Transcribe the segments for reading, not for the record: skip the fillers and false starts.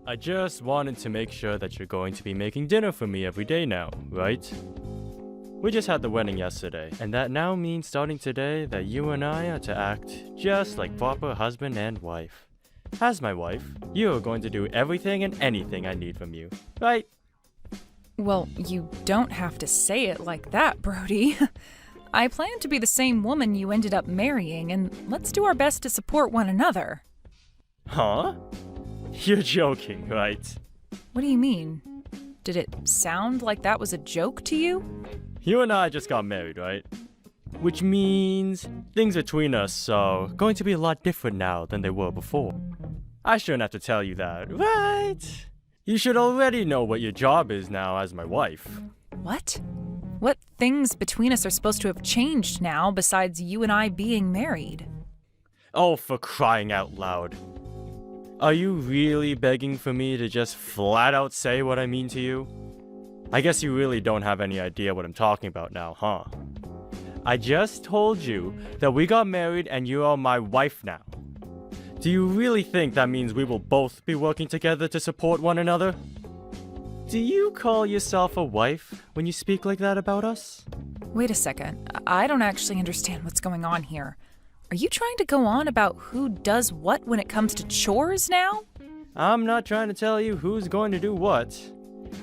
I just wanted to make sure that you're going to be making dinner for me every day now, right? We just had the wedding yesterday, and that now means starting today that you and I are to act just like proper husband and wife. As my wife, you are going to do everything and anything I need from you, right? Well, you don't have to say it like that, Brody. I plan to be the same woman you ended up marrying, and let's do our best to support one another. Huh? You're joking, right? What do you mean? Did it sound like that was a joke to you? You and I just got married, right? Which means things between us are going to be a lot different now than they were before. I shouldn't have to tell you that, right? You should already know what your job is now as my wife. What? What things between us are supposed to have changed now besides you and I being married? Oh, for crying out loud. Are you really begging for me to just flat out say what I mean to you? I guess you really don't have any idea what I'm talking about now, huh? I just told you that we got married and you are my wife now. Do you really think that means we will both be working together to support one another? Do you call yourself a wife when you speak like that about us? Wait a second. I don't actually understand what's going on here. Are you trying to go on about who does what when it comes to chores now? I'm not trying to tell you who's going to do what.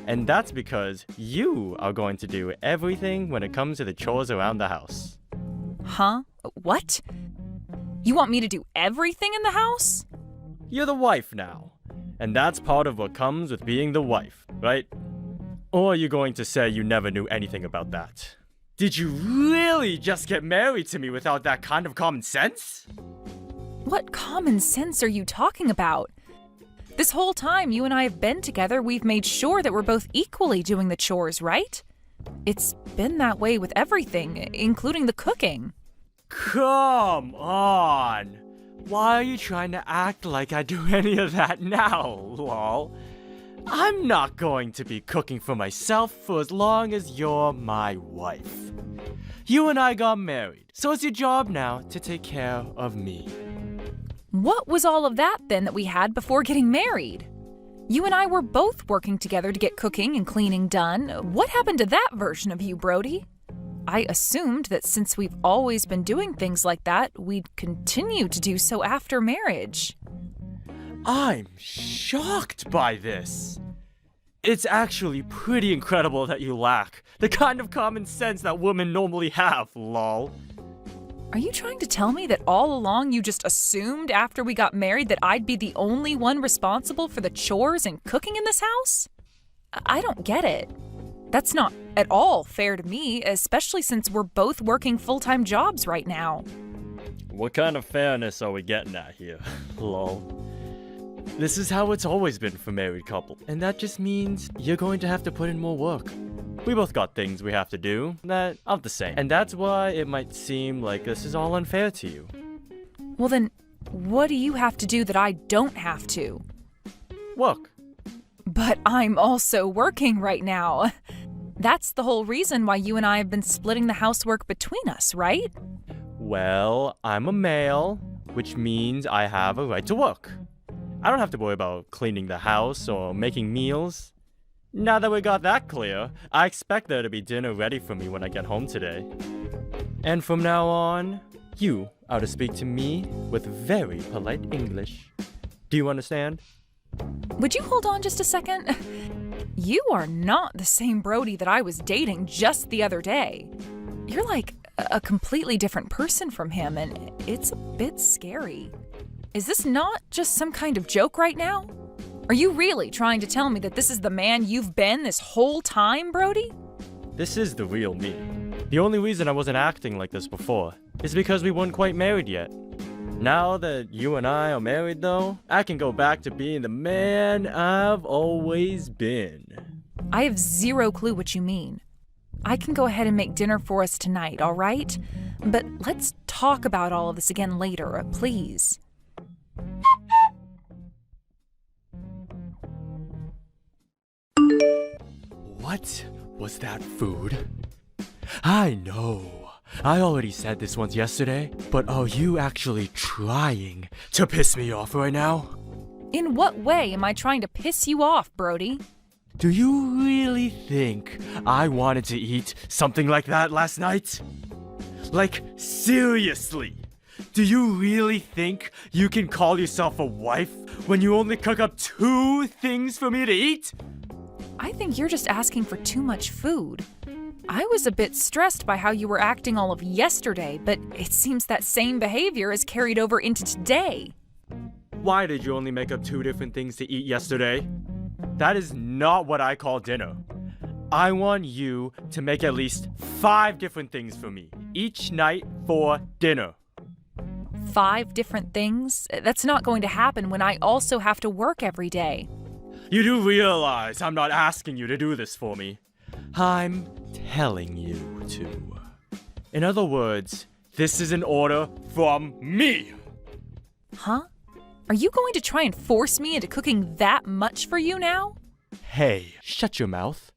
And that's because you are going to do everything when it comes to the chores around the house. Huh? What? You want me to do everything in the house? You're the wife now. And that's part of what comes with being the wife, right? Or are you going to say you never knew anything about that? Did you really just get married to me without that kind of common sense? What common sense are you talking about? This whole time you and I have been together, we've made sure that we're both equally doing the chores, right? It's been that way with everything, including the cooking. Come on! Why are you trying to act like I do any of that now, lol? I'm not going to be cooking for myself for as long as you're my wife. You and I got married, so it's your job now to take care of me. What was all of that then that we had before getting married? You and I were both working together to get cooking and cleaning done. What happened to that version of you, Brody? I assumed that since we've always been doing things like that, we'd continue to do so after marriage. I'm shocked by this. It's actually pretty incredible that you lack the kind of common sense that women normally have, lol. Are you trying to tell me that all along you just assumed after we got married that I'd be the only one responsible for the chores and cooking in this house? I don't get it. That's not at all fair to me, especially since we're both working full-time jobs right now. What kind of fairness are we getting at here? Lol. This is how it's always been for married couple, and that just means you're going to have to put in more work. We both got things we have to do that aren't the same, and that's why it might seem like this is all unfair to you. Well then, what do you have to do that I don't have to? Work. But I'm also working right now. That's the whole reason why you and I have been splitting the housework between us, right? Well, I'm a male, which means I have a right to work. I don't have to worry about cleaning the house or making meals. Now that we got that clear, I expect there to be dinner ready for me when I get home today. And from now on, you are to speak to me with very polite English. Do you understand? Would you hold on just a second? You are not the same Brody that I was dating just the other day. You're like a completely different person from him, and it's a bit scary. Is this not just some kind of joke right now? Are you really trying to tell me that this is the man you've been this whole time, Brody? This is the real me. The only reason I wasn't acting like this before is because we weren't quite married yet. Now that you and I are married, though, I can go back to being the man I've always been. I have zero clue what you mean. I can go ahead and make dinner for us tonight, all right? But let's talk about all of this again later, please. What was that food? I know. I already said this once yesterday, but are you actually trying to piss me off right now? In what way am I trying to piss you off, Brody? Do you really think I wanted to eat something like that last night? Like, seriously? Do you really think you can call yourself a wife when you only cook up 2 things for me to eat? I think you're just asking for too much food. I was a bit stressed by how you were acting all of yesterday, but it seems that same behavior is carried over into today. Why did you only make up 2 different things to eat yesterday? That is not what I call dinner. I want you to make at least 5 different things for me each night for dinner. 5 different things? That's not going to happen when I also have to work every day. You do realize I'm not asking you to do this for me. I'm telling you to. In other words, this is an order from me. Huh? Are you going to try and force me into cooking that much for you now? Hey, shut your mouth.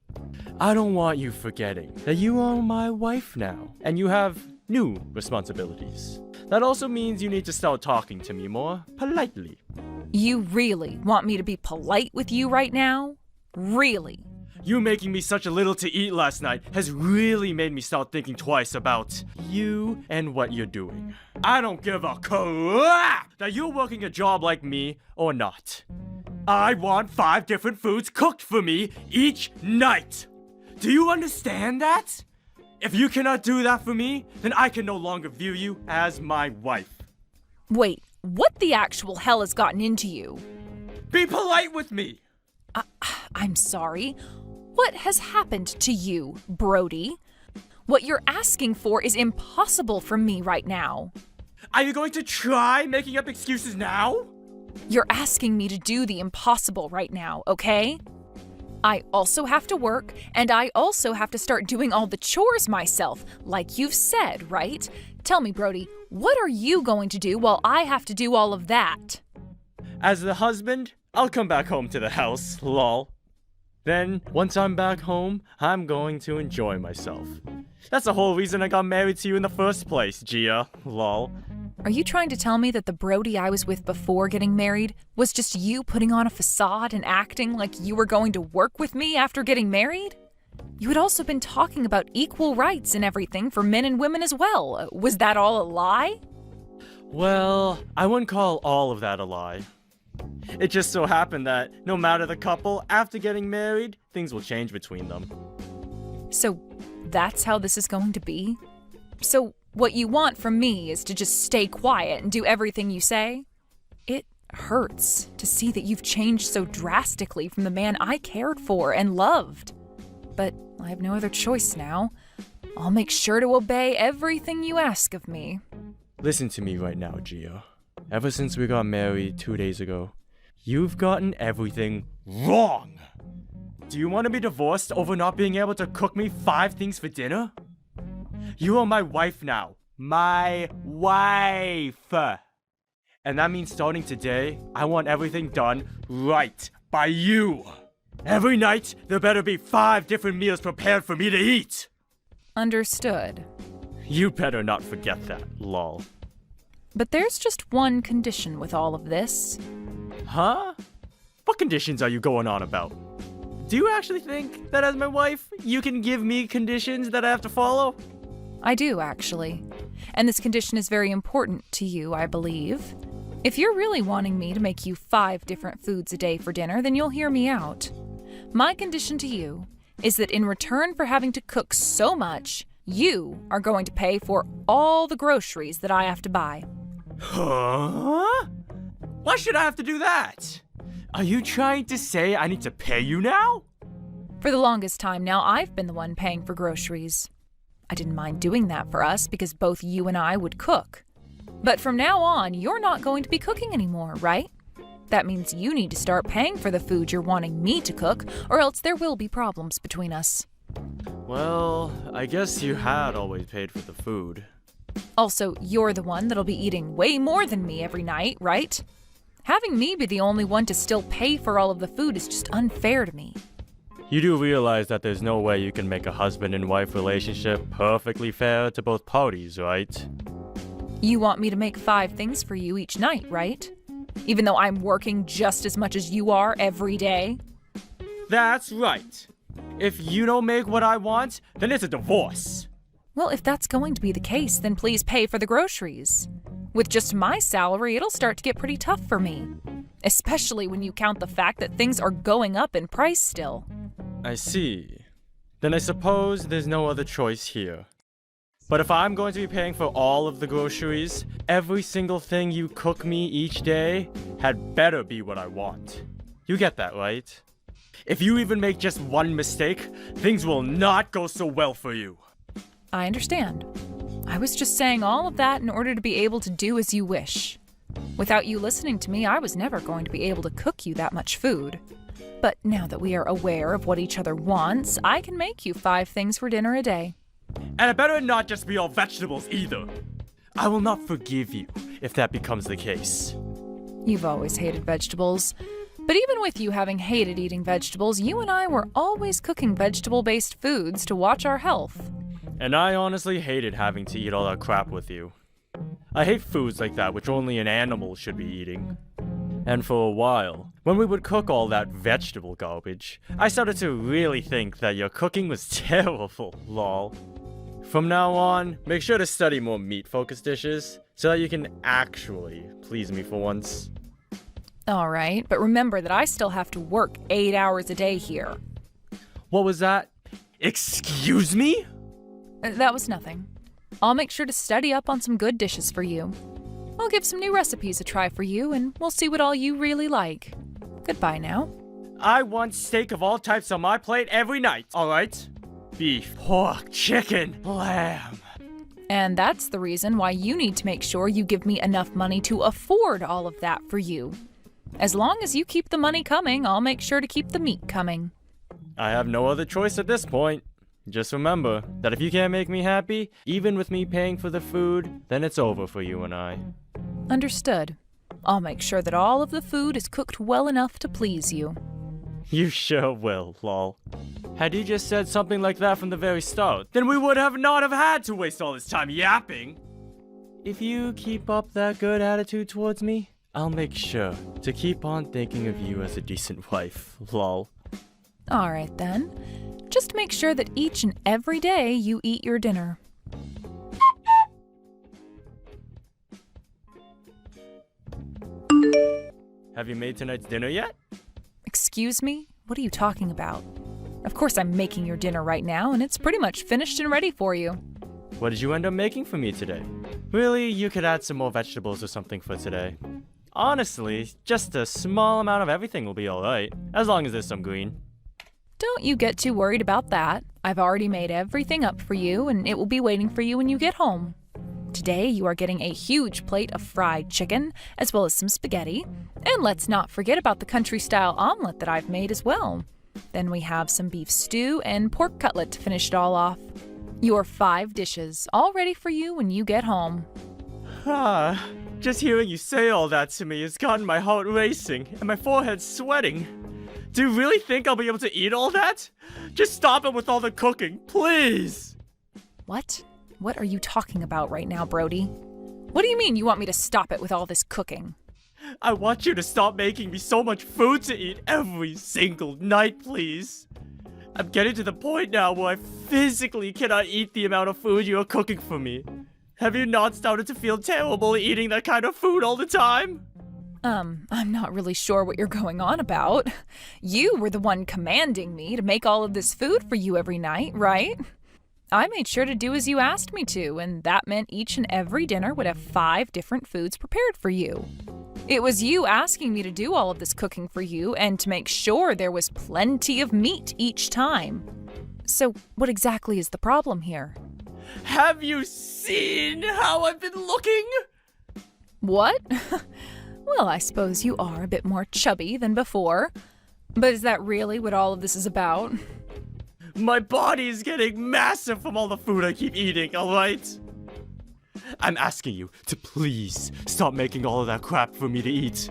I don't want you forgetting that you are my wife now, and you have new responsibilities. That also means you need to start talking to me more politely. You really want me to be polite with you right now? Really? You making me such a little to eat last night has really made me start thinking twice about you and what you're doing. I don't give a crap that you're working a job like me or not. I want 5 different foods cooked for me each night. Do you understand that? If you cannot do that for me, then I can no longer view you as my wife. Wait, what the actual hell has gotten into you? Be polite with me! I'm sorry. What has happened to you, Brody? What you're asking for is impossible for me right now. Are you going to try making up excuses now? You're asking me to do the impossible right now, okay? I also have to work, and I also have to start doing all the chores myself, like you've said, right? Tell me, Brody, what are you going to do while I have to do all of that? As the husband, I'll come back home to the house, lol. Then, once I'm back home, I'm going to enjoy myself. That's the whole reason I got married to you in the first place, Gia, lol. Are you trying to tell me that the Brody I was with before getting married was just you putting on a facade and acting like you were going to work with me after getting married? You had also been talking about equal rights and everything for men and women as well. Was that all a lie? Well, I wouldn't call all of that a lie. It just so happened that no matter the couple, after getting married, things will change between them. So that's how this is going to be? So what you want from me is to just stay quiet and do everything you say? It hurts to see that you've changed so drastically from the man I cared for and loved. But I have no other choice now. I'll make sure to obey everything you ask of me. Listen to me right now, Gia. Ever since we got married 2 days ago, you've gotten everything wrong. Do you want to be divorced over not being able to cook me 5 things for dinner? You are my wife now. My wife. And that means starting today, I want everything done right by you. Every night, there better be 5 different meals prepared for me to eat. Understood. You better not forget that, lol. But there's just one condition with all of this. Huh? What conditions are you going on about? Do you actually think that as my wife, you can give me conditions that I have to follow? I do, actually. And this condition is very important to you, I believe. If you're really wanting me to make you 5 different foods a day for dinner, then you'll hear me out. My condition to you is that in return for having to cook so much, you are going to pay for all the groceries that I have to buy. Huh? Why should I have to do that? Are you trying to say I need to pay you now? For the longest time now, I've been the one paying for groceries. I didn't mind doing that for us because both you and I would cook. But from now on, you're not going to be cooking anymore, right? That means you need to start paying for the food you're wanting me to cook, or else there will be problems between us. Well, I guess you had always paid for the food. Also, you're the one that'll be eating way more than me every night, right? Having me be the only one to still pay for all of the food is just unfair to me. You do realize that there's no way you can make a husband and wife relationship perfectly fair to both parties, right? You want me to make 5 things for you each night, right? even though I'm working just as much as you are every day? That's right. If you don't make what I want, then it's a divorce. Well, if that's going to be the case, then please pay for the groceries. With just my salary, it'll start to get pretty tough for me. Especially when you count the fact that things are going up in price still. I see. Then I suppose there's no other choice here. But if I'm going to be paying for all of the groceries, every single thing you cook me each day had better be what I want. You get that, right? If you even make just one mistake, things will not go so well for you. I understand. I was just saying all of that in order to be able to do as you wish. Without you listening to me, I was never going to be able to cook you that much food. But now that we are aware of what each other wants, I can make you 5 things for dinner a day. And it better not just be all vegetables either. I will not forgive you if that becomes the case. You've always hated vegetables. But even with you having hated eating vegetables, you and I were always cooking vegetable-based foods to watch our health. And I honestly hated having to eat all that crap with you. I hate foods like that which only an animal should be eating. And for a while, when we would cook all that vegetable garbage, I started to really think that your cooking was terrible, lol. From now on, make sure to study more meat-focused dishes, so that you can actually please me for once. Alright, but remember that I still have to work 8 hours a day here. What was that? Excuse me? That was nothing. I'll make sure to study up on some good dishes for you. I'll give some new recipes a try for you, and we'll see what all you really like. Goodbye now. I want steak of all types on my plate every night, alright? Beef, pork, chicken, lamb. And that's the reason why you need to make sure you give me enough money to afford all of that for you. As long as you keep the money coming, I'll make sure to keep the meat coming. I have no other choice at this point. Just remember that if you can't make me happy, even with me paying for the food, then it's over for you and I. Understood. I'll make sure that all of the food is cooked well enough to please you. You sure will, lol. Had you just said something like that from the very start, then we would have not have had to waste all this time yapping. If you keep up that good attitude towards me, I'll make sure to keep on thinking of you as a decent wife, lol. Alright then. Just make sure that each and every day you eat your dinner. Have you made tonight's dinner yet? Excuse me? What are you talking about? Of course I'm making your dinner right now, and it's pretty much finished and ready for you. What did you end up making for me today? Really, you could add some more vegetables or something for today. Honestly, just a small amount of everything will be alright, as long as there's some green. Don't you get too worried about that. I've already made everything up for you, and it will be waiting for you when you get home. Today, you are getting a huge plate of fried chicken, as well as some spaghetti. And let's not forget about the country-style omelet that I've made as well. Then we have some beef stew and pork cutlet to finish it all off. Your 5 dishes, all ready for you when you get home. Just hearing you say all that to me has gotten my heart racing and my forehead sweating. Do you really think I'll be able to eat all that? Just stop it with all the cooking, please! What? What are you talking about right now, Brody? What do you mean you want me to stop it with all this cooking? I want you to stop making me so much food to eat every single night, please. I'm getting to the point now where I physically cannot eat the amount of food you are cooking for me. Have you not started to feel terrible eating that kind of food all the time? I'm not really sure what you're going on about. You were the one commanding me to make all of this food for you every night, right? I made sure to do as you asked me to, and that meant each and every dinner would have 5 different foods prepared for you. It was you asking me to do all of this cooking for you and to make sure there was plenty of meat each time. So what exactly is the problem here? Have you seen how I've been looking? What? Well, I suppose you are a bit more chubby than before. But is that really what all of this is about? My body is getting massive from all the food I keep eating, alright? I'm asking you to please stop making all of that crap for me to eat.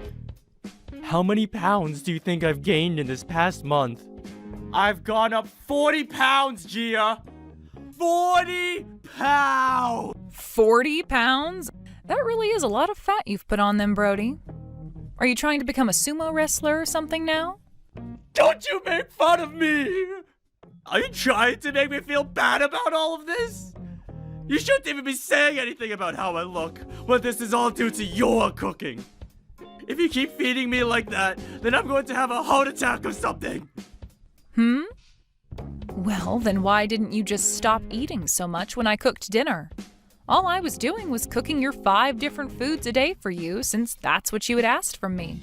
How many pounds do you think I've gained in this past month? I've gone up 40 pounds, Gia! 40 pounds! 40 pounds? That really is a lot of fat you've put on them, Brody. Are you trying to become a sumo wrestler or something now? Don't you make fun of me! Are you trying to make me feel bad about all of this? You shouldn't even be saying anything about how I look when this is all due to your cooking. If you keep feeding me like that, then I'm going to have a heart attack or something. Well, then why didn't you just stop eating so much when I cooked dinner? All I was doing was cooking your 5 different foods a day for you, since that's what you had asked from me.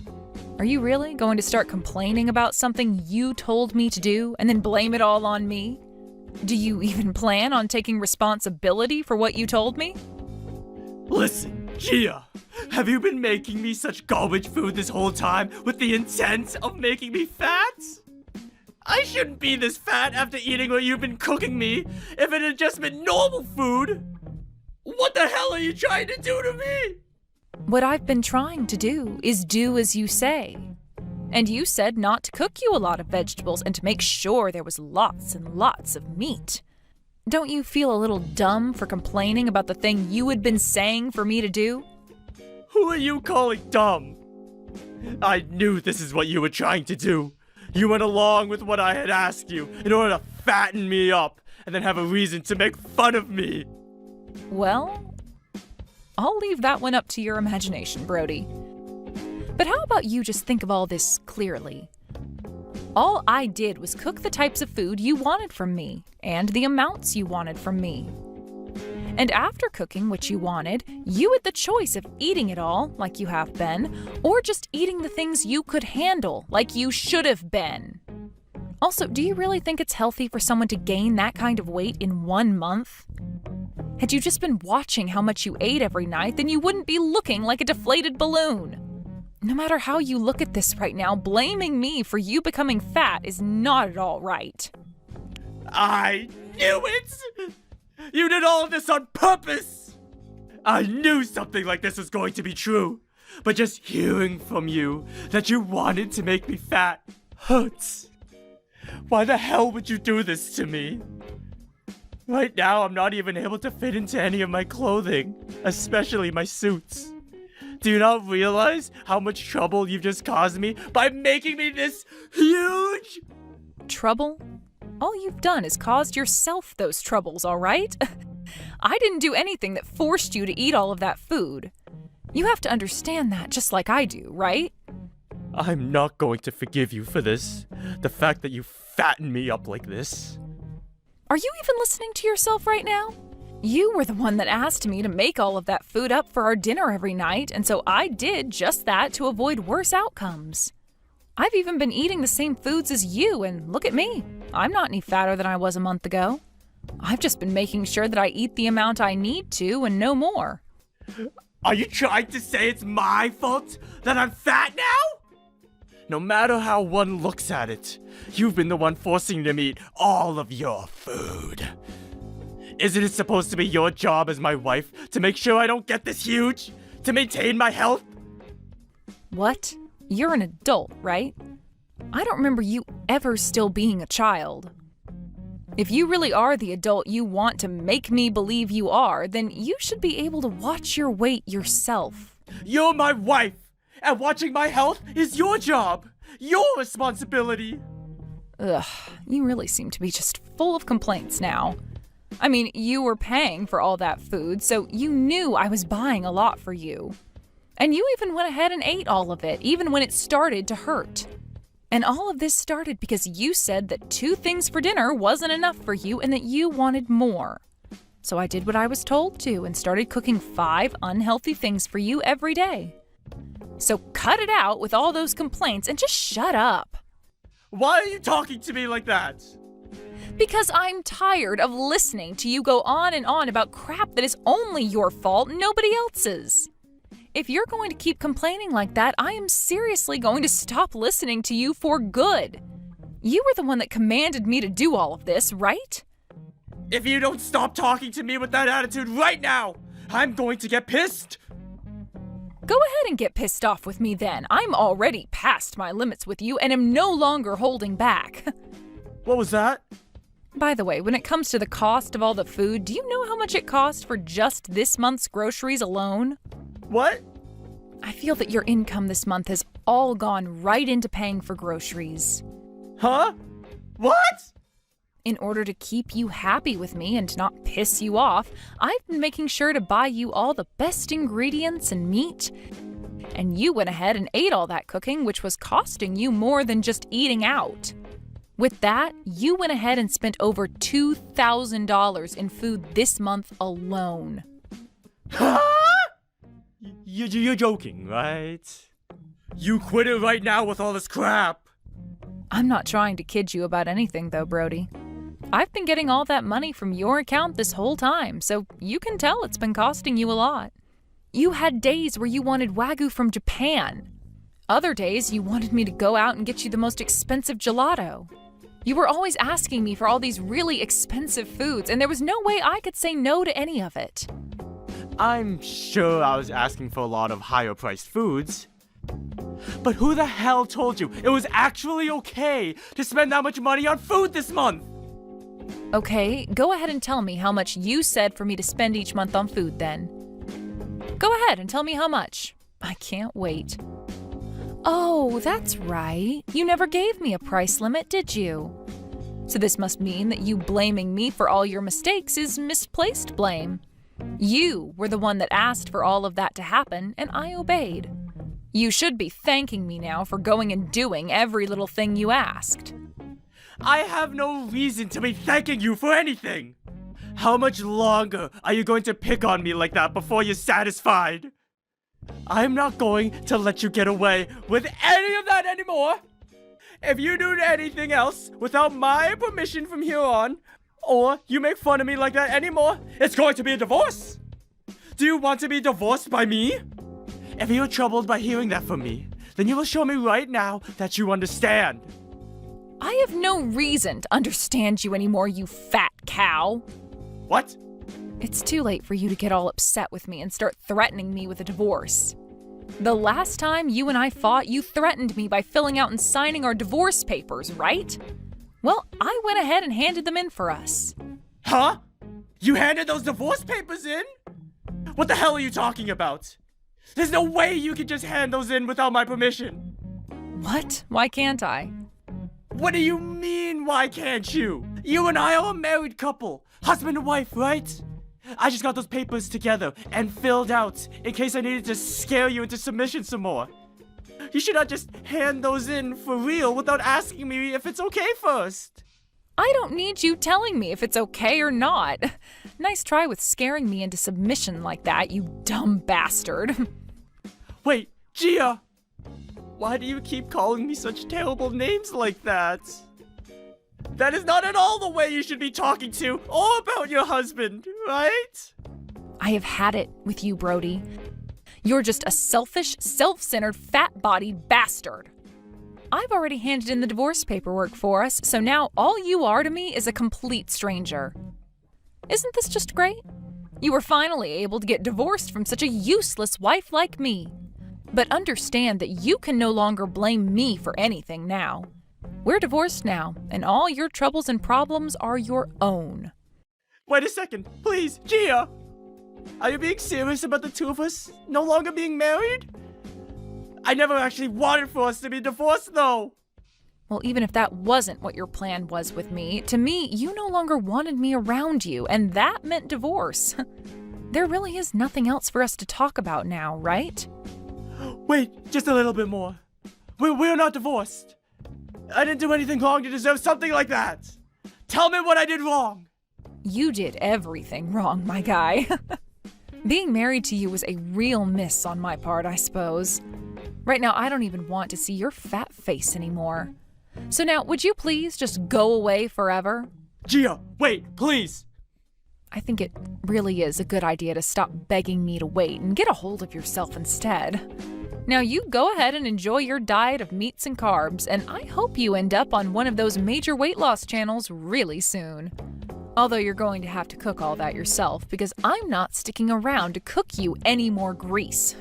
Are you really going to start complaining about something you told me to do and then blame it all on me? Do you even plan on taking responsibility for what you told me? Listen, Gia, have you been making me such garbage food this whole time with the intent of making me fat? I shouldn't be this fat after eating what you've been cooking me if it had just been normal food. What the hell are you trying to do to me? What I've been trying to do is do as you say. And you said not to cook you a lot of vegetables and to make sure there was lots and lots of meat. Don't you feel a little dumb for complaining about the thing you had been saying for me to do? Who are you calling dumb? I knew this is what you were trying to do. You went along with what I had asked you in order to fatten me up and then have a reason to make fun of me. Well, I'll leave that one up to your imagination, Brody. But how about you just think of all this clearly? All I did was cook the types of food you wanted from me and the amounts you wanted from me. And after cooking what you wanted, you had the choice of eating it all, like you have been, or just eating the things you could handle, like you should have been. Also, do you really think it's healthy for someone to gain that kind of weight in 1 month? Had you just been watching how much you ate every night, then you wouldn't be looking like a deflated balloon. No matter how you look at this right now, blaming me for you becoming fat is not at all right. I knew it! You did all of this on purpose! I knew something like this was going to be true, but just hearing from you that you wanted to make me fat hurts. Why the hell would you do this to me? Right now, I'm not even able to fit into any of my clothing, especially my suits. Do you not realize how much trouble you've just caused me by making me this huge? Trouble? All you've done is caused yourself those troubles, all right? I didn't do anything that forced you to eat all of that food. You have to understand that just like I do, right? I'm not going to forgive you for this. The fact that you fatten me up like this. Are you even listening to yourself right now? You were the one that asked me to make all of that food up for our dinner every night, and so I did just that to avoid worse outcomes. I've even been eating the same foods as you, and look at me. I'm not any fatter than I was a month ago. I've just been making sure that I eat the amount I need to and no more. Are you trying to say it's my fault that I'm fat now? No matter how one looks at it, you've been the one forcing me to eat all of your food. Isn't it supposed to be your job as my wife to make sure I don't get this huge? To maintain my health? What? You're an adult, right? I don't remember you ever still being a child. If you really are the adult you want to make me believe you are, then you should be able to watch your weight yourself. You're my wife, and watching my health is your job, your responsibility. Ugh, you really seem to be just full of complaints now. I mean, you were paying for all that food, so you knew I was buying a lot for you. And you even went ahead and ate all of it, even when it started to hurt. And all of this started because you said that 2 things for dinner wasn't enough for you and that you wanted more. So I did what I was told to and started cooking 5 unhealthy things for you every day. So cut it out with all those complaints and just shut up. Why are you talking to me like that? Because I'm tired of listening to you go on and on about crap that is only your fault, nobody else's. If you're going to keep complaining like that, I am seriously going to stop listening to you for good. You were the one that commanded me to do all of this, right? If you don't stop talking to me with that attitude right now, I'm going to get pissed. Go ahead and get pissed off with me then. I'm already past my limits with you and am no longer holding back. What was that? By the way, when it comes to the cost of all the food, do you know how much it cost for just this month's groceries alone? What? I feel that your income this month has all gone right into paying for groceries. Huh? What? In order to keep you happy with me and to not piss you off, I've been making sure to buy you all the best ingredients and meat. And you went ahead and ate all that cooking, which was costing you more than just eating out. With that, you went ahead and spent over $2,000 in food this month alone. Huh? You're joking, right? You quit it right now with all this crap. I'm not trying to kid you about anything, though, Brody. I've been getting all that money from your account this whole time, so you can tell it's been costing you a lot. You had days where you wanted Wagyu from Japan. Other days, you wanted me to go out and get you the most expensive gelato. You were always asking me for all these really expensive foods, and there was no way I could say no to any of it. I'm sure I was asking for a lot of higher-priced foods. But who the hell told you it was actually okay to spend that much money on food this month? Okay, go ahead and tell me how much you said for me to spend each month on food then. Go ahead and tell me how much. I can't wait. Oh, that's right. You never gave me a price limit, did you? So this must mean that you blaming me for all your mistakes is misplaced blame. You were the one that asked for all of that to happen, and I obeyed. You should be thanking me now for going and doing every little thing you asked. I have no reason to be thanking you for anything. How much longer are you going to pick on me like that before you're satisfied? I'm not going to let you get away with any of that anymore. If you do anything else without my permission from here on, or you make fun of me like that anymore, it's going to be a divorce. Do you want to be divorced by me? If you're troubled by hearing that from me, then you will show me right now that you understand. I have no reason to understand you anymore, you fat cow. What? It's too late for you to get all upset with me and start threatening me with a divorce. The last time you and I fought, you threatened me by filling out and signing our divorce papers, right? Well, I went ahead and handed them in for us. Huh? You handed those divorce papers in? What the hell are you talking about? There's no way you can just hand those in without my permission. What? Why can't I? What do you mean, why can't you? You and I are a married couple. Husband and wife, right? I just got those papers together and filled out in case I needed to scare you into submission some more. You should not just hand those in for real without asking me if it's okay first. I don't need you telling me if it's okay or not. Nice try with scaring me into submission like that, you dumb bastard. Wait, Gia! Why do you keep calling me such terrible names like that? That is not at all the way you should be talking to or about your husband, right? I have had it with you, Brody. You're just a selfish, self-centered, fat-bodied bastard. I've already handed in the divorce paperwork for us, so now all you are to me is a complete stranger. Isn't this just great? You were finally able to get divorced from such a useless wife like me. But understand that you can no longer blame me for anything now. We're divorced now, and all your troubles and problems are your own. Wait a second, please, Gia! Are you being serious about the two of us no longer being married? I never actually wanted for us to be divorced, though! Well, even if that wasn't what your plan was with me, to me, you no longer wanted me around you, and that meant divorce. There really is nothing else for us to talk about now, right? Wait, just a little bit more. We're not divorced. I didn't do anything wrong to deserve something like that. Tell me what I did wrong. You did everything wrong, my guy. Being married to you was a real miss on my part, I suppose. Right now, I don't even want to see your fat face anymore. So now, would you please just go away forever? Gia, wait, please. I think it really is a good idea to stop begging me to wait and get a hold of yourself instead. Now you go ahead and enjoy your diet of meats and carbs, and I hope you end up on one of those major weight loss channels really soon. Although you're going to have to cook all that yourself, because I'm not sticking around to cook you any more grease.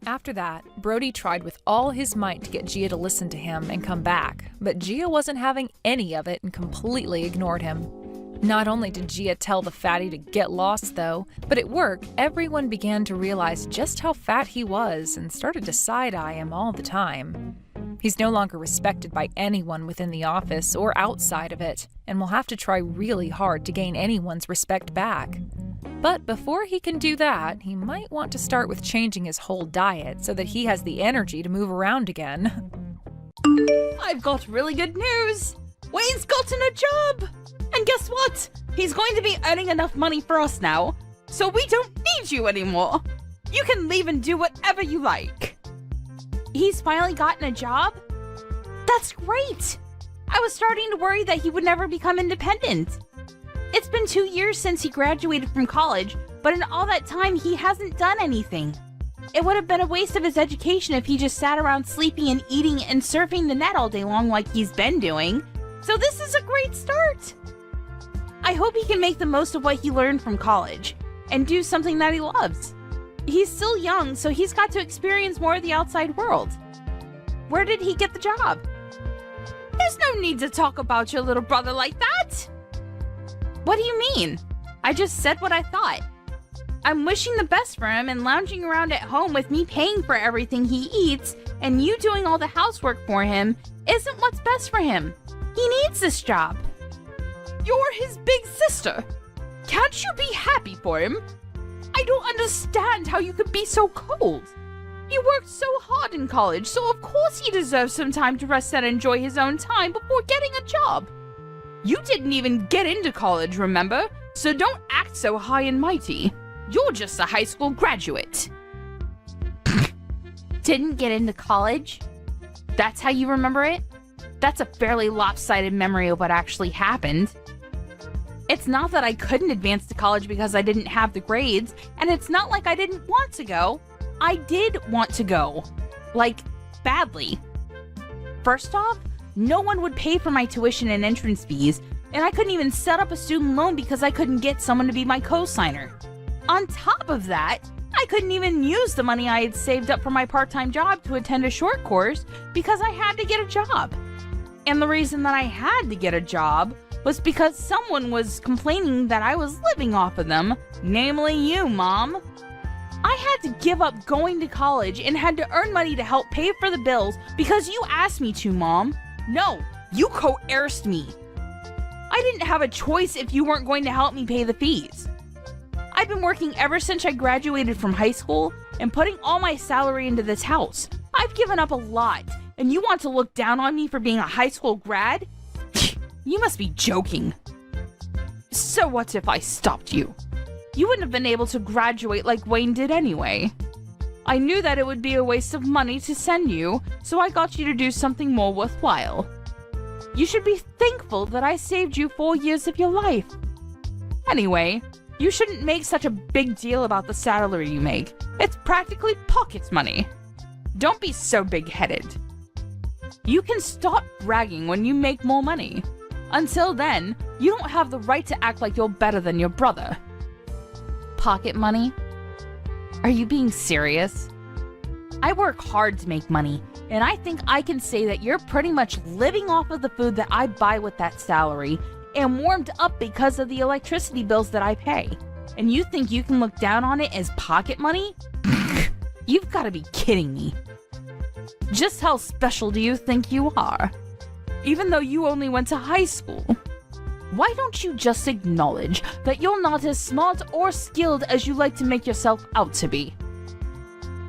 After that, Brody tried with all his might to get Gia to listen to him and come back, but Gia wasn't having any of it and completely ignored him. Not only did Gia tell the fatty to get lost, though, but at work, everyone began to realize just how fat he was and started to side-eye him all the time. He's no longer respected by anyone within the office or outside of it, and will have to try really hard to gain anyone's respect back. But before he can do that, he might want to start with changing his whole diet so that he has the energy to move around again. I've got really good news! Wayne's gotten a job! And guess what? He's going to be earning enough money for us now, so we don't need you anymore. You can leave and do whatever you like. He's finally gotten a job? That's great! I was starting to worry that he would never become independent. It's been 2 years since he graduated from college, but in all that time he hasn't done anything. It would have been a waste of his education if he just sat around sleeping and eating and surfing the net all day long like he's been doing. So this is a great start! I hope he can make the most of what he learned from college and do something that he loves. He's still young, so he's got to experience more of the outside world. Where did he get the job? There's no need to talk about your little brother like that! What do you mean? I just said what I thought. I'm wishing the best for him, and lounging around at home with me paying for everything he eats and you doing all the housework for him isn't what's best for him. He needs this job. You're his big sister. Can't you be happy for him? I don't understand how you could be so cold. He worked so hard in college, so of course he deserves some time to rest and enjoy his own time before getting a job. You didn't even get into college, remember? So don't act so high and mighty. You're just a high school graduate. Didn't get into college? That's how you remember it? That's a fairly lopsided memory of what actually happened. It's not that I couldn't advance to college because I didn't have the grades, and it's not like I didn't want to go. I did want to go. Like, badly. First off, no one would pay for my tuition and entrance fees, and I couldn't even set up a student loan because I couldn't get someone to be my co-signer. On top of that, I couldn't even use the money I had saved up for my part-time job to attend a short course because I had to get a job. And the reason that I had to get a job was because someone was complaining that I was living off of them, namely you, Mom. I had to give up going to college and had to earn money to help pay for the bills because you asked me to, Mom. No, you coerced me. I didn't have a choice if you weren't going to help me pay the fees. I've been working ever since I graduated from high school and putting all my salary into this house. I've given up a lot, and you want to look down on me for being a high school grad? You must be joking. So what if I stopped you? You wouldn't have been able to graduate like Wayne did anyway. I knew that it would be a waste of money to send you, so I got you to do something more worthwhile. You should be thankful that I saved you 4 years of your life. Anyway, you shouldn't make such a big deal about the salary you make. It's practically pocket money. Don't be so big-headed. You can stop bragging when you make more money. Until then, you don't have the right to act like you're better than your brother. Pocket money? Are you being serious? I work hard to make money, and I think I can say that you're pretty much living off of the food that I buy with that salary and warmed up because of the electricity bills that I pay. And you think you can look down on it as pocket money? You've got to be kidding me. Just how special do you think you are? Even though you only went to high school. Why don't you just acknowledge that you're not as smart or skilled as you like to make yourself out to be?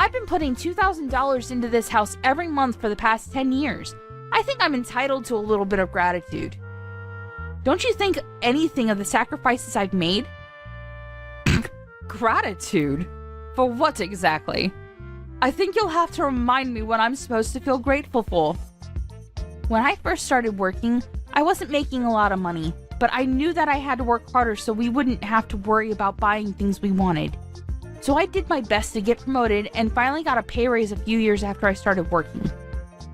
I've been putting $2,000 into this house every month for the past 10 years. I think I'm entitled to a little bit of gratitude. Don't you think anything of the sacrifices I've made? Gratitude? For what exactly? I think you'll have to remind me what I'm supposed to feel grateful for. When I first started working, I wasn't making a lot of money, but I knew that I had to work harder so we wouldn't have to worry about buying things we wanted. So I did my best to get promoted and finally got a pay raise a few years after I started working.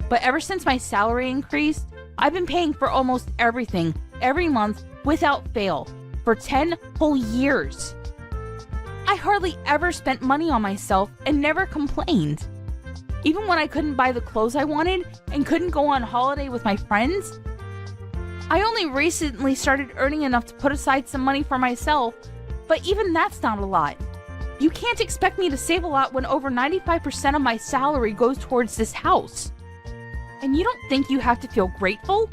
But ever since my salary increased, I've been paying for almost everything every month without fail for 10 whole years. I hardly ever spent money on myself and never complained. Even when I couldn't buy the clothes I wanted and couldn't go on holiday with my friends, I only recently started earning enough to put aside some money for myself, but even that's not a lot. You can't expect me to save a lot when over 95% of my salary goes towards this house. And you don't think you have to feel grateful?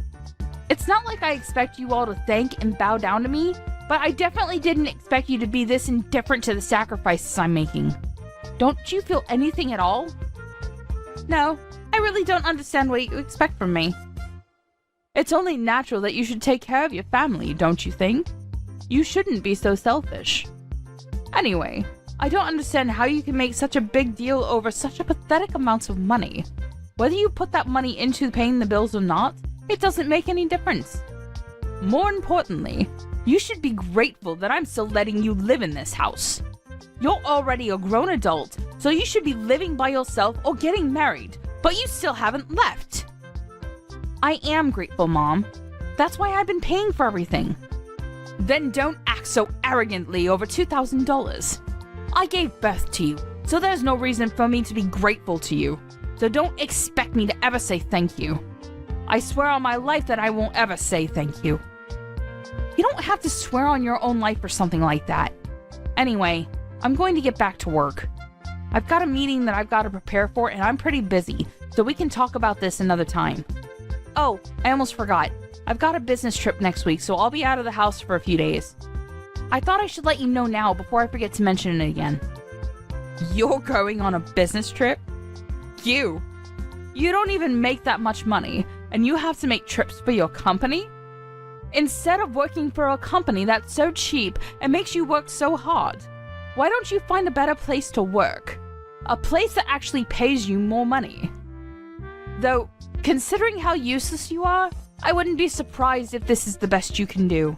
It's not like I expect you all to thank and bow down to me, but I definitely didn't expect you to be this indifferent to the sacrifices I'm making. Don't you feel anything at all? No, I really don't understand what you expect from me. It's only natural that you should take care of your family, don't you think? You shouldn't be so selfish. Anyway, I don't understand how you can make such a big deal over such a pathetic amount of money. Whether you put that money into paying the bills or not, it doesn't make any difference. More importantly, you should be grateful that I'm still letting you live in this house. You're already a grown adult, so you should be living by yourself or getting married, but you still haven't left. I am grateful, Mom. That's why I've been paying for everything. Then don't act so arrogantly over $2,000. I gave birth to you, so there's no reason for me to be grateful to you. So don't expect me to ever say thank you. I swear on my life that I won't ever say thank you. You don't have to swear on your own life or something like that. Anyway, I'm going to get back to work. I've got a meeting that I've got to prepare for and I'm pretty busy, so we can talk about this another time. Oh, I almost forgot. I've got a business trip next week, so I'll be out of the house for a few days. I thought I should let you know now before I forget to mention it again. You're going on a business trip? You don't even make that much money, and you have to make trips for your company? Instead of working for a company that's so cheap and makes you work so hard, why don't you find a better place to work? A place that actually pays you more money. Though, considering how useless you are, I wouldn't be surprised if this is the best you can do.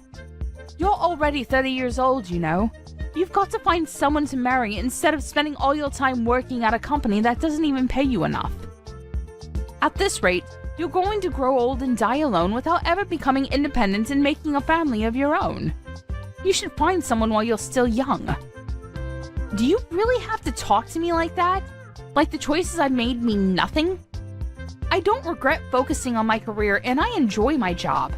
You're already 30 years old, you know. You've got to find someone to marry instead of spending all your time working at a company that doesn't even pay you enough. At this rate, you're going to grow old and die alone without ever becoming independent and making a family of your own. You should find someone while you're still young. Do you really have to talk to me like that? Like the choices I've made mean nothing? I don't regret focusing on my career and I enjoy my job.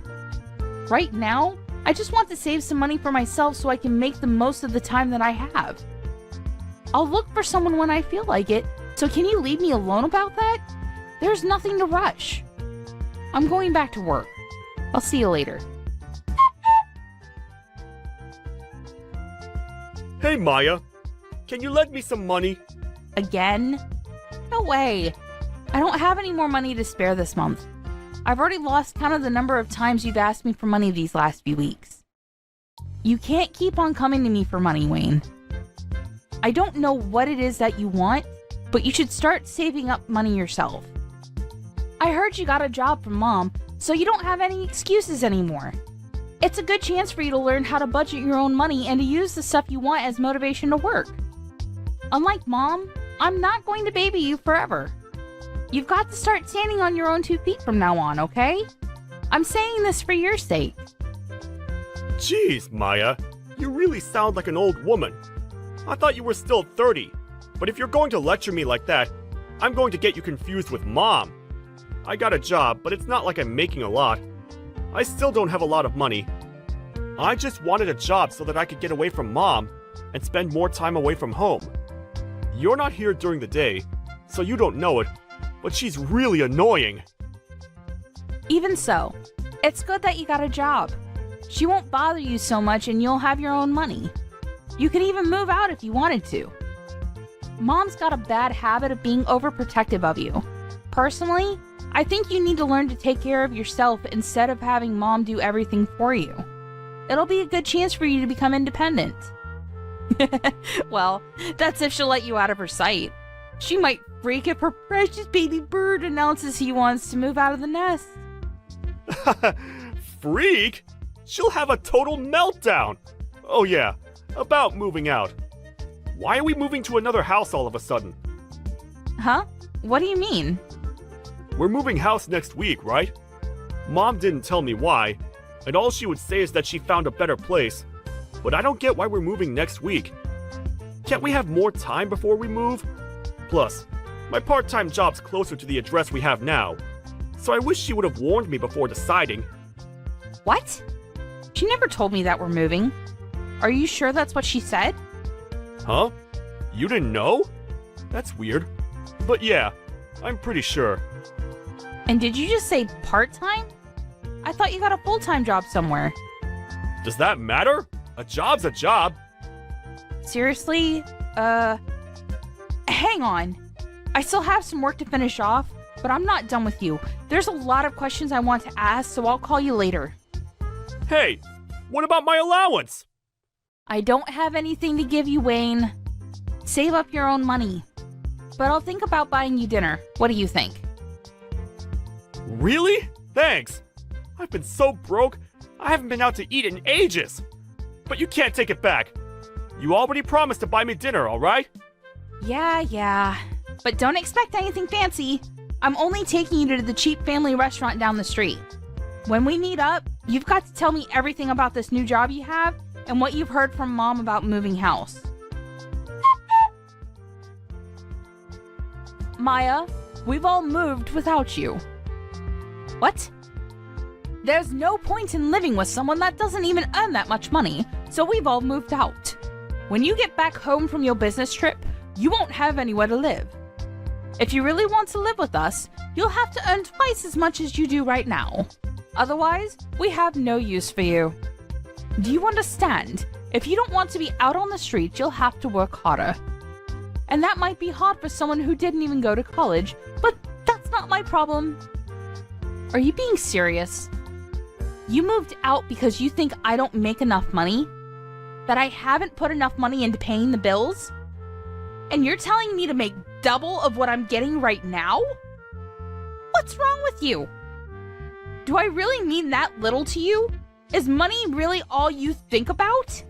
Right now, I just want to save some money for myself so I can make the most of the time that I have. I'll look for someone when I feel like it, so can you leave me alone about that? There's nothing to rush. I'm going back to work. I'll see you later. Hey Maya, can you lend me some money? Again? No way. I don't have any more money to spare this month. I've already lost count of the number of times you've asked me for money these last few weeks. You can't keep on coming to me for money, Wayne. I don't know what it is that you want, but you should start saving up money yourself. I heard you got a job from Mom, so you don't have any excuses anymore. It's a good chance for you to learn how to budget your own money and to use the stuff you want as motivation to work. Unlike Mom, I'm not going to baby you forever. You've got to start standing on your own 2 feet from now on, okay? I'm saying this for your sake. Jeez, Maya, you really sound like an old woman. I thought you were still 30, but if you're going to lecture me like that, I'm going to get you confused with Mom. I got a job, but it's not like I'm making a lot. I still don't have a lot of money. I just wanted a job so that I could get away from Mom and spend more time away from home. You're not here during the day, so you don't know it, but she's really annoying. Even so, it's good that you got a job. She won't bother you so much and you'll have your own money. You could even move out if you wanted to. Mom's got a bad habit of being overprotective of you. Personally, I think you need to learn to take care of yourself instead of having Mom do everything for you. It'll be a good chance for you to become independent. Well, that's if she'll let you out of her sight. She might freak if her precious baby bird announces he wants to move out of the nest. Freak? She'll have a total meltdown. Oh yeah, about moving out. Why are we moving to another house all of a sudden? Huh? What do you mean? We're moving house next week, right? Mom didn't tell me why, and all she would say is that she found a better place. But I don't get why we're moving next week. Can't we have more time before we move? Plus, my part-time job's closer to the address we have now, so I wish she would have warned me before deciding. What? She never told me that we're moving. Are you sure that's what she said? Huh? You didn't know? That's weird. But yeah, I'm pretty sure. And did you just say part-time? I thought you got a full-time job somewhere. Does that matter? A job's a job. Seriously? Hang on. I still have some work to finish off, but I'm not done with you. There's a lot of questions I want to ask, so I'll call you later. Hey, what about my allowance? I don't have anything to give you, Wayne. Save up your own money. But I'll think about buying you dinner. What do you think? Really? Thanks. I've been so broke, I haven't been out to eat in ages. But you can't take it back. You already promised to buy me dinner, alright? Yeah. But don't expect anything fancy. I'm only taking you to the cheap family restaurant down the street. When we meet up, you've got to tell me everything about this new job you have and what you've heard from Mom about moving house. Maya, we've all moved without you. What? There's no point in living with someone that doesn't even earn that much money, so we've all moved out. When you get back home from your business trip, you won't have anywhere to live. If you really want to live with us, you'll have to earn twice as much as you do right now. Otherwise, we have no use for you. Do you understand? If you don't want to be out on the street, you'll have to work harder. And that might be hard for someone who didn't even go to college, but that's not my problem. Are you being serious? You moved out because you think I don't make enough money? That I haven't put enough money into paying the bills? And you're telling me to make double of what I'm getting right now? What's wrong with you? Do I really mean that little to you? Is money really all you think about?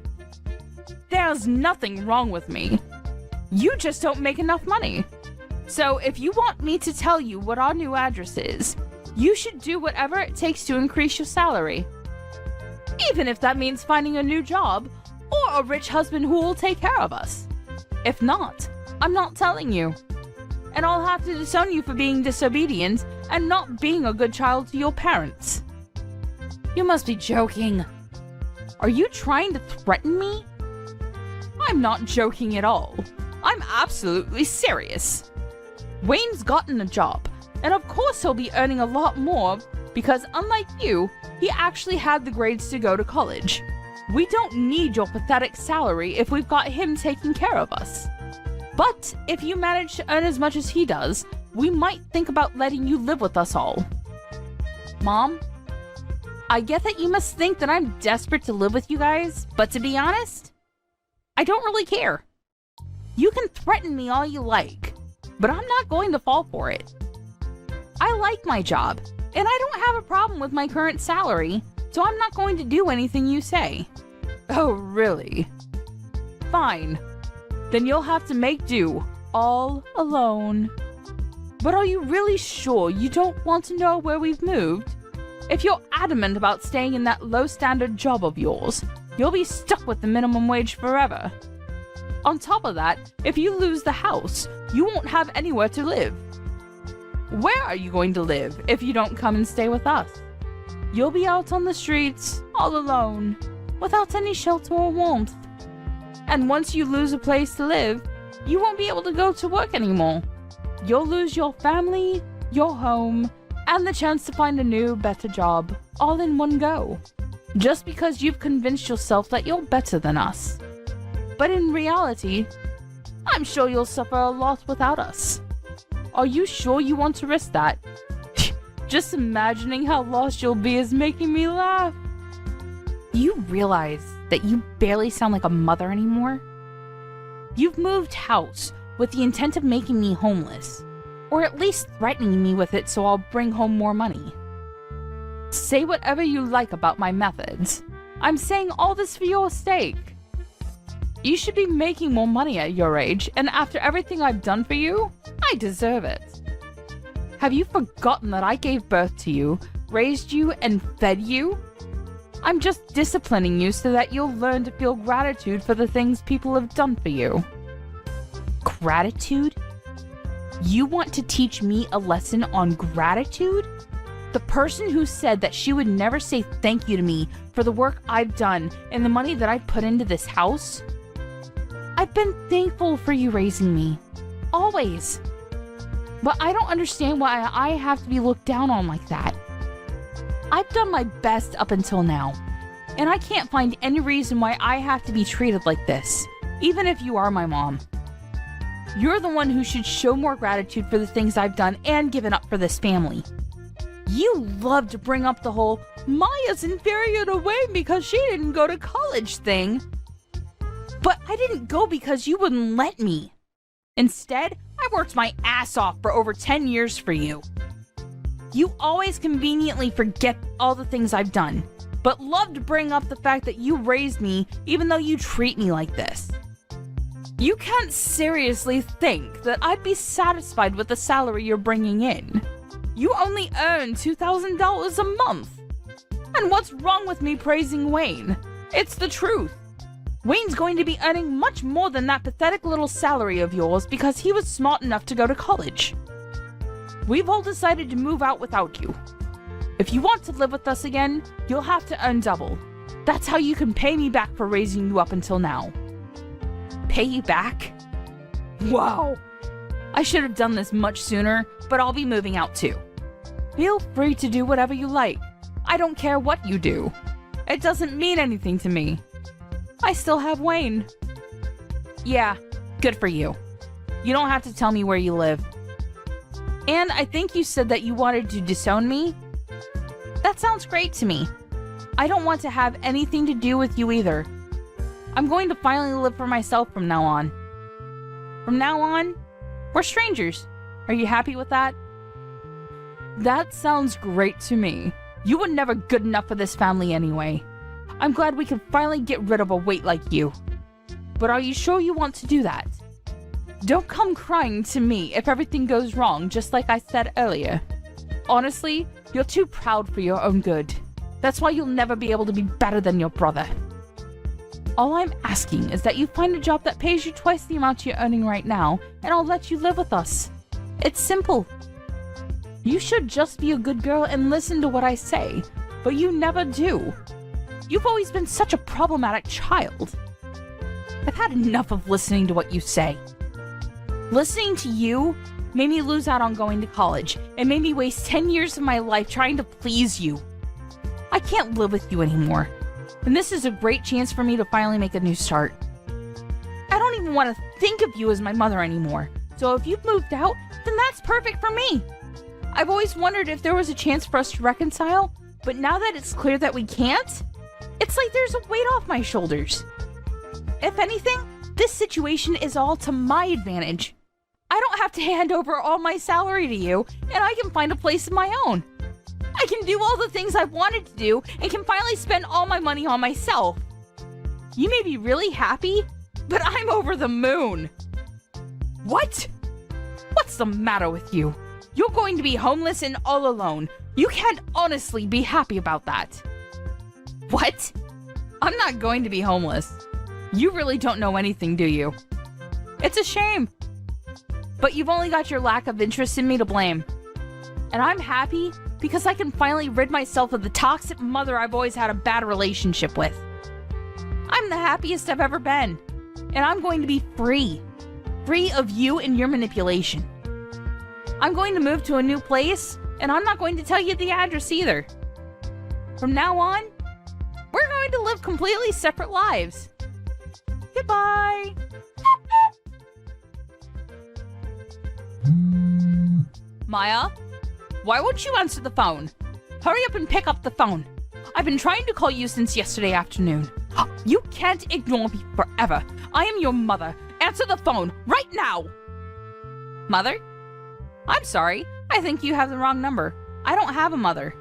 There's nothing wrong with me. You just don't make enough money. So if you want me to tell you what our new address is, you should do whatever it takes to increase your salary. Even if that means finding a new job or a rich husband who will take care of us. If not, I'm not telling you. And I'll have to disown you for being disobedient and not being a good child to your parents. You must be joking. Are you trying to threaten me? I'm not joking at all. I'm absolutely serious. Wayne's gotten a job, and of course he'll be earning a lot more because unlike you, he actually had the grades to go to college. We don't need your pathetic salary if we've got him taking care of us. But if you manage to earn as much as he does, we might think about letting you live with us all. Mom, I get that you must think that I'm desperate to live with you guys, but to be honest, I don't really care. You can threaten me all you like, but I'm not going to fall for it. I like my job, and I don't have a problem with my current salary, so I'm not going to do anything you say. Oh, really? Fine. Then you'll have to make do, all alone. But are you really sure you don't want to know where we've moved? If you're adamant about staying in that low-standard job of yours, you'll be stuck with the minimum wage forever. On top of that, if you lose the house, you won't have anywhere to live. Where are you going to live if you don't come and stay with us? You'll be out on the streets, all alone, without any shelter or warmth. And once you lose a place to live, you won't be able to go to work anymore. You'll lose your family, your home, and the chance to find a new, better job, all in one go. Just because you've convinced yourself that you're better than us. But in reality, I'm sure you'll suffer a lot without us. Are you sure you want to risk that? Just imagining how lost you'll be is making me laugh. You realize that you barely sound like a mother anymore? You've moved house with the intent of making me homeless, or at least threatening me with it so I'll bring home more money. Say whatever you like about my methods. I'm saying all this for your sake. You should be making more money at your age, and after everything I've done for you, I deserve it. Have you forgotten that I gave birth to you, raised you, and fed you? I'm just disciplining you so that you'll learn to feel gratitude for the things people have done for you. Gratitude? You want to teach me a lesson on gratitude? The person who said that she would never say thank you to me for the work I've done and the money that I put into this house. I've been thankful for you raising me. Always. But I don't understand why I have to be looked down on like that. I've done my best up until now, and I can't find any reason why I have to be treated like this, even if you are my mom. You're the one who should show more gratitude for the things I've done and given up for this family. You love to bring up the whole Maya's inferior to Wayne because she didn't go to college thing. But I didn't go because you wouldn't let me. Instead, I worked my ass off for over 10 years for you. You always conveniently forget all the things I've done, but love to bring up the fact that you raised me even though you treat me like this. You can't seriously think that I'd be satisfied with the salary you're bringing in. You only earn $2,000 a month. And what's wrong with me praising Wayne? It's the truth. Wayne's going to be earning much more than that pathetic little salary of yours because he was smart enough to go to college. We've all decided to move out without you. If you want to live with us again, you'll have to earn double. That's how you can pay me back for raising you up until now. Pay you back? Wow. I should have done this much sooner, but I'll be moving out too. Feel free to do whatever you like. I don't care what you do. It doesn't mean anything to me. I still have Wayne. Yeah, good for you. You don't have to tell me where you live. And I think you said that you wanted to disown me? That sounds great to me. I don't want to have anything to do with you either. I'm going to finally live for myself from now on. From now on, we're strangers. Are you happy with that? That sounds great to me. You were never good enough for this family anyway. I'm glad we can finally get rid of a weight like you. But are you sure you want to do that? Don't come crying to me if everything goes wrong, just like I said earlier. Honestly, you're too proud for your own good. That's why you'll never be able to be better than your brother. All I'm asking is that you find a job that pays you twice the amount you're earning right now, and I'll let you live with us. It's simple. You should just be a good girl and listen to what I say, but you never do. You've always been such a problematic child. I've had enough of listening to what you say. Listening to you made me lose out on going to college and made me waste 10 years of my life trying to please you. I can't live with you anymore, and this is a great chance for me to finally make a new start. I don't even want to think of you as my mother anymore, so if you've moved out, then that's perfect for me. I've always wondered if there was a chance for us to reconcile, but now that it's clear that we can't, it's like there's a weight off my shoulders. If anything, this situation is all to my advantage. I don't have to hand over all my salary to you, and I can find a place of my own. I can do all the things I've wanted to do, and can finally spend all my money on myself. You may be really happy, but I'm over the moon. What? What's the matter with you? You're going to be homeless and all alone. You can't honestly be happy about that. What? I'm not going to be homeless. You really don't know anything, do you? It's a shame. But you've only got your lack of interest in me to blame. And I'm happy because I can finally rid myself of the toxic mother I've always had a bad relationship with. I'm the happiest I've ever been. And I'm going to be free. Free of you and your manipulation. I'm going to move to a new place, and I'm not going to tell you the address either. From now on, we're going to live completely separate lives. Goodbye! Maya, why won't you answer the phone? Hurry up and pick up the phone. I've been trying to call you since yesterday afternoon. You can't ignore me forever. I am your mother. Answer the phone right now! Mother? I'm sorry. I think you have the wrong number. I don't have a mother.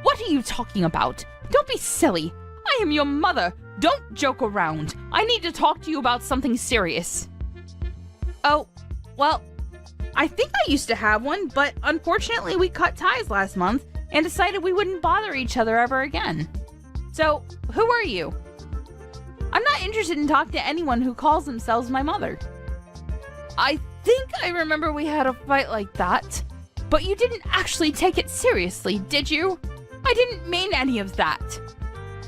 What are you talking about? Don't be silly. I am your mother. Don't joke around. I need to talk to you about something serious. Oh, well, I think I used to have one, but unfortunately we cut ties last month and decided we wouldn't bother each other ever again. So, who are you? I'm not interested in talking to anyone who calls themselves my mother. I think I remember we had a fight like that. But you didn't actually take it seriously, did you? I didn't mean any of that.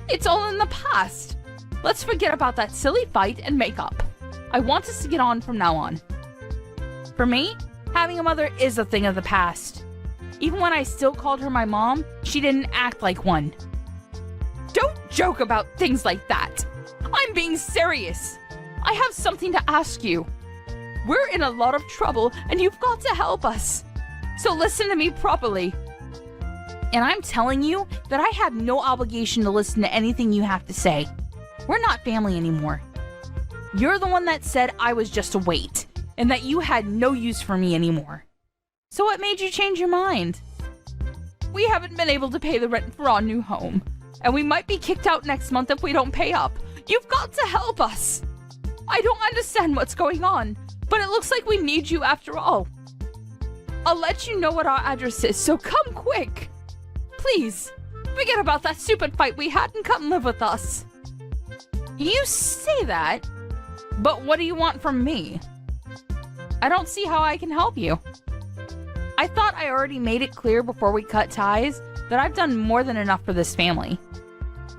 It's all in the past. Let's forget about that silly fight and make up. I want us to get on from now on. For me, having a mother is a thing of the past. Even when I still called her my mom, she didn't act like one. Don't joke about things like that. I'm being serious. I have something to ask you. We're in a lot of trouble and you've got to help us. So listen to me properly. And I'm telling you that I have no obligation to listen to anything you have to say. We're not family anymore. You're the one that said I was just a weight and that you had no use for me anymore. So what made you change your mind? We haven't been able to pay the rent for our new home, and we might be kicked out next month if we don't pay up. You've got to help us. I don't understand what's going on, but it looks like we need you after all. I'll let you know what our address is, so come quick. Please, forget about that stupid fight we had and come live with us. You say that, but what do you want from me? I don't see how I can help you. I thought I already made it clear before we cut ties that I've done more than enough for this family.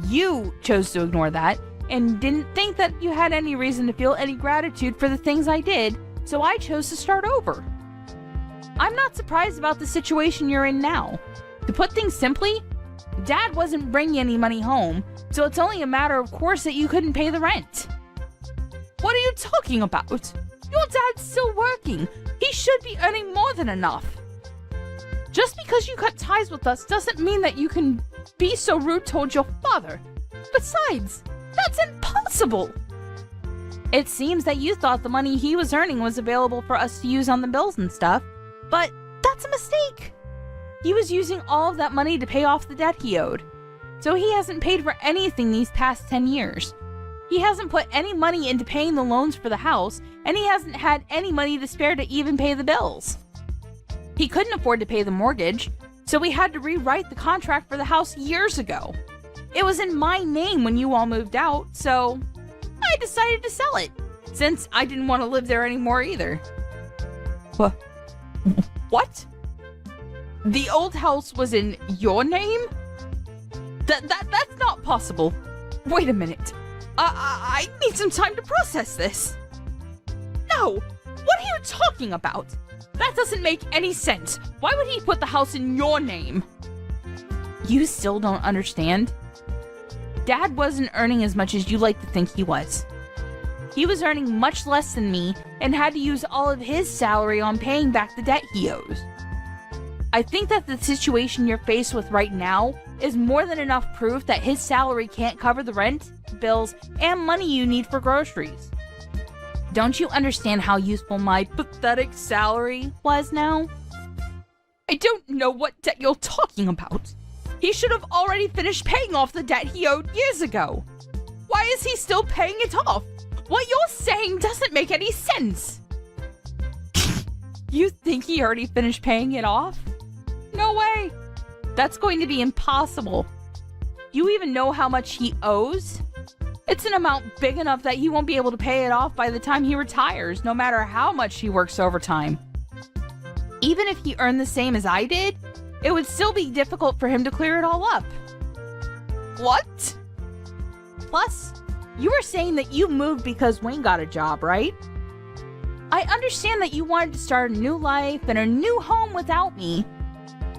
You chose to ignore that and didn't think that you had any reason to feel any gratitude for the things I did, so I chose to start over. I'm not surprised about the situation you're in now. To put things simply, Dad wasn't bringing any money home, so it's only a matter of course that you couldn't pay the rent. What are you talking about? Your dad's still working. He should be earning more than enough. Just because you cut ties with us doesn't mean that you can be so rude towards your father. Besides, that's impossible. It seems that you thought the money he was earning was available for us to use on the bills and stuff, but that's a mistake. He was using all of that money to pay off the debt he owed, so he hasn't paid for anything these past 10 years. He hasn't put any money into paying the loans for the house, and he hasn't had any money to spare to even pay the bills. He couldn't afford to pay the mortgage, so we had to rewrite the contract for the house years ago. It was in my name when you all moved out, so I decided to sell it, since I didn't want to live there anymore either. What? The old house was in your name? That's not possible. Wait a minute. I need some time to process this. No! What are you talking about? That doesn't make any sense. Why would he put the house in your name? You still don't understand? Dad wasn't earning as much as you like to think he was. He was earning much less than me and had to use all of his salary on paying back the debt he owes. I think that the situation you're faced with right now is more than enough proof that his salary can't cover the rent, bills, and money you need for groceries. Don't you understand how useful my pathetic salary was now? I don't know what debt you're talking about. He should have already finished paying off the debt he owed years ago. Why is he still paying it off? What you're saying doesn't make any sense. You think he already finished paying it off? No way. That's going to be impossible. You even know how much he owes? It's an amount big enough that he won't be able to pay it off by the time he retires, no matter how much he works overtime. Even if he earned the same as I did, it would still be difficult for him to clear it all up. What? Plus, you were saying that you moved because Wayne got a job, right? I understand that you wanted to start a new life and a new home without me,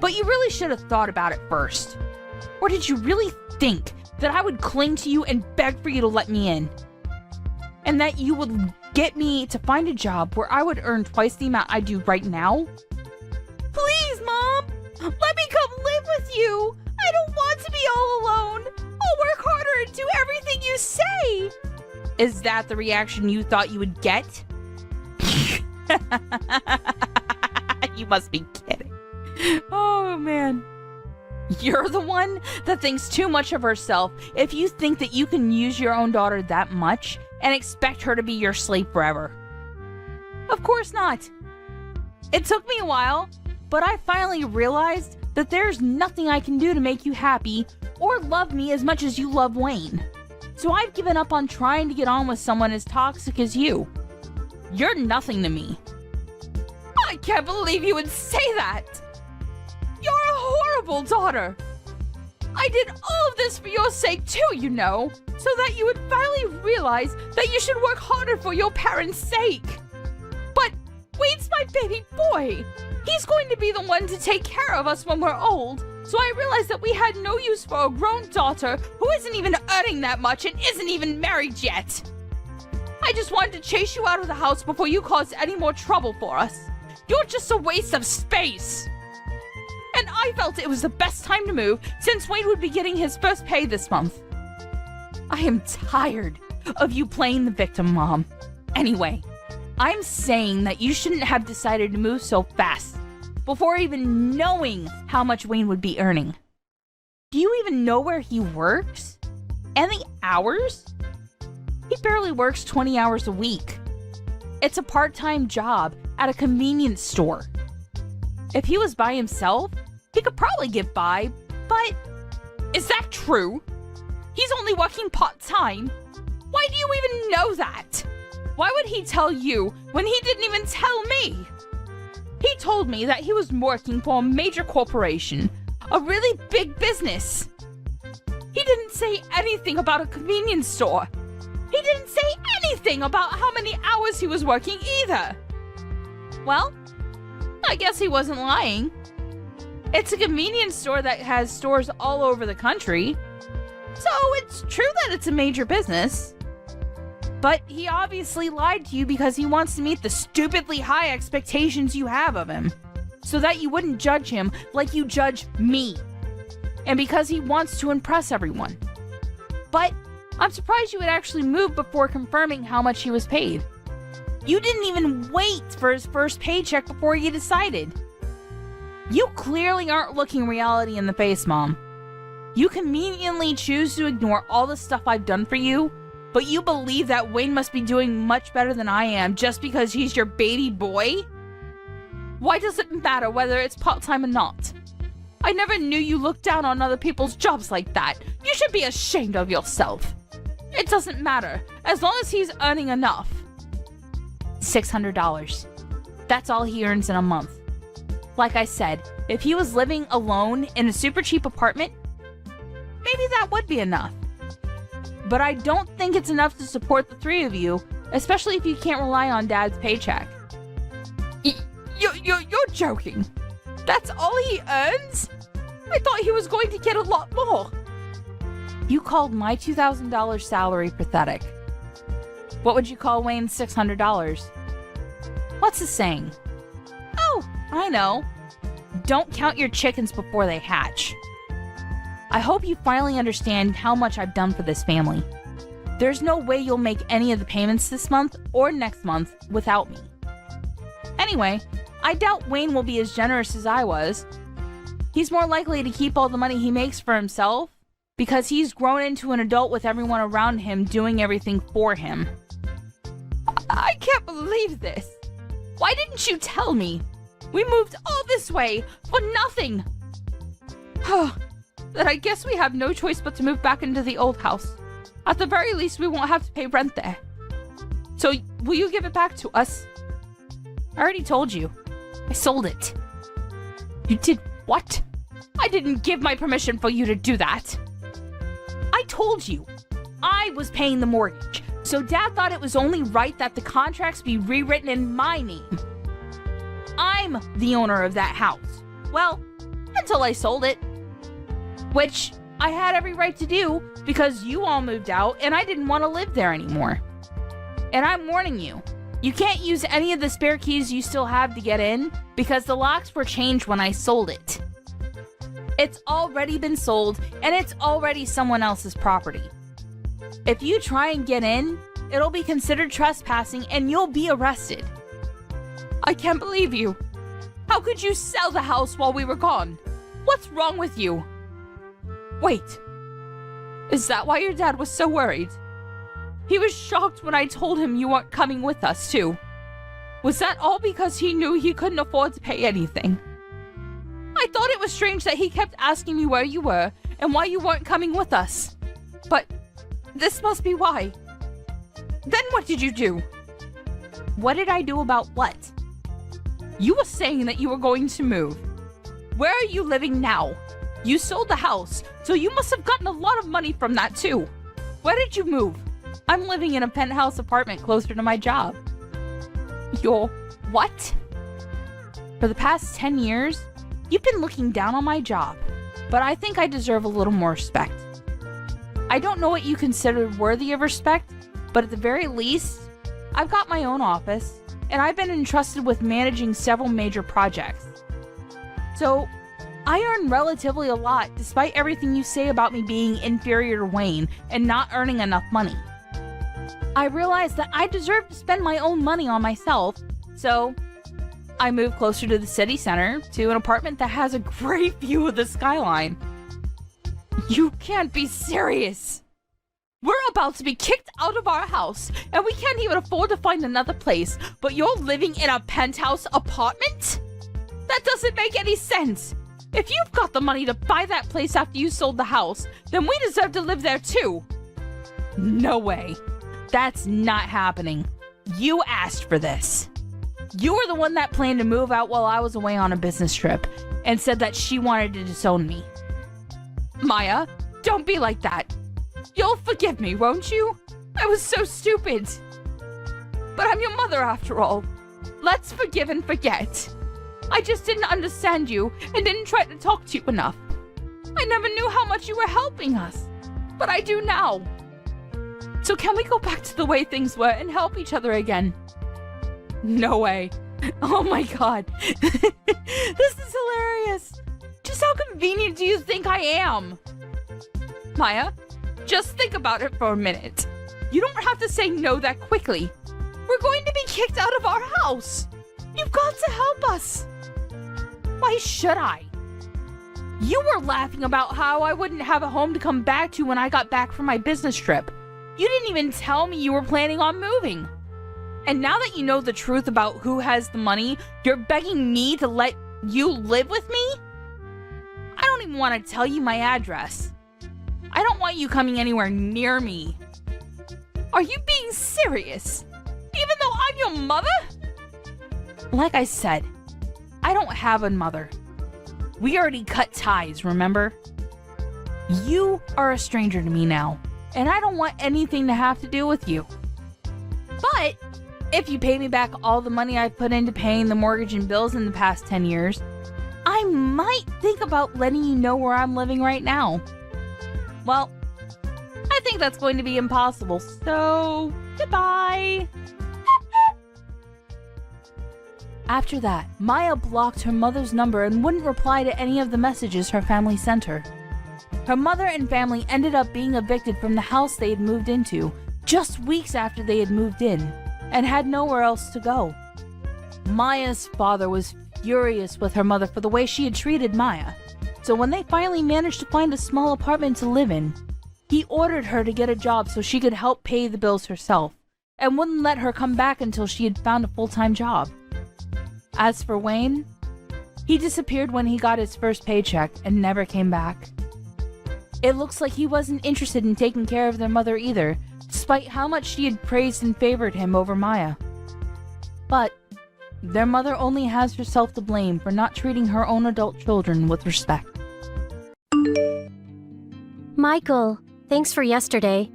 but you really should have thought about it first. Or did you really think that I would cling to you and beg for you to let me in? And that you would get me to find a job where I would earn twice the amount I do right now? Please, Mom! Let me come live with you! I don't want to be all alone! I'll work harder and do everything you say! Is that the reaction you thought you would get? You must be kidding. Oh, man. You're the one that thinks too much of herself if you think that you can use your own daughter that much and expect her to be your slave forever. Of course not. It took me a while, but I finally realized that there's nothing I can do to make you happy or love me as much as you love Wayne. So I've given up on trying to get on with someone as toxic as you. You're nothing to me. I can't believe you would say that! horrible daughter. I did all of this for your sake too, you know, so that you would finally realize that you should work harder for your parents' sake. But Wade's my baby boy. He's going to be the one to take care of us when we're old. So I realized that we had no use for a grown daughter who isn't even earning that much and isn't even married yet. I just wanted to chase you out of the house before you caused any more trouble for us. You're just a waste of space. And I felt it was the best time to move since Wade would be getting his first pay this month. I am tired of you playing the victim, Mom. Anyway, I'm saying that you shouldn't have decided to move so fast before even knowing how much Wayne would be earning. Do you even know where he works? And the hours? He barely works 20 hours a week. It's a part-time job at a convenience store. If he was by himself, he could probably get by, but is that true? He's only working part-time. Why do you even know that? Why would he tell you when he didn't even tell me? He told me that he was working for a major corporation, a really big business. He didn't say anything about a convenience store. He didn't say anything about how many hours he was working either. Well, I guess he wasn't lying. It's a convenience store that has stores all over the country. So it's true that it's a major business. But he obviously lied to you because he wants to meet the stupidly high expectations you have of him, so that you wouldn't judge him like you judge me. And because he wants to impress everyone. But I'm surprised you would actually move before confirming how much he was paid. You didn't even wait for his first paycheck before you decided. You clearly aren't looking reality in the face, Mom. You conveniently choose to ignore all the stuff I've done for you, but you believe that Wayne must be doing much better than I am just because he's your baby boy? Why does it matter whether it's part-time or not? I never knew you looked down on other people's jobs like that. You should be ashamed of yourself. It doesn't matter, as long as he's earning enough. $600. That's all he earns in a month. Like I said, if he was living alone in a super cheap apartment, maybe that would be enough. But I don't think it's enough to support the three of you, especially if you can't rely on Dad's paycheck. You're joking. That's all he earns? I thought he was going to get a lot more. You called my $2,000 salary pathetic. What would you call Wayne's $600? What's the saying? Oh, I know. Don't count your chickens before they hatch. I hope you finally understand how much I've done for this family. There's no way you'll make any of the payments this month or next month without me. Anyway, I doubt Wayne will be as generous as I was. He's more likely to keep all the money he makes for himself because he's grown into an adult with everyone around him doing everything for him. I can't believe this. Why didn't you tell me? We moved all this way for nothing. Then I guess we have no choice but to move back into the old house. At the very least, we won't have to pay rent there. So, will you give it back to us? I already told you. I sold it. You did what? I didn't give my permission for you to do that. I told you. I was paying the mortgage, so Dad thought it was only right that the contracts be rewritten in my name. I'm the owner of that house. Well, until I sold it. Which I had every right to do because you all moved out and I didn't want to live there anymore. And I'm warning you, you can't use any of the spare keys you still have to get in because the locks were changed when I sold it. It's already been sold and it's already someone else's property. If you try and get in, it'll be considered trespassing and you'll be arrested. I can't believe you. How could you sell the house while we were gone? What's wrong with you? Wait, is that why your dad was so worried? He was shocked when I told him you weren't coming with us, too. Was that all because he knew he couldn't afford to pay anything? I thought it was strange that he kept asking me where you were and why you weren't coming with us. But this must be why. Then what did you do? What did I do about what? You were saying that you were going to move. Where are you living now? You sold the house, so you must have gotten a lot of money from that too. Where did you move? I'm living in a penthouse apartment closer to my job. Your what? For the past 10 years, you've been looking down on my job, but I think I deserve a little more respect. I don't know what you consider worthy of respect, but at the very least, I've got my own office, and I've been entrusted with managing several major projects. So, I earn relatively a lot despite everything you say about me being inferior to Wayne and not earning enough money. I realize that I deserve to spend my own money on myself, so I moved closer to the city center to an apartment that has a great view of the skyline. You can't be serious! We're about to be kicked out of our house, and we can't even afford to find another place, but you're living in a penthouse apartment? That doesn't make any sense! If you've got the money to buy that place after you sold the house, then we deserve to live there too! No way. That's not happening. You asked for this. You were the one that planned to move out while I was away on a business trip, and said that she wanted to disown me. Maya, don't be like that. You'll forgive me, won't you? I was so stupid. But I'm your mother after all. Let's forgive and forget. I just didn't understand you and didn't try to talk to you enough. I never knew how much you were helping us, but I do now. So can we go back to the way things were and help each other again? No way. Oh my god. This is hilarious. Just how convenient do you think I am? Maya, just think about it for a minute. You don't have to say no that quickly. We're going to be kicked out of our house. You've got to help us. Why should I? You were laughing about how I wouldn't have a home to come back to when I got back from my business trip. You didn't even tell me you were planning on moving. And now that you know the truth about who has the money, you're begging me to let you live with me? I don't even want to tell you my address. I don't want you coming anywhere near me. Are you being serious? Even though I'm your mother? Like I said, I don't have a mother. We already cut ties, remember? You are a stranger to me now, and I don't want anything to have to do with you. But if you pay me back all the money I've put into paying the mortgage and bills in the past 10 years, I might think about letting you know where I'm living right now. Well, I think that's going to be impossible, so goodbye. After that, Maya blocked her mother's number and wouldn't reply to any of the messages her family sent her. Her mother and family ended up being evicted from the house they had moved into just weeks after they had moved in, and had nowhere else to go. Maya's father was furious with her mother for the way she had treated Maya, so when they finally managed to find a small apartment to live in, he ordered her to get a job so she could help pay the bills herself, and wouldn't let her come back until she had found a full-time job. As for Wayne, he disappeared when he got his first paycheck and never came back. It looks like he wasn't interested in taking care of their mother either, despite how much she had praised and favored him over Maya. But their mother only has herself to blame for not treating her own adult children with respect. Michael, thanks for yesterday.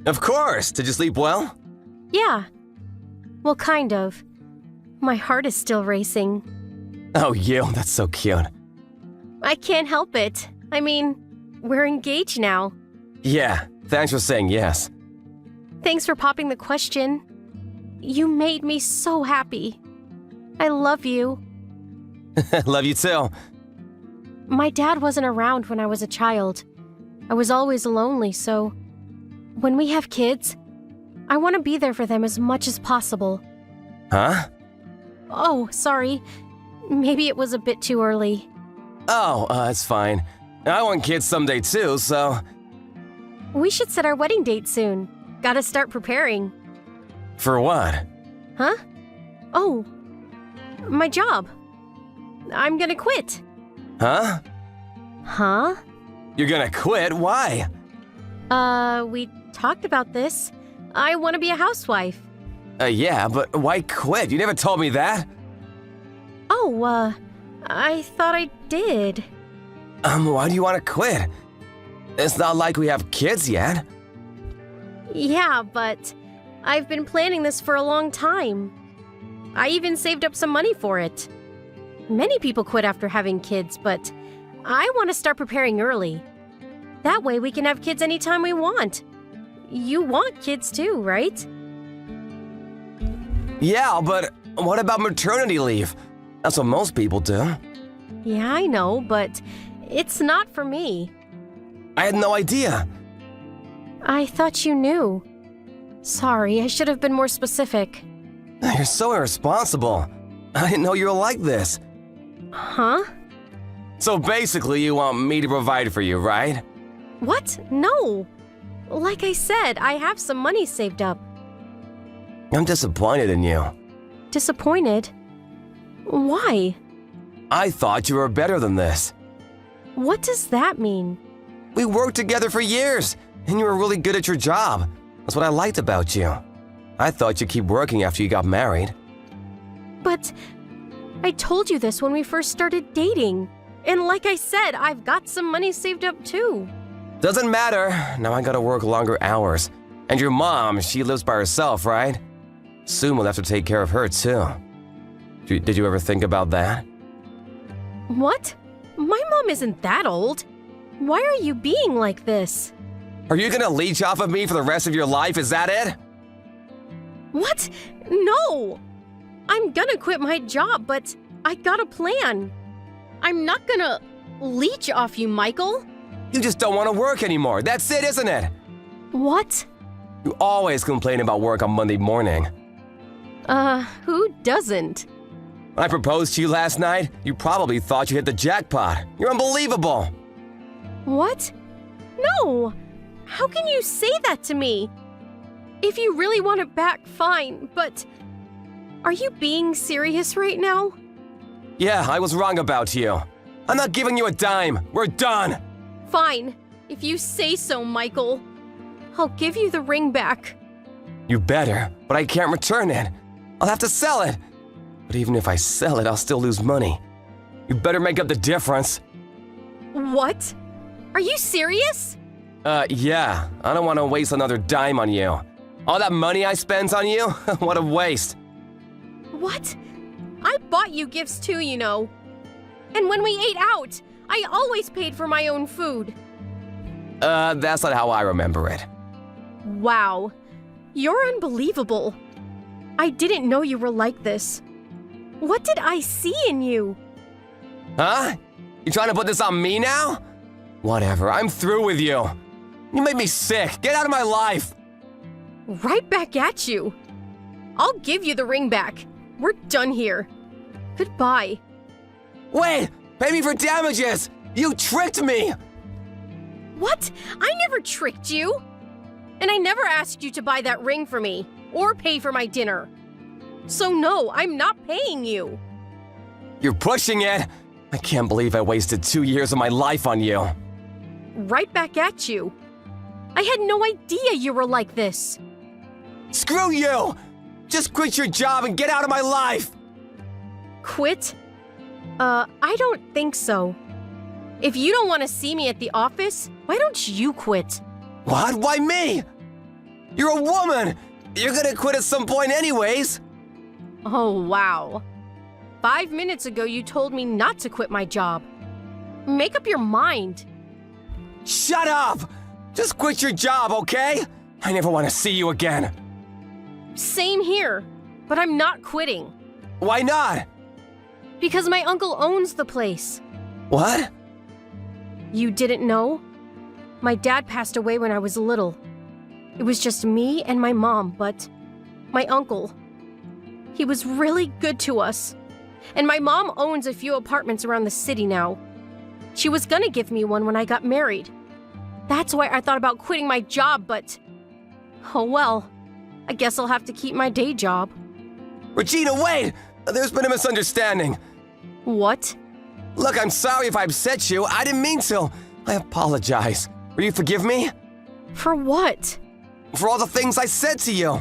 Of course! Did you sleep well? Yeah. Well, kind of. My heart is still racing. Oh, you, that's so cute. I can't help it. I mean, we're engaged now. Yeah, thanks for saying yes. Thanks for popping the question. You made me so happy. I love you. Love you too. My dad wasn't around when I was a child. I was always lonely, so when we have kids, I want to be there for them as much as possible. Huh? Oh, sorry. Maybe it was a bit too early. Oh, it's fine. I want kids someday too, so... We should set our wedding date soon. Gotta start preparing. For what? Huh? Oh, my job. I'm gonna quit. Huh? Huh? You're gonna quit? Why? We talked about this. I want to be a housewife. Yeah, but why quit? You never told me that. Oh, I thought I did. Why do you want to quit? It's not like we have kids yet. Yeah, but I've been planning this for a long time. I even saved up some money for it. Many people quit after having kids, but I want to start preparing early. That way we can have kids anytime we want. You want kids too, right? Yeah, but what about maternity leave? That's what most people do. Yeah, I know, but it's not for me. I had no idea. I thought you knew. Sorry, I should have been more specific. You're so irresponsible. I didn't know you were like this. Huh? So basically, you want me to provide for you, right? What? No. Like I said, I have some money saved up. I'm disappointed in you. Disappointed? Why? I thought you were better than this. What does that mean? We worked together for years, and you were really good at your job. That's what I liked about you. I thought you'd keep working after you got married. But I told you this when we first started dating. And like I said, I've got some money saved up too. Doesn't matter. Now I gotta work longer hours. And your mom, she lives by herself, right? Soon we'll have to take care of her too. Did you ever think about that? What? My mom isn't that old. Why are you being like this? Are you gonna leech off of me for the rest of your life? Is that it? What? No! I'm gonna quit my job, but I got a plan. I'm not gonna leech off you, Michael. You just don't want to work anymore. That's it, isn't it? What? You always complain about work on Monday morning. Who doesn't? When I proposed to you last night, you probably thought you hit the jackpot. You're unbelievable. What? No! How can you say that to me? If you really want it back, fine, but are you being serious right now? Yeah, I was wrong about you. I'm not giving you a dime. We're done. Fine, if you say so, Michael. I'll give you the ring back. You better, but I can't return it. I'll have to sell it. But even if I sell it, I'll still lose money. You better make up the difference. What? Are you serious? Yeah. I don't want to waste another dime on you. All that money I spent on you? What a waste. What? I bought you gifts too, you know. And when we ate out, I always paid for my own food. That's not how I remember it. Wow. You're unbelievable. I didn't know you were like this. What did I see in you? Huh? You trying to put this on me now? Whatever, I'm through with you. You made me sick. Get out of my life. Right back at you. I'll give you the ring back. We're done here. Goodbye. Wait! Pay me for damages! You tricked me! What? I never tricked you. And I never asked you to buy that ring for me or pay for my dinner. So no, I'm not paying you. You're pushing it! I can't believe I wasted 2 years of my life on you. Right back at you. I had no idea you were like this. Screw you! Just quit your job and get out of my life! Quit? I don't think so. If you don't want to see me at the office, why don't you quit? What? Why me? You're a woman! You're gonna quit at some point anyways! Oh, wow. 5 minutes ago, you told me not to quit my job. Make up your mind. Shut up! Just quit your job, okay? I never want to see you again. Same here, but I'm not quitting. Why not? Because my uncle owns the place. What? You didn't know? My dad passed away when I was little. It was just me and my mom, but my uncle. He was really good to us. And my mom owns a few apartments around the city now. She was gonna give me one when I got married. That's why I thought about quitting my job, but... oh well. I guess I'll have to keep my day job. Regina, wait! There's been a misunderstanding. What? Look, I'm sorry if I upset you. I didn't mean to. I apologize. Will you forgive me? For what? For all the things I said to you.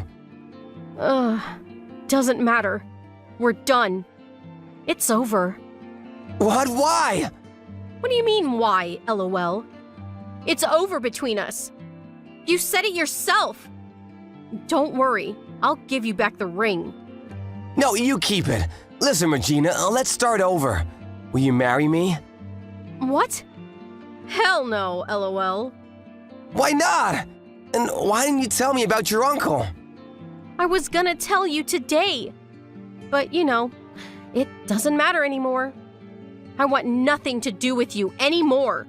Doesn't matter. We're done. It's over. What? Why? What do you mean, why, LOL? It's over between us. You said it yourself. Don't worry, I'll give you back the ring. No, you keep it. Listen, Regina, let's start over. Will you marry me? What? Hell no, LOL. Why not? And why didn't you tell me about your uncle? I was gonna tell you today. But, it doesn't matter anymore. I want nothing to do with you anymore.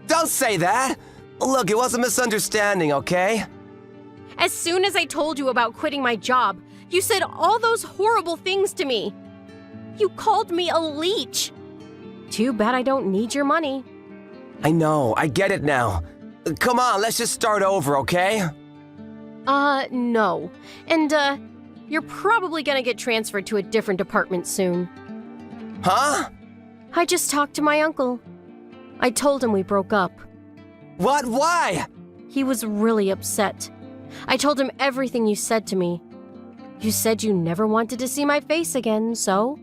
Don't say that. Look, it was a misunderstanding, okay? As soon as I told you about quitting my job, you said all those horrible things to me. You called me a leech. Too bad I don't need your money. I know, I get it now. Come on, let's just start over, okay? No. And, you're probably gonna get transferred to a different department soon. Huh? I just talked to my uncle. I told him we broke up. What? Why? He was really upset. I told him everything you said to me. You said you never wanted to see my face again, so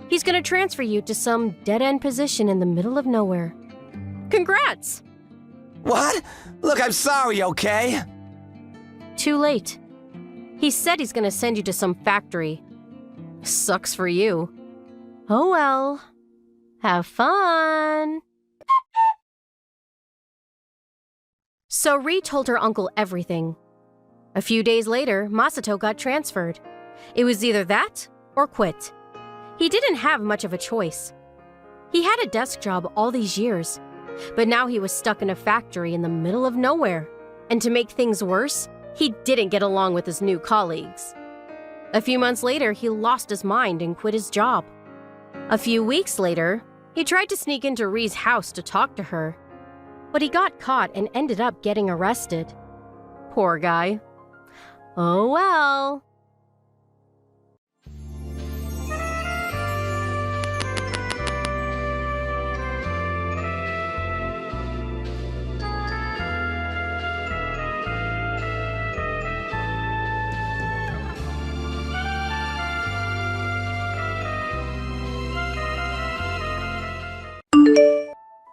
he's gonna transfer you to some dead-end position in the middle of nowhere. Congrats! What? Look, I'm sorry, okay? Too late. He said he's gonna send you to some factory. Sucks for you. Oh well. Have fun! So Ri told her uncle everything. A few days later, Masato got transferred. It was either that or quit. He didn't have much of a choice. He had a desk job all these years, but now he was stuck in a factory in the middle of nowhere. And to make things worse, he didn't get along with his new colleagues. A few months later, he lost his mind and quit his job. A few weeks later, he tried to sneak into Ri's house to talk to her, but he got caught and ended up getting arrested. Poor guy. Oh well.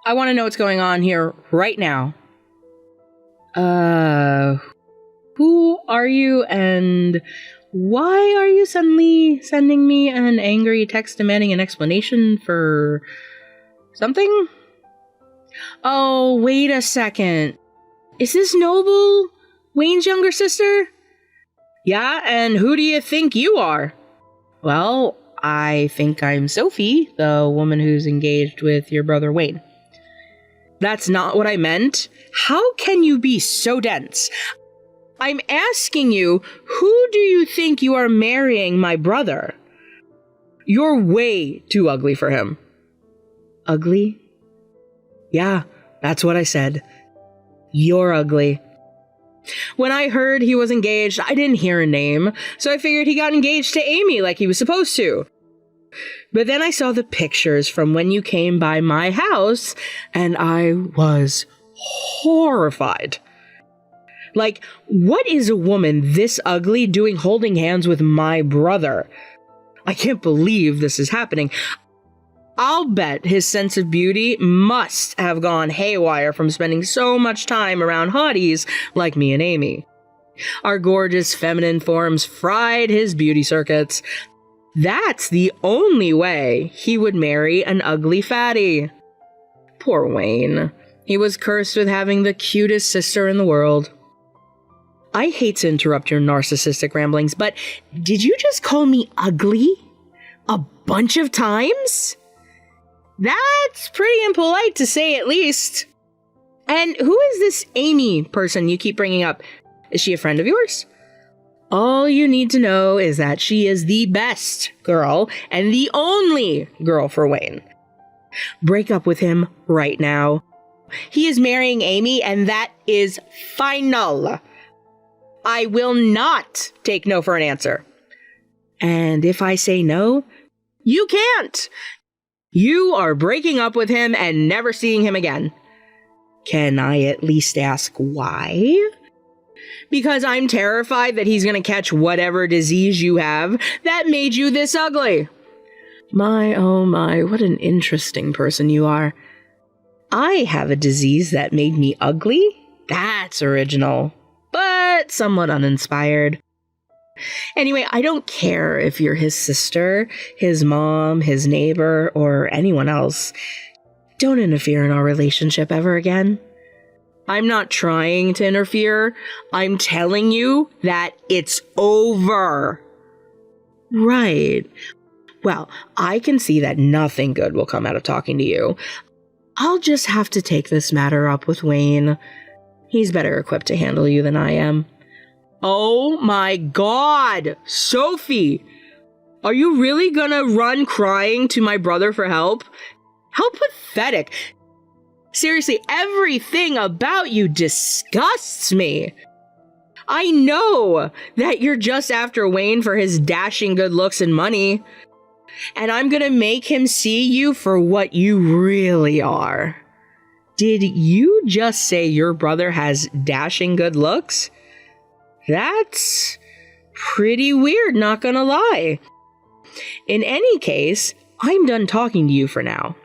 I want to know what's going on here right now. Who are you and why are you suddenly sending me an angry text demanding an explanation for something? Oh, wait a second. Is this Noble, Wayne's younger sister? Yeah, and who do you think you are? Well, I think I'm Sophie, the woman who's engaged with your brother Wayne. That's not what I meant. How can you be so dense? I'm asking you, who do you think you are marrying my brother? You're way too ugly for him. Ugly? Yeah, that's what I said. You're ugly. When I heard he was engaged, I didn't hear a name, so I figured he got engaged to Amy like he was supposed to. But then I saw the pictures from when you came by my house, and I was horrified. Like, what is a woman this ugly doing holding hands with my brother? I can't believe this is happening. I'll bet his sense of beauty must have gone haywire from spending so much time around hotties like me and Amy. Our gorgeous feminine forms fried his beauty circuits. That's the only way he would marry an ugly fatty. Poor Wayne. He was cursed with having the cutest sister in the world. I hate to interrupt your narcissistic ramblings, but did you just call me ugly? A bunch of times? That's pretty impolite to say at least. And who is this Amy person you keep bringing up? Is she a friend of yours? All you need to know is that she is the best girl and the only girl for Wayne. Break up with him right now. He is marrying Amy, and that is final. I will not take no for an answer. And if I say no, you can't. You are breaking up with him and never seeing him again. Can I at least ask why? Because I'm terrified that he's going to catch whatever disease you have that made you this ugly. My, oh my, what an interesting person you are. I have a disease that made me ugly? That's original, but somewhat uninspired. Anyway, I don't care if you're his sister, his mom, his neighbor, or anyone else. Don't interfere in our relationship ever again. I'm not trying to interfere. I'm telling you that it's over. Right. Well, I can see that nothing good will come out of talking to you. I'll just have to take this matter up with Wayne. He's better equipped to handle you than I am. Oh my God! Sophie! Are you really gonna run crying to my brother for help? How pathetic. Seriously, everything about you disgusts me. I know that you're just after Wayne for his dashing good looks and money. And I'm gonna make him see you for what you really are. Did you just say your brother has dashing good looks? That's pretty weird, not gonna lie. In any case, I'm done talking to you for now.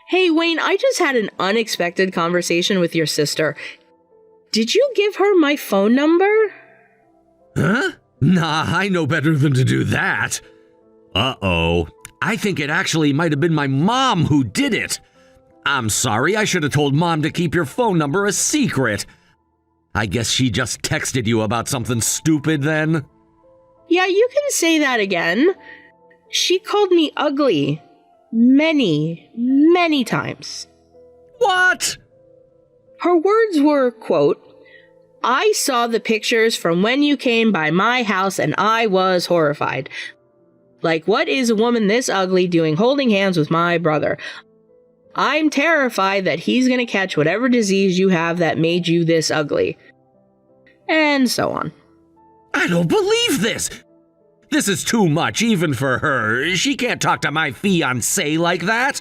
Hey, Wayne, I just had an unexpected conversation with your sister. Did you give her my phone number? Huh? Nah, I know better than to do that. Uh-oh. I think it actually might have been my mom who did it. I'm sorry, I should have told Mom to keep your phone number a secret. I guess she just texted you about something stupid then? Yeah, you can say that again. She called me ugly. Many times. What? Her words were, quote, "I saw the pictures from when you came by my house and I was horrified. Like, what is a woman this ugly doing holding hands with my brother? I'm terrified that he's gonna catch whatever disease you have that made you this ugly." And so on. I don't believe this. This is too much even for her. She can't talk to my fiancé like that.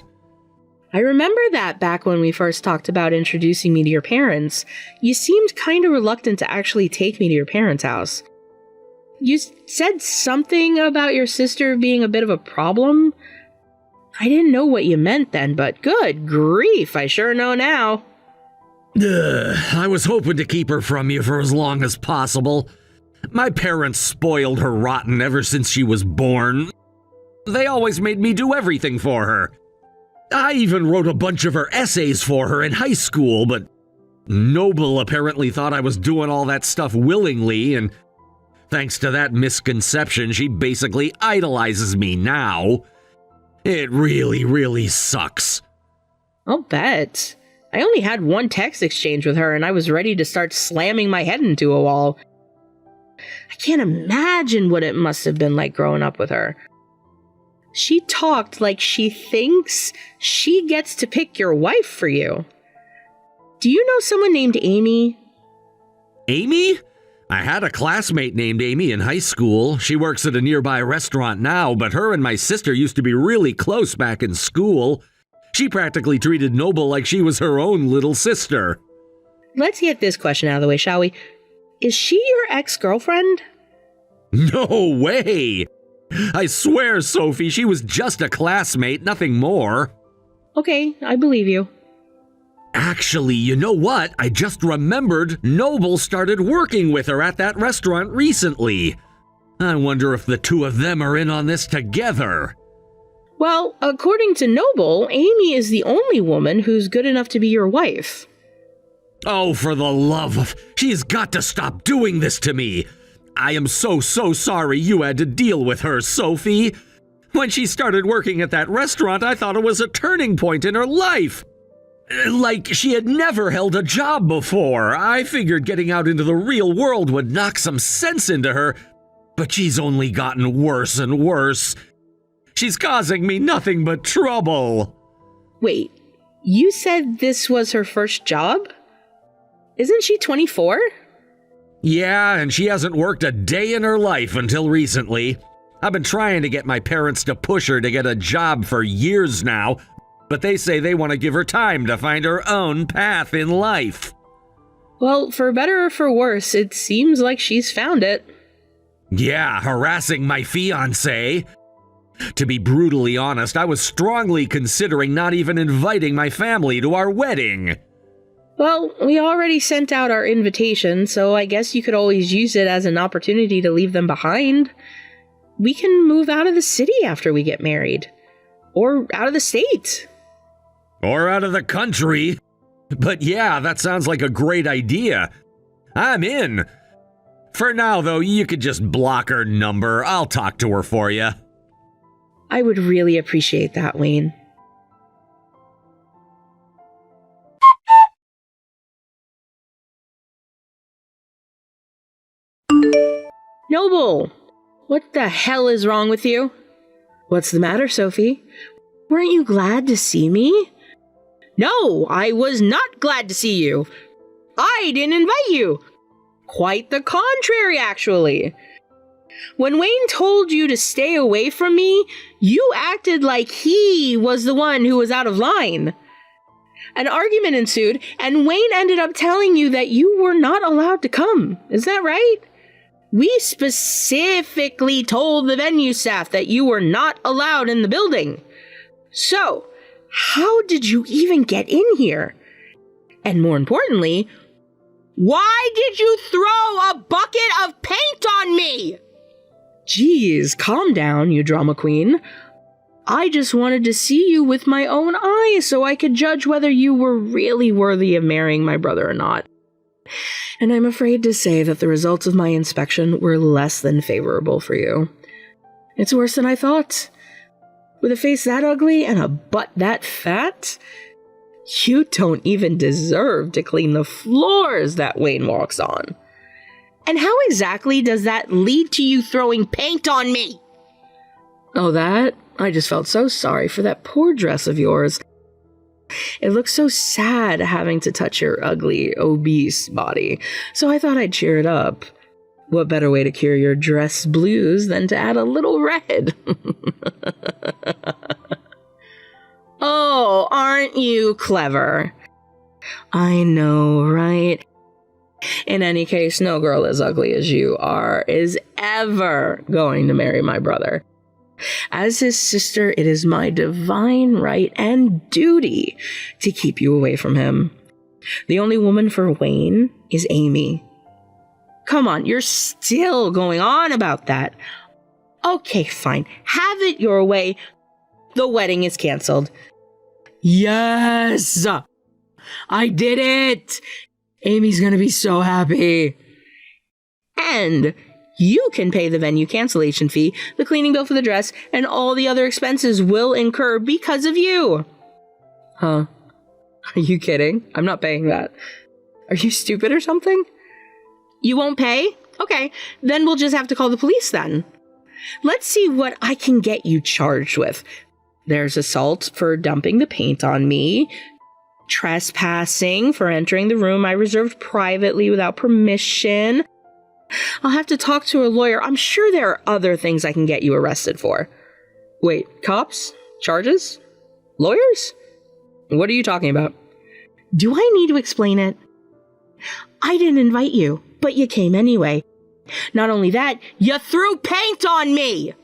I remember that back when we first talked about introducing me to your parents, you seemed kind of reluctant to actually take me to your parents' house. You said something about your sister being a bit of a problem? I didn't know what you meant then, but good grief, I sure know now. I was hoping to keep her from you for as long as possible. My parents spoiled her rotten ever since she was born. They always made me do everything for her. I even wrote a bunch of her essays for her in high school, but Noble apparently thought I was doing all that stuff willingly, and thanks to that misconception, she basically idolizes me now. It really sucks. I'll bet. I only had one text exchange with her, and I was ready to start slamming my head into a wall. I can't imagine what it must have been like growing up with her. She talked like she thinks she gets to pick your wife for you. Do you know someone named Amy? Amy? I had a classmate named Amy in high school. She works at a nearby restaurant now, but her and my sister used to be really close back in school. She practically treated Noble like she was her own little sister. Let's get this question out of the way, shall we? Is she your ex-girlfriend? No way! I swear, Sophie, she was just a classmate, nothing more. Okay, I believe you. Actually, you know what? I just remembered Noble started working with her at that restaurant recently. I wonder if the two of them are in on this together. Well, according to Noble, Amy is the only woman who's good enough to be your wife. Oh, for the love of... She's got to stop doing this to me. I am so sorry you had to deal with her, Sophie. When she started working at that restaurant, I thought it was a turning point in her life. Like she had never held a job before. I figured getting out into the real world would knock some sense into her, but she's only gotten worse and worse. She's causing me nothing but trouble. Wait, you said this was her first job? Isn't she 24? Yeah, and she hasn't worked a day in her life until recently. I've been trying to get my parents to push her to get a job for years now, but they say they want to give her time to find her own path in life. Well, for better or for worse, it seems like she's found it. Yeah, harassing my fiancé. To be brutally honest, I was strongly considering not even inviting my family to our wedding. Well, we already sent out our invitation, so I guess you could always use it as an opportunity to leave them behind. We can move out of the city after we get married. Or out of the state. Or out of the country. But yeah, that sounds like a great idea. I'm in. For now, though, you could just block her number. I'll talk to her for you. I would really appreciate that, Wayne. Noble! What the hell is wrong with you? What's the matter, Sophie? Weren't you glad to see me? No, I was not glad to see you. I didn't invite you. Quite the contrary, actually. When Wayne told you to stay away from me, you acted like he was the one who was out of line. An argument ensued, and Wayne ended up telling you that you were not allowed to come. Is that right? We specifically told the venue staff that you were not allowed in the building. So, how did you even get in here? And more importantly, why did you throw a bucket of paint on me? Jeez, calm down, you drama queen. I just wanted to see you with my own eyes so I could judge whether you were really worthy of marrying my brother or not. And I'm afraid to say that the results of my inspection were less than favorable for you. It's worse than I thought. With a face that ugly and a butt that fat, you don't even deserve to clean the floors that Wayne walks on. And how exactly does that lead to you throwing paint on me? Oh, that? I just felt so sorry for that poor dress of yours. It looks so sad having to touch your ugly, obese body, so I thought I'd cheer it up. What better way to cure your dress blues than to add a little red? Oh, aren't you clever? I know, right? In any case, no girl as ugly as you are is ever going to marry my brother. As his sister, it is my divine right and duty to keep you away from him. The only woman for Wayne is Amy. Come on, you're still going on about that. Okay, fine. Have it your way. The wedding is canceled. Yes! I did it! Amy's gonna be so happy. And you can pay the venue cancellation fee, the cleaning bill for the dress, and all the other expenses will incur because of you. Huh? Are you kidding? I'm not paying that. Are you stupid or something? You won't pay? Okay, then we'll just have to call the police then. Let's see what I can get you charged with. There's assault for dumping the paint on me, trespassing for entering the room I reserved privately without permission. I'll have to talk to a lawyer. I'm sure there are other things I can get you arrested for. Wait, cops? Charges? Lawyers? What are you talking about? Do I need to explain it? I didn't invite you, but you came anyway. Not only that, you threw paint on me!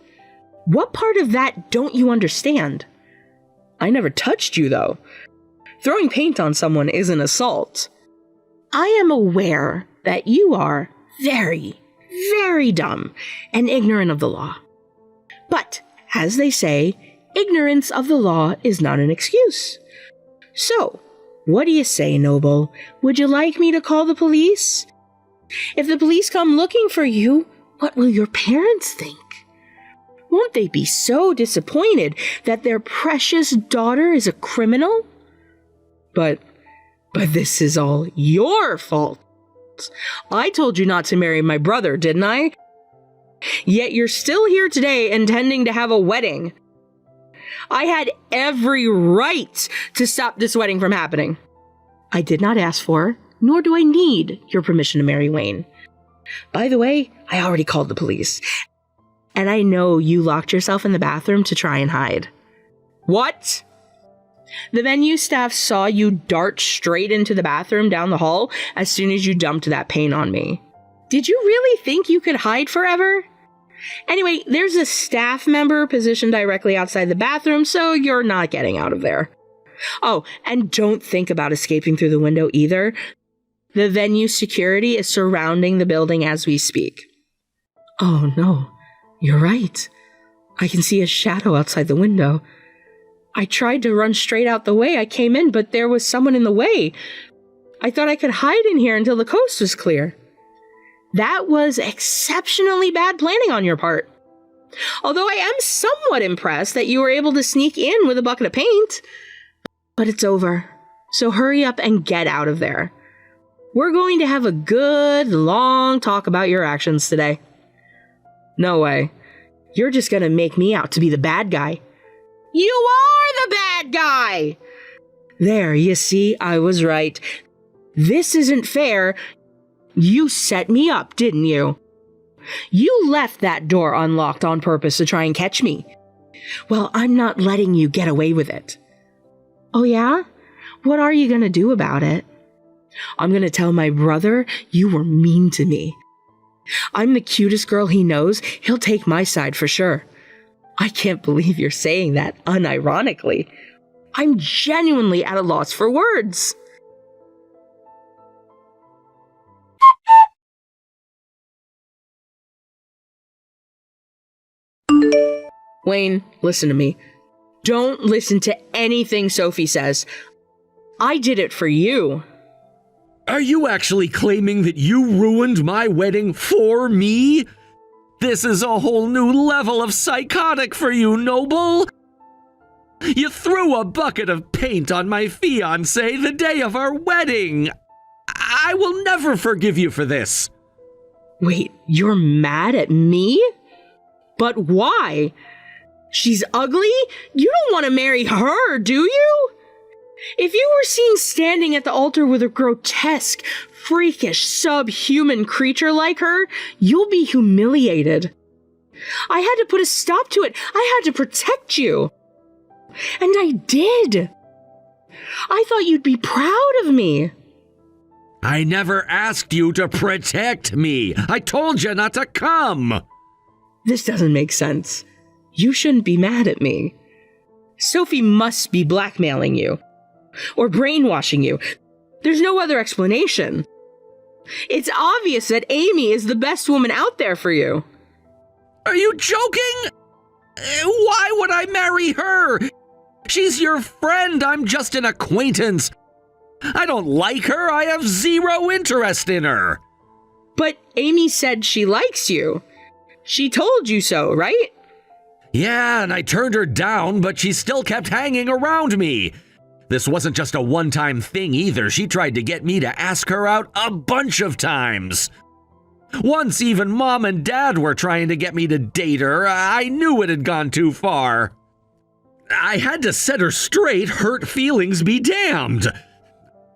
What part of that don't you understand? I never touched you, though. Throwing paint on someone is an assault. I am aware that you are very, very dumb and ignorant of the law. But, as they say, ignorance of the law is not an excuse. So, what do you say, Noble? Would you like me to call the police? If the police come looking for you, what will your parents think? Won't they be so disappointed that their precious daughter is a criminal? But this is all your fault. I told you not to marry my brother, didn't I? Yet you're still here today intending to have a wedding. I had every right to stop this wedding from happening. I did not ask for, nor do I need, your permission to marry Wayne. By the way, I already called the police. And I know you locked yourself in the bathroom to try and hide. What? The venue staff saw you dart straight into the bathroom down the hall as soon as you dumped that paint on me. Did you really think you could hide forever? Anyway, there's a staff member positioned directly outside the bathroom, so you're not getting out of there. Oh, and don't think about escaping through the window either. The venue security is surrounding the building as we speak. Oh no, you're right. I can see a shadow outside the window. I tried to run straight out the way I came in, but there was someone in the way. I thought I could hide in here until the coast was clear. That was exceptionally bad planning on your part. Although I am somewhat impressed that you were able to sneak in with a bucket of paint. But it's over, so hurry up and get out of there. We're going to have a good, long talk about your actions today. No way. You're just gonna make me out to be the bad guy. You are the bad guy! There, you see, I was right. This isn't fair. You set me up, didn't you? You left that door unlocked on purpose to try and catch me. Well, I'm not letting you get away with it. Oh yeah? What are you gonna do about it? I'm gonna tell my brother you were mean to me. I'm the cutest girl he knows. He'll take my side for sure. I can't believe you're saying that unironically. I'm genuinely at a loss for words. Wayne, listen to me. Don't listen to anything Sophie says. I did it for you. Are you actually claiming that you ruined my wedding for me? This is a whole new level of psychotic for you, Noble. You threw a bucket of paint on my fiancé the day of our wedding. I will never forgive you for this. Wait, you're mad at me? But why? She's ugly? You don't want to marry her, do you? If you were seen standing at the altar with a grotesque, freakish, subhuman creature like her, you'll be humiliated. I had to put a stop to it. I had to protect you. And I did. I thought you'd be proud of me. I never asked you to protect me. I told you not to come. This doesn't make sense. You shouldn't be mad at me. Sophie must be blackmailing you. Or brainwashing you. There's no other explanation. It's obvious that Amy is the best woman out there for you. Are you joking? Why would I marry her? She's your friend. I'm just an acquaintance. I don't like her. I have zero interest in her. But Amy said she likes you. She told you so, right? Yeah, and I turned her down, but she still kept hanging around me. This wasn't just a one-time thing either. She tried to get me to ask her out a bunch of times. Once even Mom and Dad were trying to get me to date her. I knew it had gone too far. I had to set her straight, hurt feelings be damned.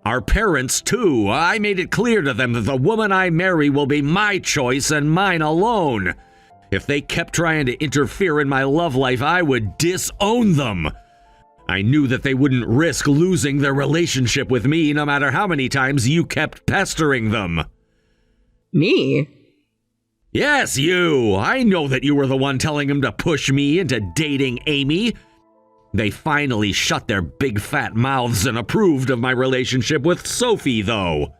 Our parents, too. I made it clear to them that the woman I marry will be my choice and mine alone. If they kept trying to interfere in my love life, I would disown them. I knew that they wouldn't risk losing their relationship with me no matter how many times you kept pestering them. Me? Yes, you. I know that you were the one telling them to push me into dating Amy. They finally shut their big fat mouths and approved of my relationship with Sophie, though.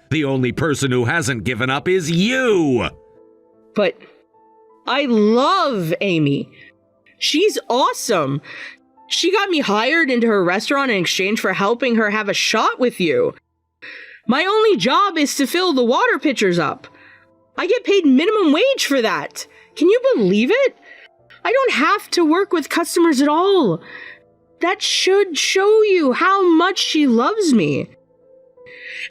The only person who hasn't given up is you. But I love Amy. She's awesome. She got me hired into her restaurant in exchange for helping her have a shot with you. My only job is to fill the water pitchers up. I get paid minimum wage for that. Can you believe it? I don't have to work with customers at all. That should show you how much she loves me.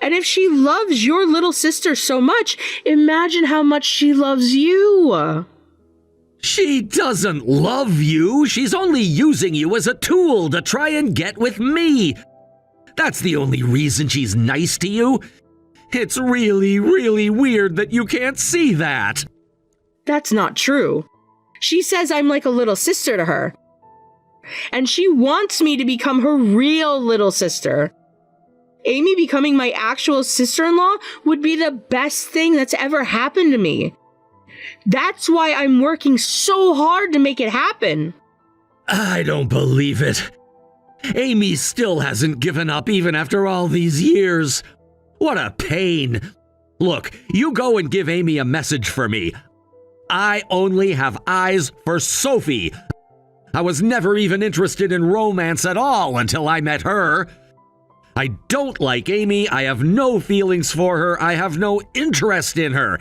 And if she loves your little sister so much, imagine how much she loves you. She doesn't love you. She's only using you as a tool to try and get with me. That's the only reason she's nice to you. It's really, really weird that you can't see that. That's not true. She says I'm like a little sister to her. And she wants me to become her real little sister. Amy becoming my actual sister-in-law would be the best thing that's ever happened to me. That's why I'm working so hard to make it happen. I don't believe it. Amy still hasn't given up even after all these years. What a pain. Look, you go and give Amy a message for me. I only have eyes for Sophie. I was never even interested in romance at all until I met her. I don't like Amy. I have no feelings for her. I have no interest in her.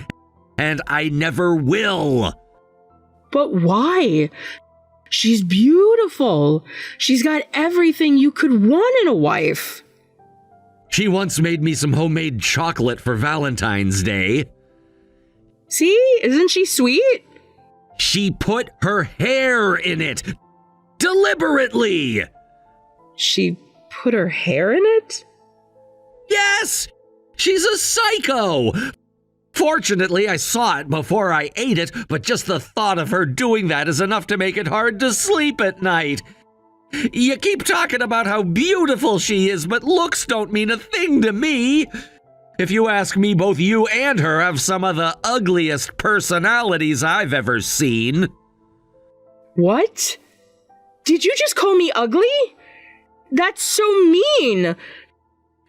And I never will. But why? She's beautiful. She's got everything you could want in a wife. She once made me some homemade chocolate for Valentine's Day. See? Isn't she sweet? She put her hair in it. Deliberately. She put her hair in it? Yes! She's a psycho! Fortunately, I saw it before I ate it, but just the thought of her doing that is enough to make it hard to sleep at night. You keep talking about how beautiful she is, but looks don't mean a thing to me. If you ask me, both you and her have some of the ugliest personalities I've ever seen. What? Did you just call me ugly? That's so mean.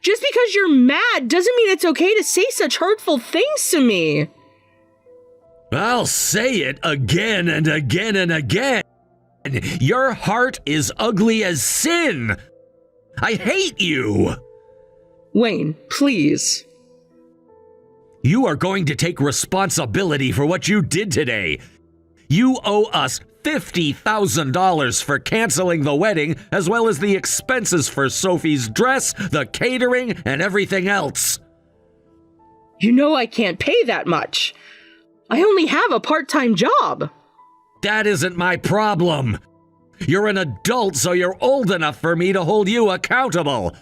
Just because you're mad doesn't mean it's okay to say such hurtful things to me. I'll say it again and again and again. Your heart is ugly as sin. I hate you. Wayne, please. You are going to take responsibility for what you did today. You owe us $50,000 for canceling the wedding, as well as the expenses for Sophie's dress, the catering, and everything else. You know I can't pay that much. I only have a part-time job. That isn't my problem. You're an adult, so you're old enough for me to hold you accountable.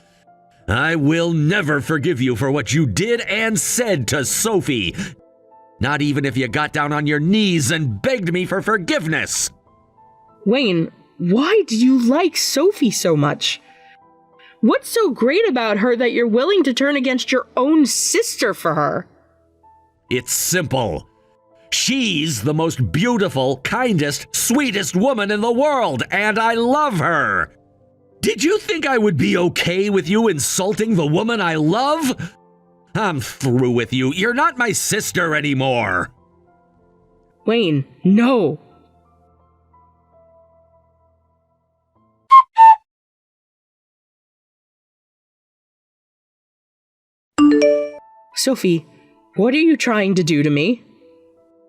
I will never forgive you for what you did and said to Sophie. Not even if you got down on your knees and begged me for forgiveness. Wayne, why do you like Sophie so much? What's so great about her that you're willing to turn against your own sister for her? It's simple. She's the most beautiful, kindest, sweetest woman in the world, and I love her. Did you think I would be okay with you insulting the woman I love? I'm through with you. You're not my sister anymore. Wayne, no. Sophie, what are you trying to do to me?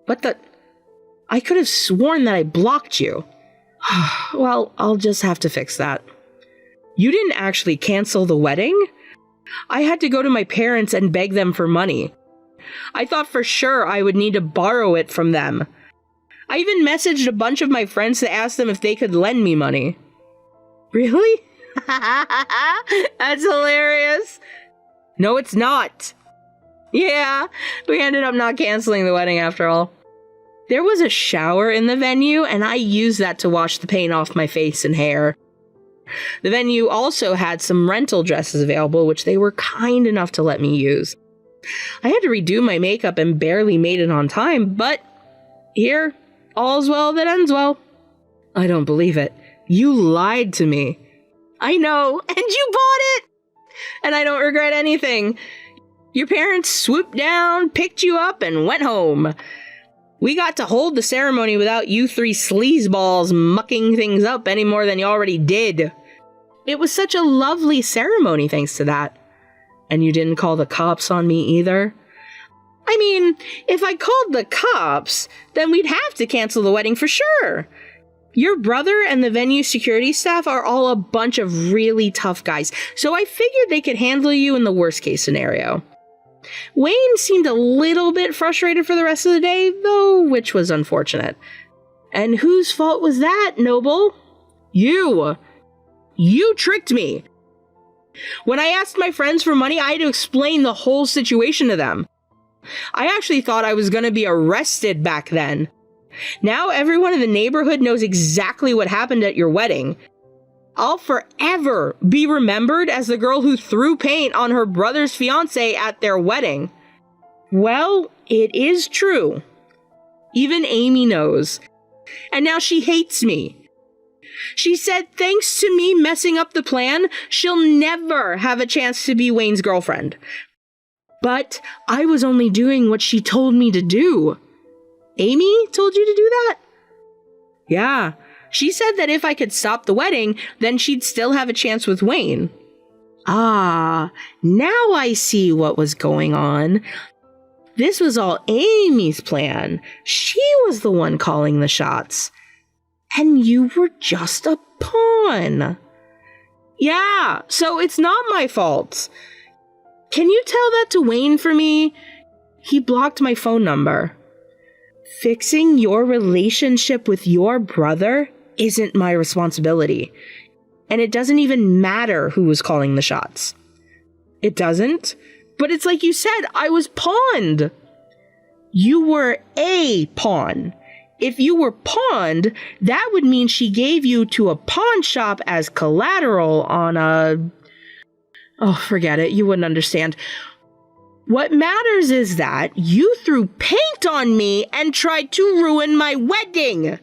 What the? I could have sworn that I blocked you. Well, I'll just have to fix that. You didn't actually cancel the wedding? I had to go to my parents and beg them for money. I thought for sure I would need to borrow it from them. I even messaged a bunch of my friends to ask them if they could lend me money. Really? That's hilarious. No, it's not. Yeah, we ended up not canceling the wedding after all. There was a shower in the venue, and I used that to wash the paint off my face and hair. The venue also had some rental dresses available, which they were kind enough to let me use. I had to redo my makeup and barely made it on time, but here, all's well that ends well. I don't believe it. You lied to me. I know, and you bought it! And I don't regret anything. Your parents swooped down, picked you up, and went home. We got to hold the ceremony without you three sleazeballs mucking things up any more than you already did. It was such a lovely ceremony thanks to that. And you didn't call the cops on me either. I mean, if I called the cops, then we'd have to cancel the wedding for sure. Your brother and the venue security staff are all a bunch of really tough guys, so I figured they could handle you in the worst case scenario. Wayne seemed a little bit frustrated for the rest of the day, though, which was unfortunate. And whose fault was that, Noble? You! You tricked me! When I asked my friends for money, I had to explain the whole situation to them. I actually thought I was going to be arrested back then. Now everyone in the neighborhood knows exactly what happened at your wedding. I'll forever be remembered as the girl who threw paint on her brother's fiancé at their wedding. Well, it is true. Even Amy knows. And now she hates me. She said thanks to me messing up the plan, she'll never have a chance to be Wayne's girlfriend. But I was only doing what she told me to do. Amy told you to do that? Yeah. She said that if I could stop the wedding, then she'd still have a chance with Wayne. Ah, now I see what was going on. This was all Amy's plan. She was the one calling the shots. And you were just a pawn. Yeah, so it's not my fault. Can you tell that to Wayne for me? He blocked my phone number. Fixing your relationship with your brother isn't my responsibility. And it doesn't even matter who was calling the shots. It doesn't? But it's like you said, I was pawned. You were a pawn. If you were pawned, that would mean she gave you to a pawn shop as collateral on a... Oh, forget it. You wouldn't understand. What matters is that you threw paint on me and tried to ruin my wedding.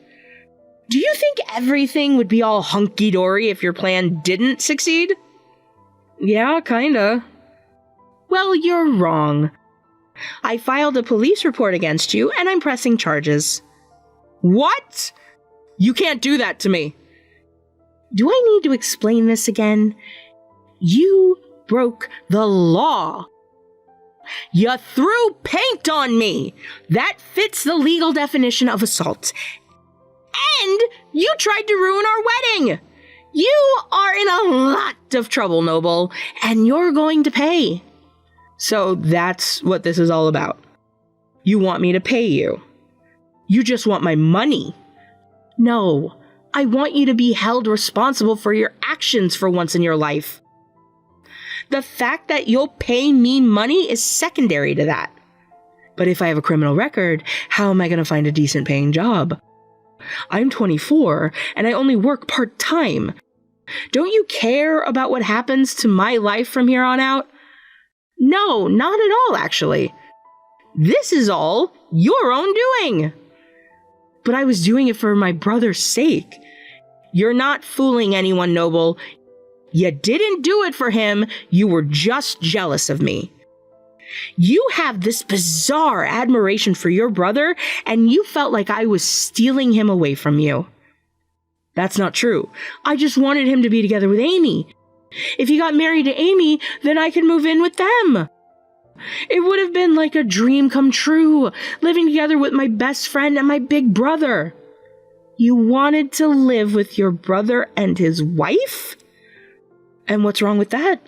Do you think everything would be all hunky-dory if your plan didn't succeed? Yeah, kinda. Well, you're wrong. I filed a police report against you, and I'm pressing charges. What? You can't do that to me. Do I need to explain this again? You broke the law. You threw paint on me. That fits the legal definition of assault. And you tried to ruin our wedding. You are in a lot of trouble, Noble, and you're going to pay. So that's what this is all about. You want me to pay you. You just want my money. No, I want you to be held responsible for your actions for once in your life. The fact that you'll pay me money is secondary to that. But if I have a criminal record, how am I going to find a decent paying job? I'm 24 and I only work part-time. Don't you care about what happens to my life from here on out? No, not at all, actually. This is all your own doing. But I was doing it for my brother's sake. You're not fooling anyone, Noble. You didn't do it for him. You were just jealous of me. You have this bizarre admiration for your brother, and you felt like I was stealing him away from you. That's not true. I just wanted him to be together with Amy. If he got married to Amy, then I could move in with them. It would have been like a dream come true, living together with my best friend and my big brother. You wanted to live with your brother and his wife? And what's wrong with that?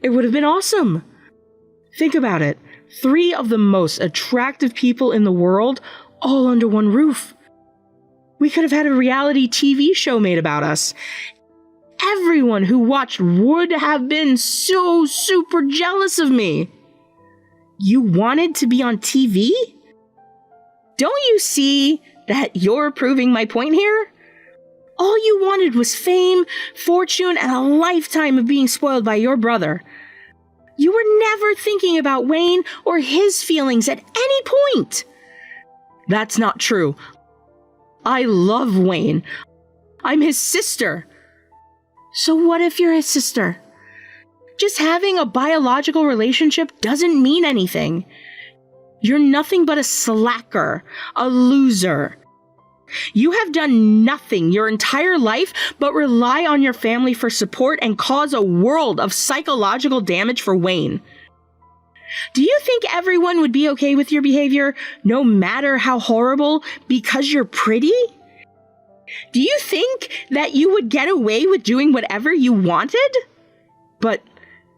It would have been awesome. Think about it. 3 of the most attractive people in the world, all under one roof. We could have had a reality TV show made about us. Everyone who watched would have been so super jealous of me. You wanted to be on TV? Don't you see that you're proving my point here? All you wanted was fame, fortune, and a lifetime of being spoiled by your brother. You were never thinking about Wayne or his feelings at any point. That's not true. I love Wayne. I'm his sister. So what if you're his sister? Just having a biological relationship doesn't mean anything. You're nothing but a slacker, a loser. You have done nothing your entire life but rely on your family for support and cause a world of psychological damage for Wayne. Do you think everyone would be okay with your behavior, no matter how horrible, because you're pretty? Do you think that you would get away with doing whatever you wanted? But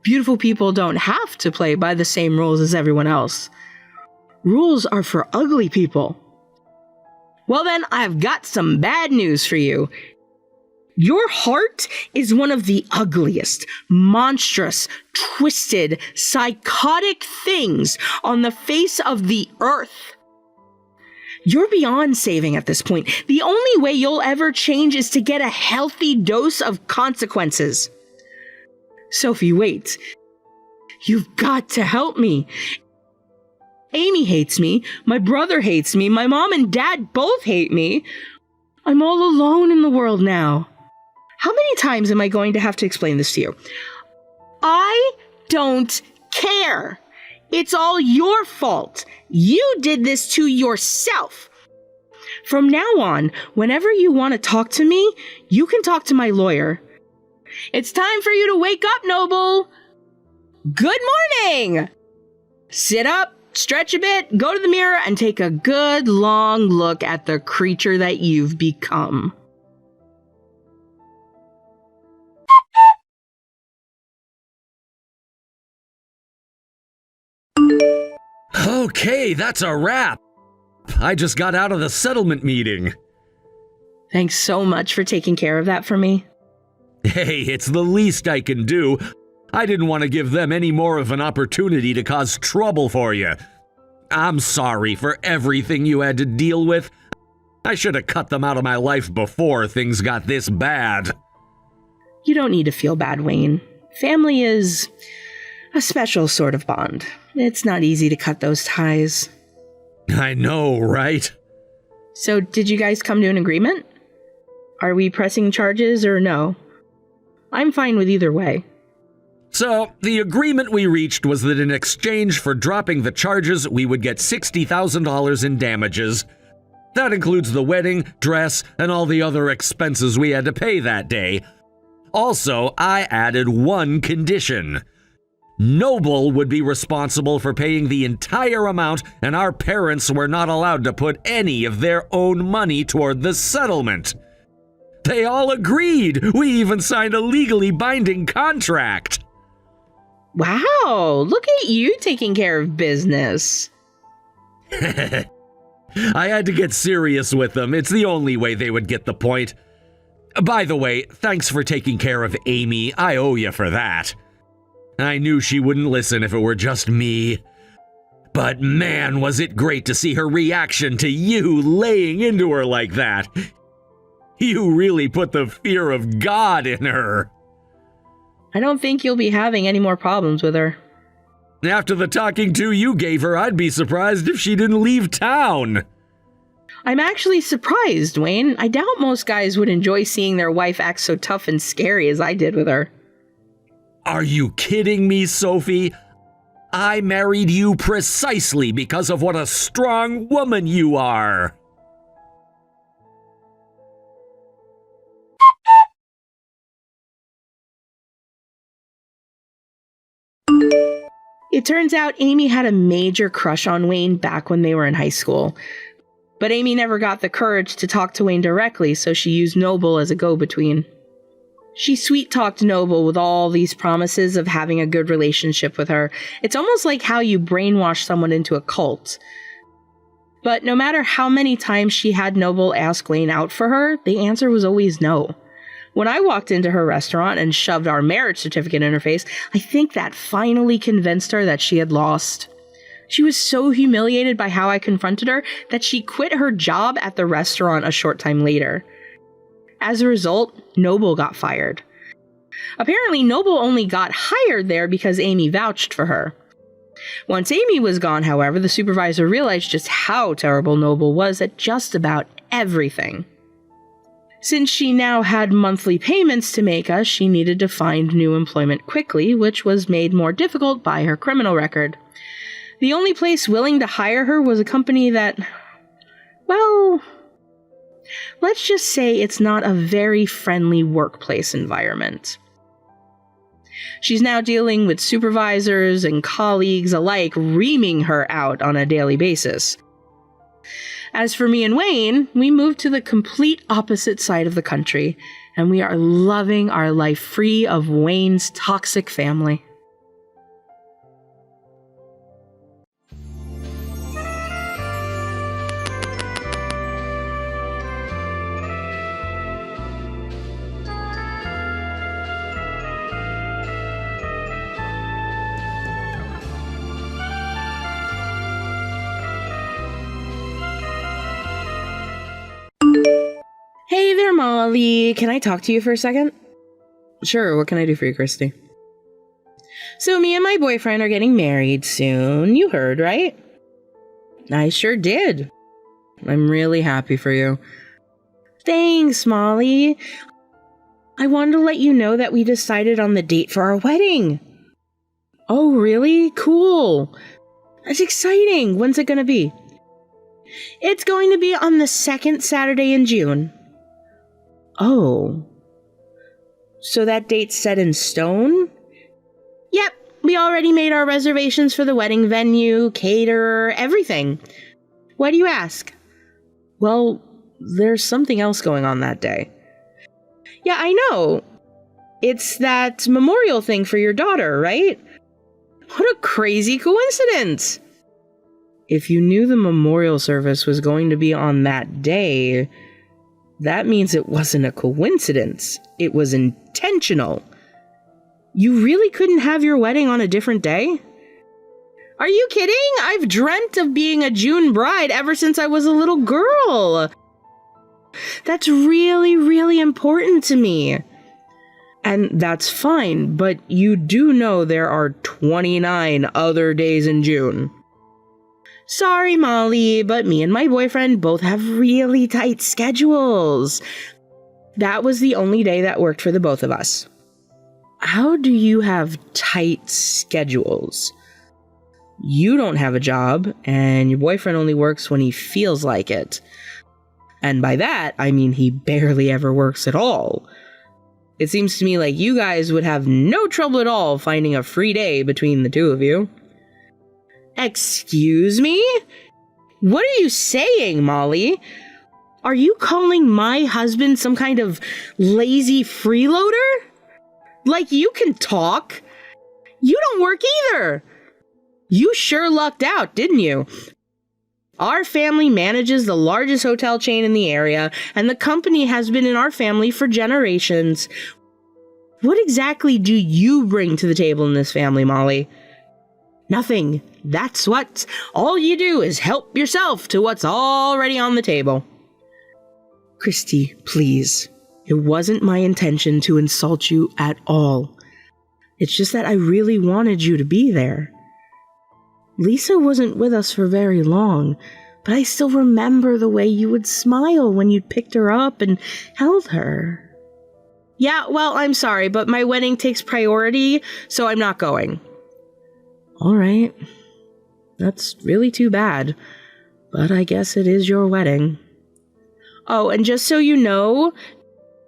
beautiful people don't have to play by the same rules as everyone else. Rules are for ugly people. Well then, I've got some bad news for you. Your heart is one of the ugliest, monstrous, twisted, psychotic things on the face of the earth. You're beyond saving at this point. The only way you'll ever change is to get a healthy dose of consequences. Sophie, wait. You've got to help me. Amy hates me. My brother hates me. My mom and dad both hate me. I'm all alone in the world now. How many times am I going to have to explain this to you? I don't care. It's all your fault. You did this to yourself. From now on, whenever you want to talk to me, you can talk to my lawyer. It's time for you to wake up, Noble. Good morning. Sit up, stretch a bit, go to the mirror, and take a good long look at the creature that you've become. Okay, that's a wrap. I just got out of the settlement meeting. Thanks so much for taking care of that for me. Hey, it's the least I can do. I didn't want to give them any more of an opportunity to cause trouble for you. I'm sorry for everything you had to deal with. I should have cut them out of my life before things got this bad. You don't need to feel bad, Wayne. Family is a special sort of bond. It's not easy to cut those ties. I know, right? So, did you guys come to an agreement? Are we pressing charges or no? I'm fine with either way. So, the agreement we reached was that in exchange for dropping the charges, we would get $60,000 in damages. That includes the wedding, dress, and all the other expenses we had to pay that day. Also, I added one condition. Noble would be responsible for paying the entire amount, and our parents were not allowed to put any of their own money toward the settlement. They all agreed. We even signed a legally binding contract. Wow, look at you taking care of business. I had to get serious with them. It's the only way they would get the point. By the way, thanks for taking care of Amy. I owe you for that. I knew she wouldn't listen if it were just me. But man, was it great to see her reaction to you laying into her like that. You really put the fear of God in her. I don't think you'll be having any more problems with her. After the talking to you gave her, I'd be surprised if she didn't leave town. I'm actually surprised, Wayne. I doubt most guys would enjoy seeing their wife act so tough and scary as I did with her. Are you kidding me, Sophie? I married you precisely because of what a strong woman you are. It turns out Amy had a major crush on Wayne back when they were in high school. But Amy never got the courage to talk to Wayne directly, so she used Noble as a go-between. She sweet-talked Noble with all these promises of having a good relationship with her. It's almost like how you brainwash someone into a cult. But no matter how many times she had Noble ask Wayne out for her, the answer was always no. When I walked into her restaurant and shoved our marriage certificate in her face, I think that finally convinced her that she had lost. She was so humiliated by how I confronted her that she quit her job at the restaurant a short time later. As a result, Noble got fired. Apparently, Noble only got hired there because Amy vouched for her. Once Amy was gone, however, the supervisor realized just how terrible Noble was at just about everything. Since she now had monthly payments to make us, she needed to find new employment quickly, which was made more difficult by her criminal record. The only place willing to hire her was a company that, well, let's just say it's not a very friendly workplace environment. She's now dealing with supervisors and colleagues alike reaming her out on a daily basis. As for me and Wayne, we moved to the complete opposite side of the country, and we are loving our life free of Wayne's toxic family. Hey there, Molly. Can I talk to you for a second? Sure, what can I do for you, Christy? So me and my boyfriend are getting married soon. You heard, right? I sure did. I'm really happy for you. Thanks, Molly. I wanted to let you know that we decided on the date for our wedding. Oh, really? Cool. That's exciting. When's it going to be? It's going to be on the second Saturday in June. Oh. So that date's set in stone? Yep, we already made our reservations for the wedding venue, caterer, everything. Why do you ask? Well, there's something else going on that day. Yeah, I know. It's that memorial thing for your daughter, right? What a crazy coincidence! If you knew the memorial service was going to be on that day, that means it wasn't a coincidence. It was intentional. You really couldn't have your wedding on a different day? Are you kidding? I've dreamt of being a June bride ever since I was a little girl. That's really, really important to me. And that's fine, but you do know there are 29 other days in June. Sorry, Molly, but me and my boyfriend both have really tight schedules. That was the only day that worked for the both of us. How do you have tight schedules? You don't have a job, and your boyfriend only works when he feels like it. And by that, I mean he barely ever works at all. It seems to me like you guys would have no trouble at all finding a free day between the two of you. Excuse me? What are you saying, Molly? Are you calling my husband some kind of lazy freeloader? Like you can talk? You don't work either. You sure lucked out, didn't you? Our family manages the largest hotel chain in the area, and the company has been in our family for generations. What exactly do you bring to the table in this family, Molly? Nothing. That's what. All you do is help yourself to what's already on the table. Christy, please. It wasn't my intention to insult you at all. It's just that I really wanted you to be there. Lisa wasn't with us for very long, but I still remember the way you would smile when you picked her up and held her. Yeah, well, I'm sorry, but my wedding takes priority, so I'm not going. All right. That's really too bad, but I guess it is your wedding. Oh, and just so you know,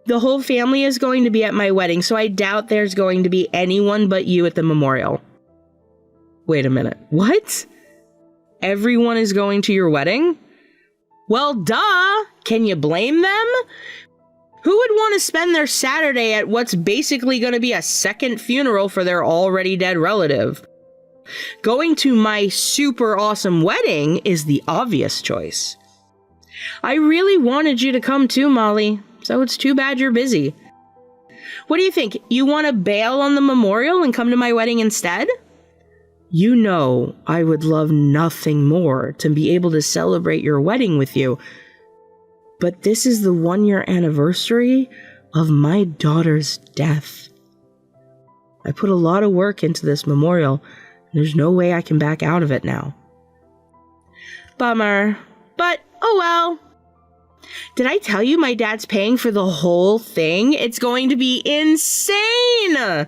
the whole family is going to be at my wedding, so I doubt there's going to be anyone but you at the memorial. Wait a minute. What? Everyone is going to your wedding? Well, duh! Can you blame them? Who would want to spend their Saturday at what's basically going to be a second funeral for their already dead relative? Going to my super awesome wedding is the obvious choice. I really wanted you to come too, Molly, so it's too bad you're busy. What do you think? You want to bail on the memorial and come to my wedding instead? You know I would love nothing more to be able to celebrate your wedding with you. But this is the 1-year anniversary of my daughter's death. I put a lot of work into this memorial, and there's no way I can back out of it now. Bummer. But, oh well. Did I tell you my dad's paying for the whole thing? It's going to be insane!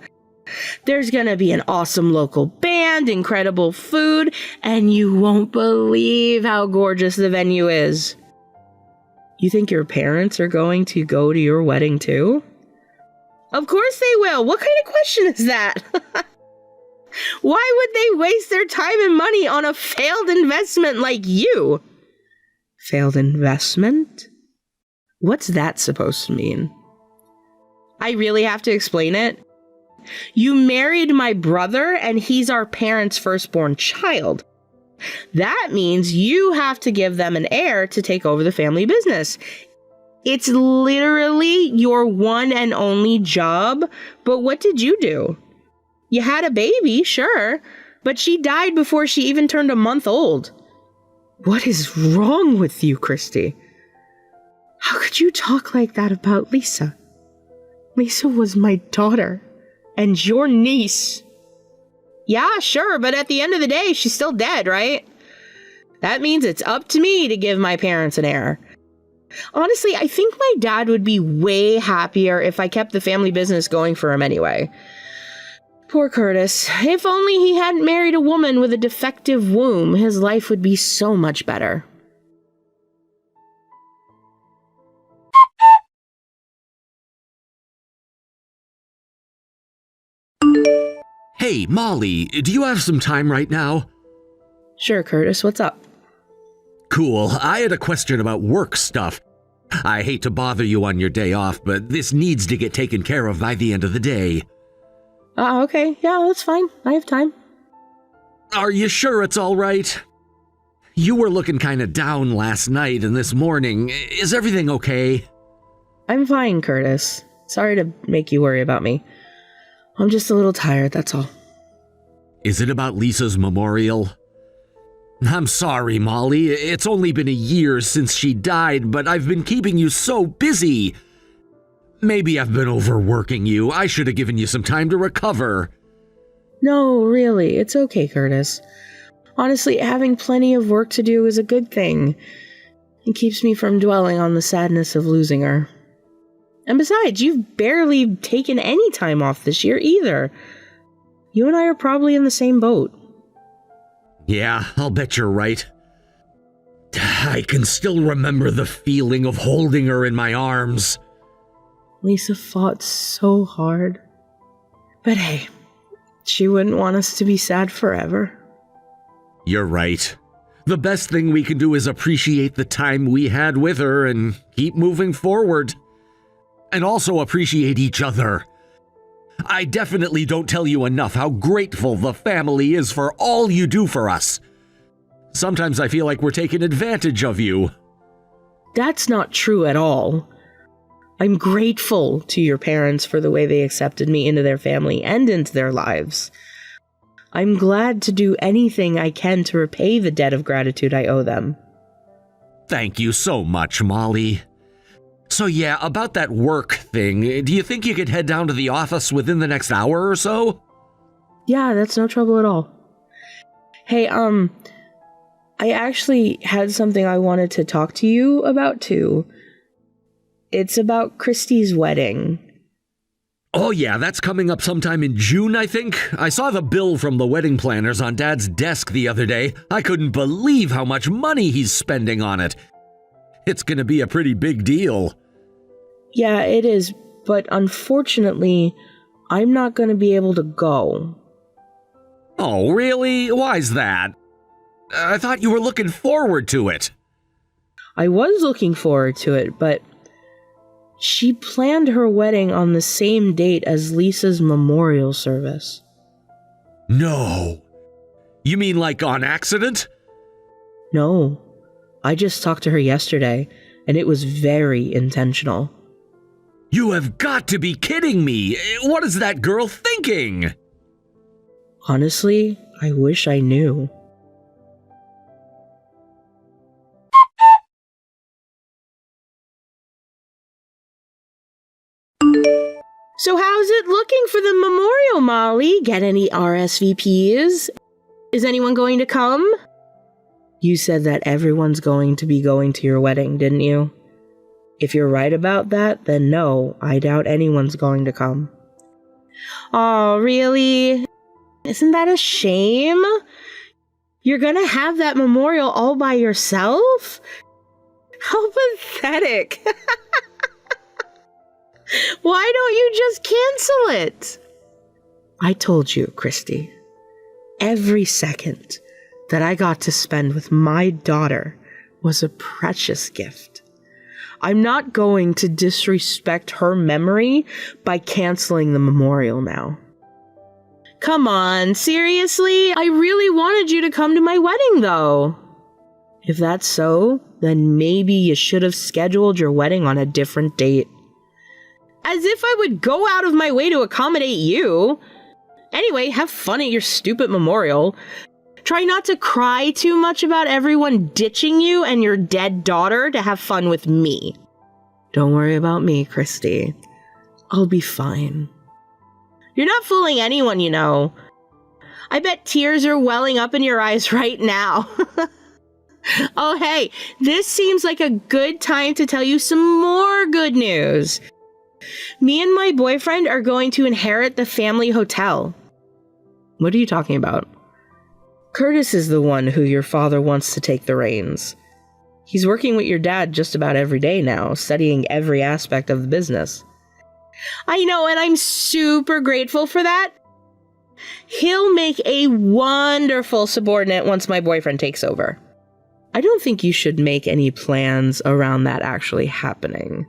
There's gonna be an awesome local band, incredible food, and you won't believe how gorgeous the venue is. You think your parents are going to go to your wedding too? Of course they will. What kind of question is that? Why would they waste their time and money on a failed investment like you? Failed investment? What's that supposed to mean? I really have to explain it? You married my brother, and he's our parents' firstborn child. That means you have to give them an heir to take over the family business. It's literally your one and only job, but what did you do? You had a baby, sure, but she died before she even turned a month old. What is wrong with you, Christy? How could you talk like that about Lisa? Lisa was my daughter. And your niece. Yeah, sure, but at the end of the day, she's still dead, right? That means it's up to me to give my parents an heir. Honestly, I think my dad would be way happier if I kept the family business going for him anyway. Poor Curtis. If only he hadn't married a woman with a defective womb, his life would be so much better. Hey, Molly, do you have some time right now? Sure, Curtis, what's up? Cool. I had a question about work stuff. I hate to bother you on your day off, but this needs to get taken care of by the end of the day. Okay. Yeah, that's fine. I have time. Are you sure it's all right? You were looking kind of down last night and this morning. Is everything okay? I'm fine, Curtis. Sorry to make you worry about me. I'm just a little tired, that's all. Is it about Lisa's memorial? I'm sorry, Molly. It's only been a year since she died, but I've been keeping you so busy. Maybe I've been overworking you. I should have given you some time to recover. No, really, it's okay, Curtis. Honestly, having plenty of work to do is a good thing. It keeps me from dwelling on the sadness of losing her. And besides, you've barely taken any time off this year either. You and I are probably in the same boat. Yeah, I'll bet you're right. I can still remember the feeling of holding her in my arms. Lisa fought so hard. But hey, she wouldn't want us to be sad forever. You're right. The best thing we can do is appreciate the time we had with her and keep moving forward. And also appreciate each other. I definitely don't tell you enough how grateful the family is for all you do for us. Sometimes I feel like we're taking advantage of you. That's not true at all. I'm grateful to your parents for the way they accepted me into their family and into their lives. I'm glad to do anything I can to repay the debt of gratitude I owe them. Thank you so much, Molly. So yeah, about that work thing, do you think you could head down to the office within the next hour or so? Yeah, that's no trouble at all. Hey, I actually had something I wanted to talk to you about too. It's about Christy's wedding. Oh yeah, that's coming up sometime in June, I think. I saw the bill from the wedding planners on Dad's desk the other day. I couldn't believe how much money he's spending on it. It's gonna be a pretty big deal. Yeah, it is, but unfortunately, I'm not gonna be able to go. Oh, really? Why's that? I thought you were looking forward to it. I was looking forward to it, but she planned her wedding on the same date as Lisa's memorial service. No. You mean like on accident? No. I just talked to her yesterday, and it was very intentional. You have got to be kidding me! What is that girl thinking? Honestly, I wish I knew. So how's it looking for the memorial, Molly? Get any RSVPs? Is anyone going to come? You said that everyone's going to be going to your wedding, didn't you? If you're right about that, then no, I doubt anyone's going to come. Oh, really? Isn't that a shame? You're gonna have that memorial all by yourself? How pathetic. Why don't you just cancel it? I told you, Christy. Every second that I got to spend with my daughter was a precious gift. I'm not going to disrespect her memory by canceling the memorial now. Come on, seriously? I really wanted you to come to my wedding, though. If that's so, then maybe you should have scheduled your wedding on a different date. As if I would go out of my way to accommodate you. Anyway, have fun at your stupid memorial. Try not to cry too much about everyone ditching you and your dead daughter to have fun with me. Don't worry about me, Christy. I'll be fine. You're not fooling anyone, you know. I bet tears are welling up in your eyes right now. Oh, hey, this seems like a good time to tell you some more good news. Me and my boyfriend are going to inherit the family hotel. What are you talking about? Curtis is the one who your father wants to take the reins. He's working with your dad just about every day now, studying every aspect of the business. I know, and I'm super grateful for that. He'll make a wonderful subordinate once my boyfriend takes over. I don't think you should make any plans around that actually happening.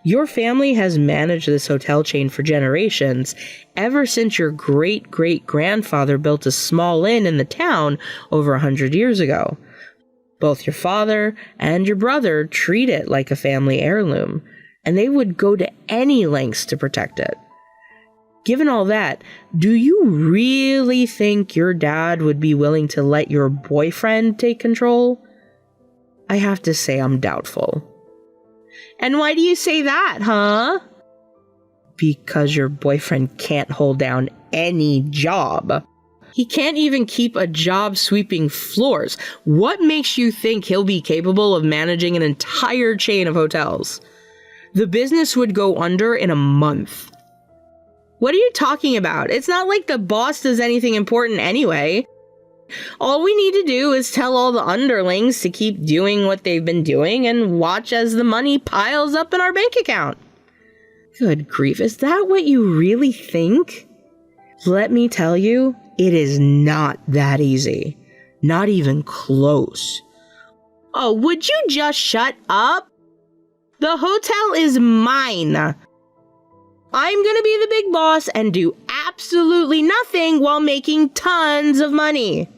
Your family has managed this hotel chain for generations, ever since your great-great-grandfather built a small inn in the town over 100 years ago. Both your father and your brother treat it like a family heirloom, and they would go to any lengths to protect it. Given all that, do you really think your dad would be willing to let your boyfriend take control? I have to say I'm doubtful. And why do you say that, huh? Because your boyfriend can't hold down any job. He can't even keep a job sweeping floors. What makes you think he'll be capable of managing an entire chain of hotels? The business would go under in a month. What are you talking about? It's not like the boss does anything important anyway. All we need to do is tell all the underlings to keep doing what they've been doing and watch as the money piles up in our bank account. Good grief, is that what you really think? Let me tell you, it is not that easy. Not even close. Oh, would you just shut up? The hotel is mine. I'm gonna be the big boss and do absolutely nothing while making tons of money.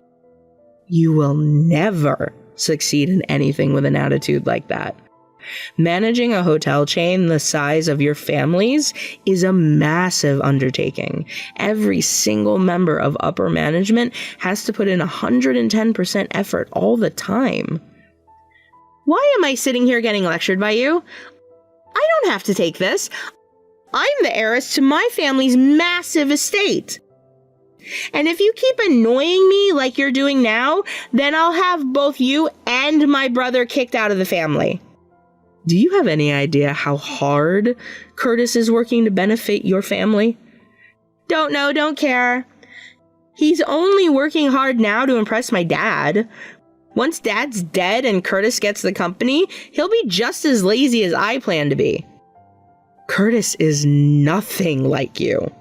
You will never succeed in anything with an attitude like that. Managing a hotel chain the size of your family's is a massive undertaking. Every single member of upper management has to put in 110% effort all the time. Why am I sitting here getting lectured by you? I don't have to take this. I'm the heiress to my family's massive estate. And if you keep annoying me like you're doing now, then I'll have both you and my brother kicked out of the family. Do you have any idea how hard Curtis is working to benefit your family? Don't know, don't care. He's only working hard now to impress my dad. Once Dad's dead and Curtis gets the company, he'll be just as lazy as I plan to be. Curtis is nothing like you.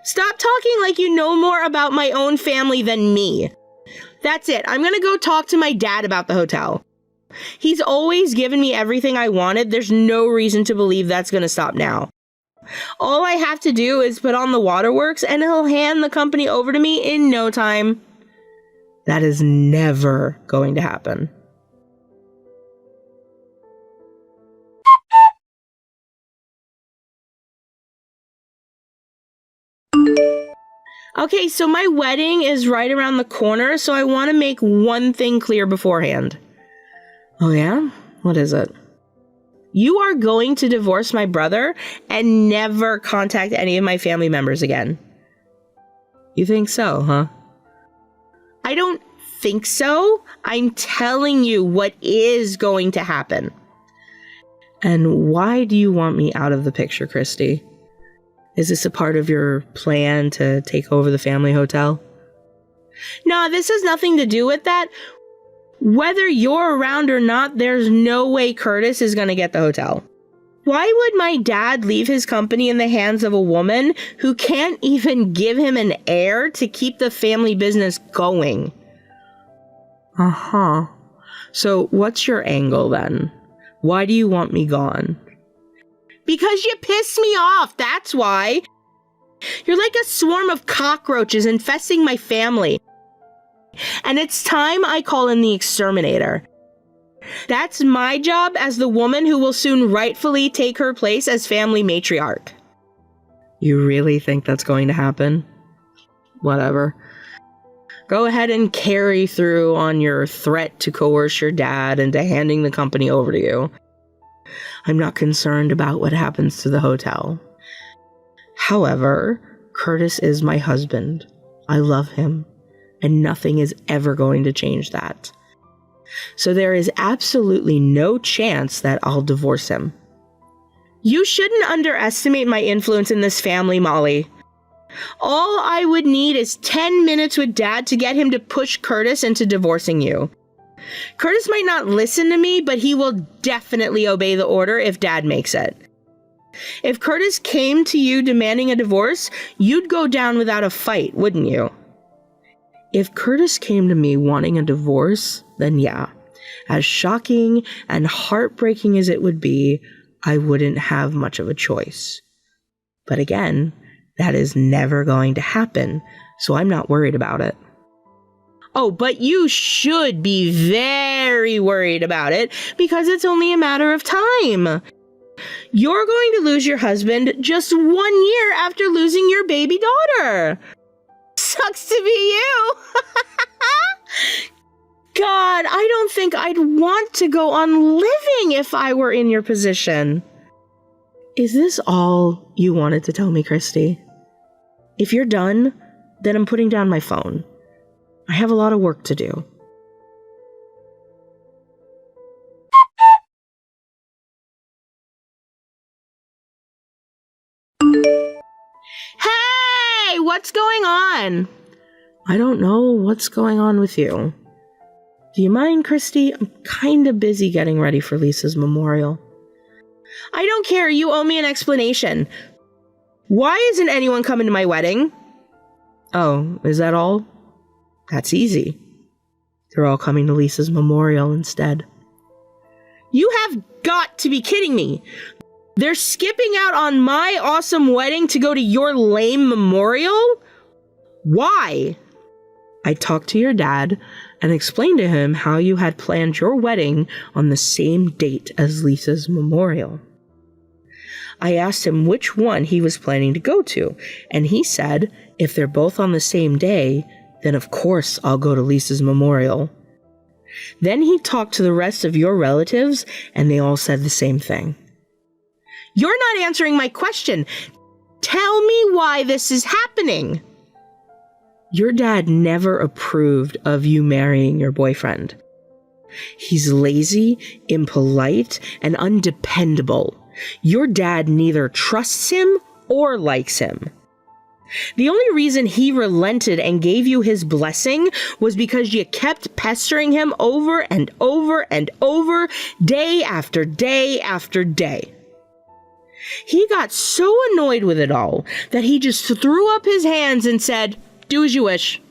Stop talking like you know more about my own family than me. That's it. I'm gonna go talk to my dad about the hotel. He's always given me everything I wanted. There's no reason to believe that's gonna stop now. All I have to do is put on the waterworks and he'll hand the company over to me in no time. That is never going to happen. Okay, so my wedding is right around the corner, so I want to make one thing clear beforehand. Oh yeah? What is it? You are going to divorce my brother and never contact any of my family members again. You think so, huh? I don't think so. I'm telling you what is going to happen. And why do you want me out of the picture, Christy? Is this a part of your plan to take over the family hotel? No, this has nothing to do with that. Whether you're around or not, there's no way Curtis is going to get the hotel. Why would my dad leave his company in the hands of a woman who can't even give him an heir to keep the family business going? Uh-huh. So what's your angle then? Why do you want me gone? Because you piss me off, that's why. You're like a swarm of cockroaches infesting my family. And it's time I call in the exterminator. That's my job as the woman who will soon rightfully take her place as family matriarch. You really think that's going to happen? Whatever. Go ahead and carry through on your threat to coerce your dad into handing the company over to you. I'm not concerned about what happens to the hotel. However, Curtis is my husband. I love him, and nothing is ever going to change that. So there is absolutely no chance that I'll divorce him. You shouldn't underestimate my influence in this family, Molly. All I would need is 10 minutes with Dad to get him to push Curtis into divorcing you. Curtis might not listen to me, but he will definitely obey the order if Dad makes it. If Curtis came to you demanding a divorce, you'd go down without a fight, wouldn't you? If Curtis came to me wanting a divorce, then yeah, as shocking and heartbreaking as it would be, I wouldn't have much of a choice. But again, that is never going to happen, so I'm not worried about it. Oh, but you should be very worried about it because it's only a matter of time. You're going to lose your husband just 1 year after losing your baby daughter. Sucks to be you. God, I don't think I'd want to go on living if I were in your position. Is this all you wanted to tell me, Christy? If you're done, then I'm putting down my phone. I have a lot of work to do. Hey, what's going on? I don't know what's going on with you. Do you mind, Christy? I'm kind of busy getting ready for Lisa's memorial. I don't care. You owe me an explanation. Why isn't anyone coming to my wedding? Oh, is that all? That's easy. They're all coming to Lisa's memorial instead. You have got to be kidding me. They're skipping out on my awesome wedding to go to your lame memorial? Why? I talked to your dad and explained to him how you had planned your wedding on the same date as Lisa's memorial. I asked him which one he was planning to go to, and he said if they're both on the same day, then of course I'll go to Lisa's memorial. Then he talked to the rest of your relatives, and they all said the same thing. You're not answering my question. Tell me why this is happening. Your dad never approved of you marrying your boyfriend. He's lazy, impolite, and undependable. Your dad neither trusts him or likes him. The only reason he relented and gave you his blessing was because you kept pestering him over and over and over, day after day after day. He got so annoyed with it all that he just threw up his hands and said, "Do as you wish."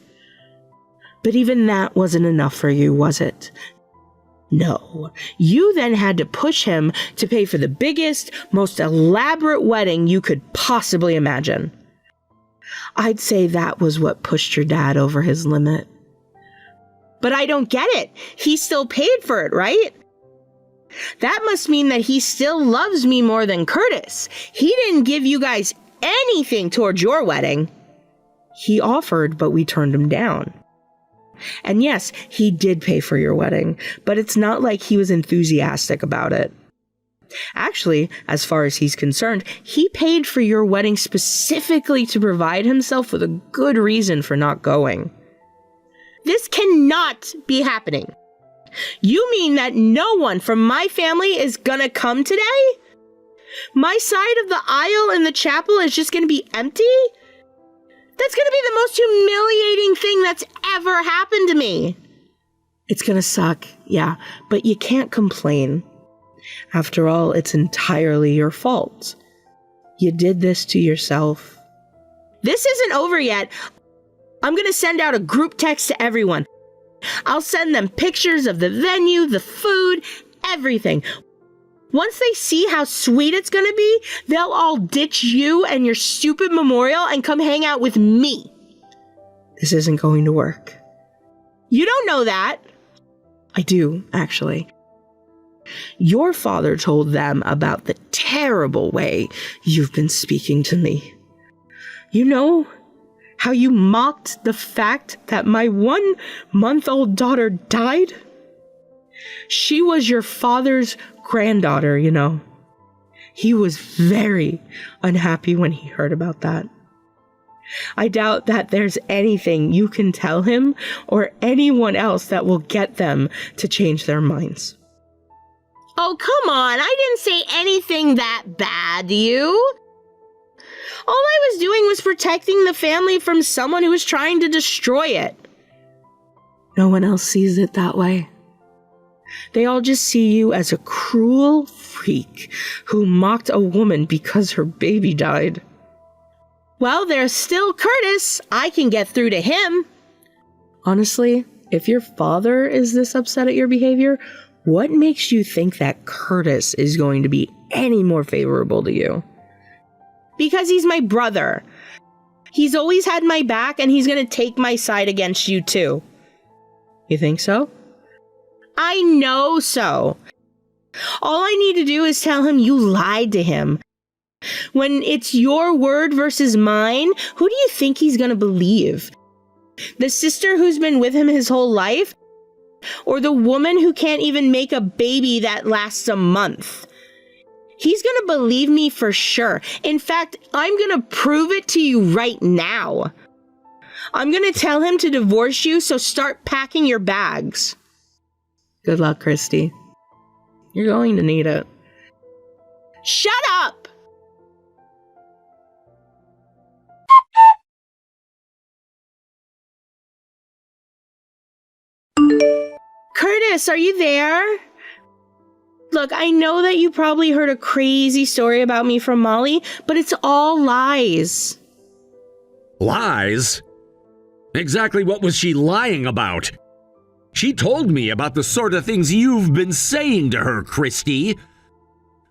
But even that wasn't enough for you, was it? No, you then had to push him to pay for the biggest, most elaborate wedding you could possibly imagine. I'd say that was what pushed your dad over his limit. But I don't get it. He still paid for it, right? That must mean that he still loves me more than Curtis. He didn't give you guys anything towards your wedding. He offered, but we turned him down. And yes, he did pay for your wedding, but it's not like he was enthusiastic about it. Actually, as far as he's concerned, he paid for your wedding specifically to provide himself with a good reason for not going. This cannot be happening. You mean that no one from my family is gonna come today? My side of the aisle in the chapel is just gonna be empty? That's gonna be the most humiliating thing that's ever happened to me. It's gonna suck, yeah, but you can't complain. After all, it's entirely your fault. You did this to yourself. This isn't over yet. I'm gonna send out a group text to everyone. I'll send them pictures of the venue, the food, everything. Once they see how sweet it's gonna be, they'll all ditch you and your stupid memorial and come hang out with me. This isn't going to work. You don't know that. I do, actually. Your father told them about the terrible way you've been speaking to me. You know how you mocked the fact that my 1-month-old daughter died? She was your father's granddaughter, you know. He was very unhappy when he heard about that. I doubt that there's anything you can tell him or anyone else that will get them to change their minds. Oh, come on. I didn't say anything that bad to you. All I was doing was protecting the family from someone who was trying to destroy it. No one else sees it that way. They all just see you as a cruel freak who mocked a woman because her baby died. Well, there's still Curtis. I can get through to him. Honestly, if your father is this upset at your behavior, what makes you think that Curtis is going to be any more favorable to you? Because he's my brother. He's always had my back, and he's going to take my side against you too. You think so? I know so. All I need to do is tell him you lied to him. When it's your word versus mine, who do you think he's going to believe? The sister who's been with him his whole life? Or the woman who can't even make a baby that lasts a month? He's going to believe me for sure. In fact, I'm going to prove it to you right now. I'm going to tell him to divorce you, so start packing your bags. Good luck, Christy. You're going to need it. Shut up! Curtis, are you there? Look, I know that you probably heard a crazy story about me from Molly, but it's all lies. Lies? Exactly what was she lying about? She told me about the sort of things you've been saying to her, Christy.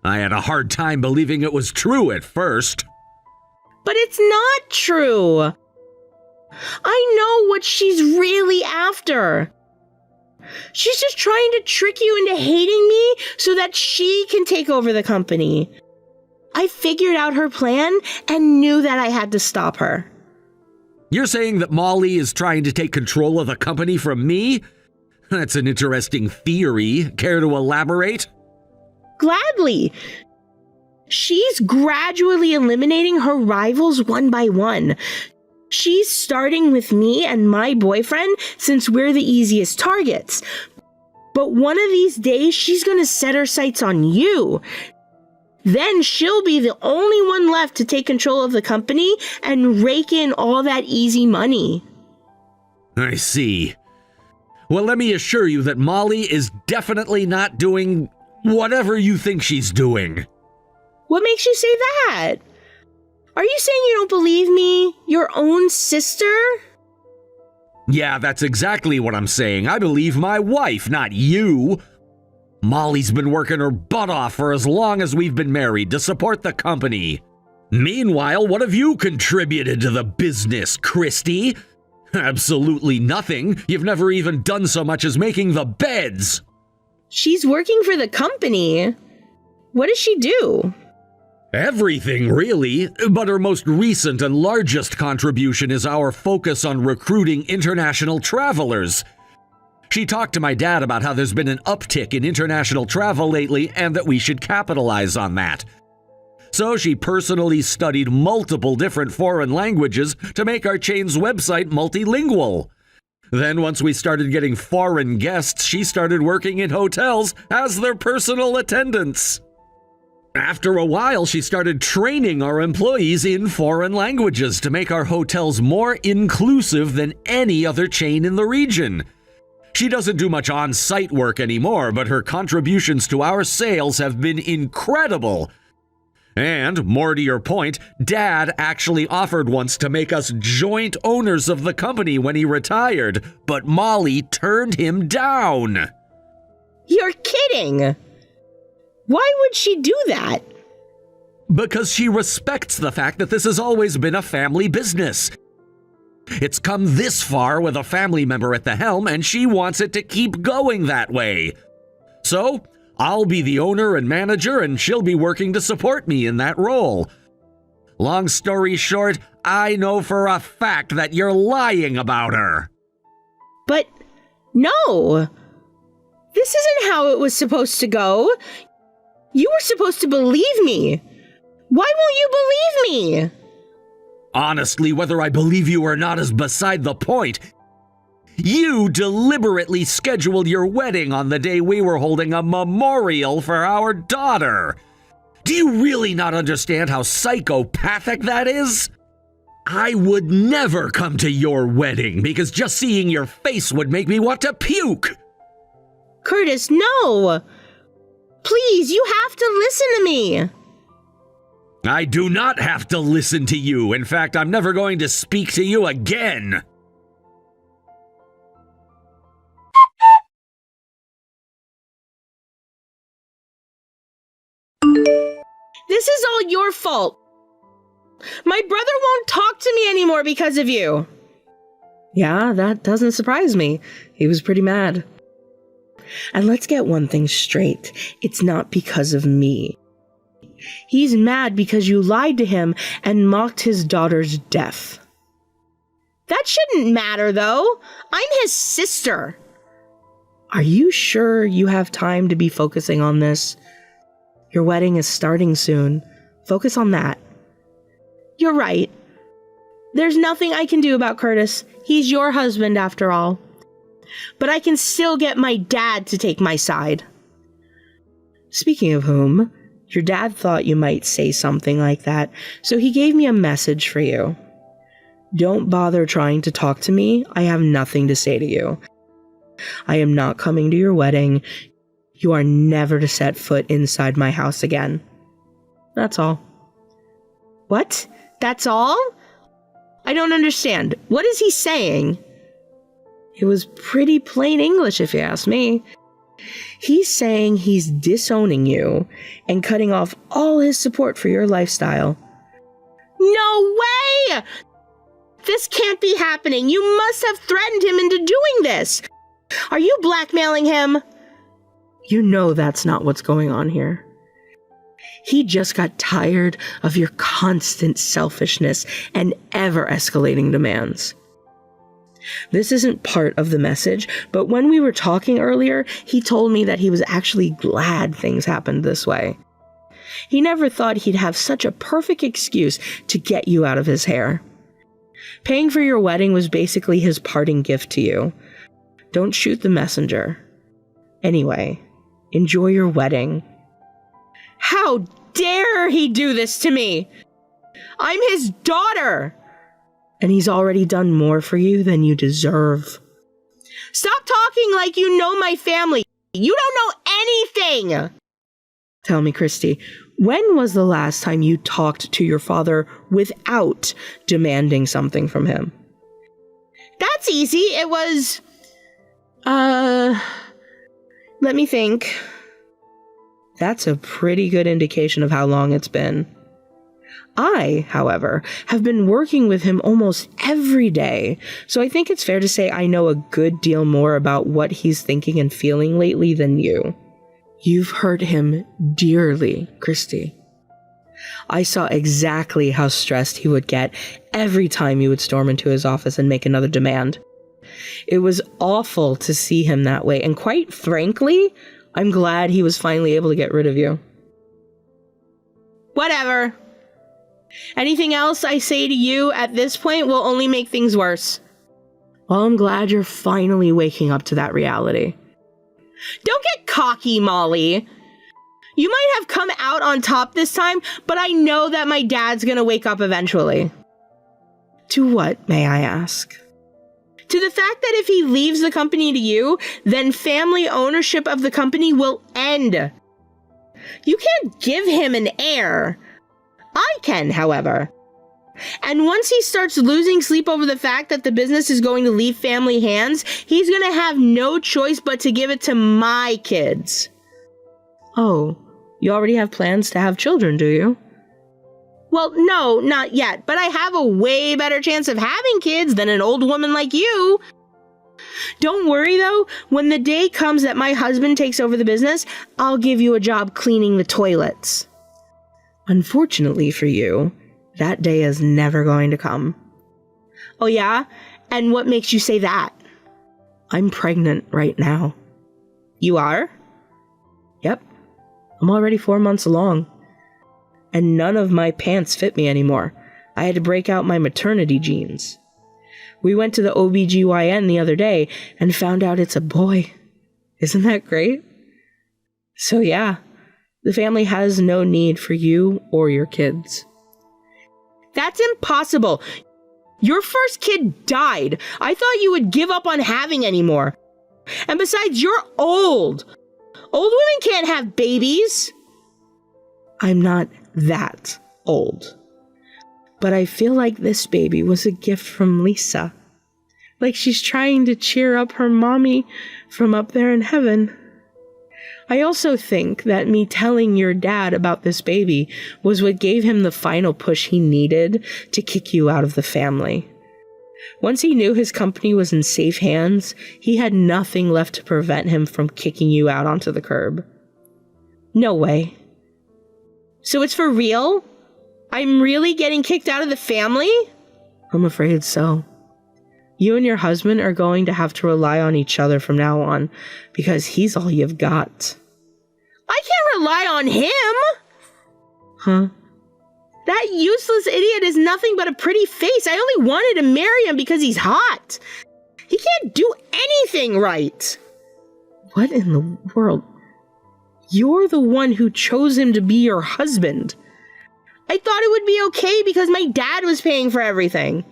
I had a hard time believing it was true at first. But it's not true. I know what she's really after. She's just trying to trick you into hating me so that she can take over the company. I figured out her plan and knew that I had to stop her. You're saying that Molly is trying to take control of the company from me? That's an interesting theory. Care to elaborate? Gladly. She's gradually eliminating her rivals one by one. She's starting with me and my boyfriend since we're the easiest targets. But one of these days, she's going to set her sights on you. Then she'll be the only one left to take control of the company and rake in all that easy money. I see. Well, let me assure you that Molly is definitely not doing whatever you think she's doing. What makes you say that? Are you saying you don't believe me? Your own sister? Yeah, that's exactly what I'm saying. I believe my wife, not you. Molly's been working her butt off for as long as we've been married to support the company. Meanwhile, what have you contributed to the business, Christy? Absolutely nothing. You've never even done so much as making the beds. She's working for the company. What does she do? Everything, really, but her most recent and largest contribution is our focus on recruiting international travelers. She talked to my dad about how there's been an uptick in international travel lately and that we should capitalize on that. So she personally studied multiple different foreign languages to make our chain's website multilingual. Then once we started getting foreign guests, she started working in hotels as their personal attendants. After a while, she started training our employees in foreign languages to make our hotels more inclusive than any other chain in the region. She doesn't do much on-site work anymore, but her contributions to our sales have been incredible. And, more to your point, Dad actually offered once to make us joint owners of the company when he retired, but Molly turned him down. You're kidding! Why would she do that? Because she respects the fact that this has always been a family business. It's come this far with a family member at the helm, and she wants it to keep going that way. So, I'll be the owner and manager, and she'll be working to support me in that role. Long story short, I know for a fact that you're lying about her. But no, this isn't how it was supposed to go. You were supposed to believe me. Why won't you believe me? Honestly, whether I believe you or not is beside the point. You deliberately scheduled your wedding on the day we were holding a memorial for our daughter. Do you really not understand how psychopathic that is? I would never come to your wedding because just seeing your face would make me want to puke. Curtis, no! Please, you have to listen to me. I do not have to listen to you. In fact, I'm never going to speak to you again. This is all your fault. My brother won't talk to me anymore because of you. Yeah, that doesn't surprise me. He was pretty mad. And let's get one thing straight. It's not because of me. He's mad because you lied to him and mocked his daughter's death. That shouldn't matter, though. I'm his sister. Are you sure you have time to be focusing on this? Your wedding is starting soon. Focus on that. You're right. There's nothing I can do about Curtis. He's your husband after all. But I can still get my dad to take my side. Speaking of whom, your dad thought you might say something like that, so he gave me a message for you. Don't bother trying to talk to me. I have nothing to say to you. I am not coming to your wedding. You are never to set foot inside my house again. That's all. What? That's all? I don't understand. What is he saying? It was pretty plain English, if you ask me. He's saying he's disowning you and cutting off all his support for your lifestyle. No way! This can't be happening. You must have threatened him into doing this. Are you blackmailing him? You know that's not what's going on here. He just got tired of your constant selfishness and ever-escalating demands. This isn't part of the message, but when we were talking earlier, he told me that he was actually glad things happened this way. He never thought he'd have such a perfect excuse to get you out of his hair. Paying for your wedding was basically his parting gift to you. Don't shoot the messenger. Anyway, enjoy your wedding. How dare he do this to me? I'm his daughter! And he's already done more for you than you deserve. Stop talking like you know my family. You don't know anything! Tell me, Christy, when was the last time you talked to your father without demanding something from him? That's easy. It was... let me think. That's a pretty good indication of how long it's been. I, however, have been working with him almost every day, so I think it's fair to say I know a good deal more about what he's thinking and feeling lately than you. You've hurt him dearly, Christy. I saw exactly how stressed he would get every time you would storm into his office and make another demand. It was awful to see him that way, and quite frankly, I'm glad he was finally able to get rid of you. Whatever. Anything else I say to you at this point will only make things worse. Well, I'm glad you're finally waking up to that reality. Don't get cocky, Molly. You might have come out on top this time, but I know that my dad's gonna wake up eventually. To what, may I ask? To the fact that if he leaves the company to you, then family ownership of the company will end. You can't give him an heir. I can, however. And once he starts losing sleep over the fact that the business is going to leave family hands, he's going to have no choice but to give it to my kids. Oh, you already have plans to have children, do you? Well, no, not yet, but I have a way better chance of having kids than an old woman like you. Don't worry, though. When the day comes that my husband takes over the business, I'll give you a job cleaning the toilets. Unfortunately for you, that day is never going to come. Oh yeah? And what makes you say that? I'm pregnant right now. You are? Yep. I'm already 4 months along. And none of my pants fit me anymore. I had to break out my maternity genes. We went to the OBGYN the other day and found out it's a boy. Isn't that great? So yeah, the family has no need for you or your kids. That's impossible. Your first kid died. I thought you would give up on having any more. And besides, you're old. Old women can't have babies. I'm not that old. But I feel like this baby was a gift from Lisa. Like she's trying to cheer up her mommy from up there in heaven. I also think that me telling your dad about this baby was what gave him the final push he needed to kick you out of the family. Once he knew his company was in safe hands, he had nothing left to prevent him from kicking you out onto the curb. No way. So it's for real? I'm really getting kicked out of the family? I'm afraid so. You and your husband are going to have to rely on each other from now on, because he's all you've got. I can't rely on him! Huh? That useless idiot is nothing but a pretty face. I only wanted to marry him because he's hot. He can't do anything right. What in the world? You're the one who chose him to be your husband. I thought it would be okay because my dad was paying for everything.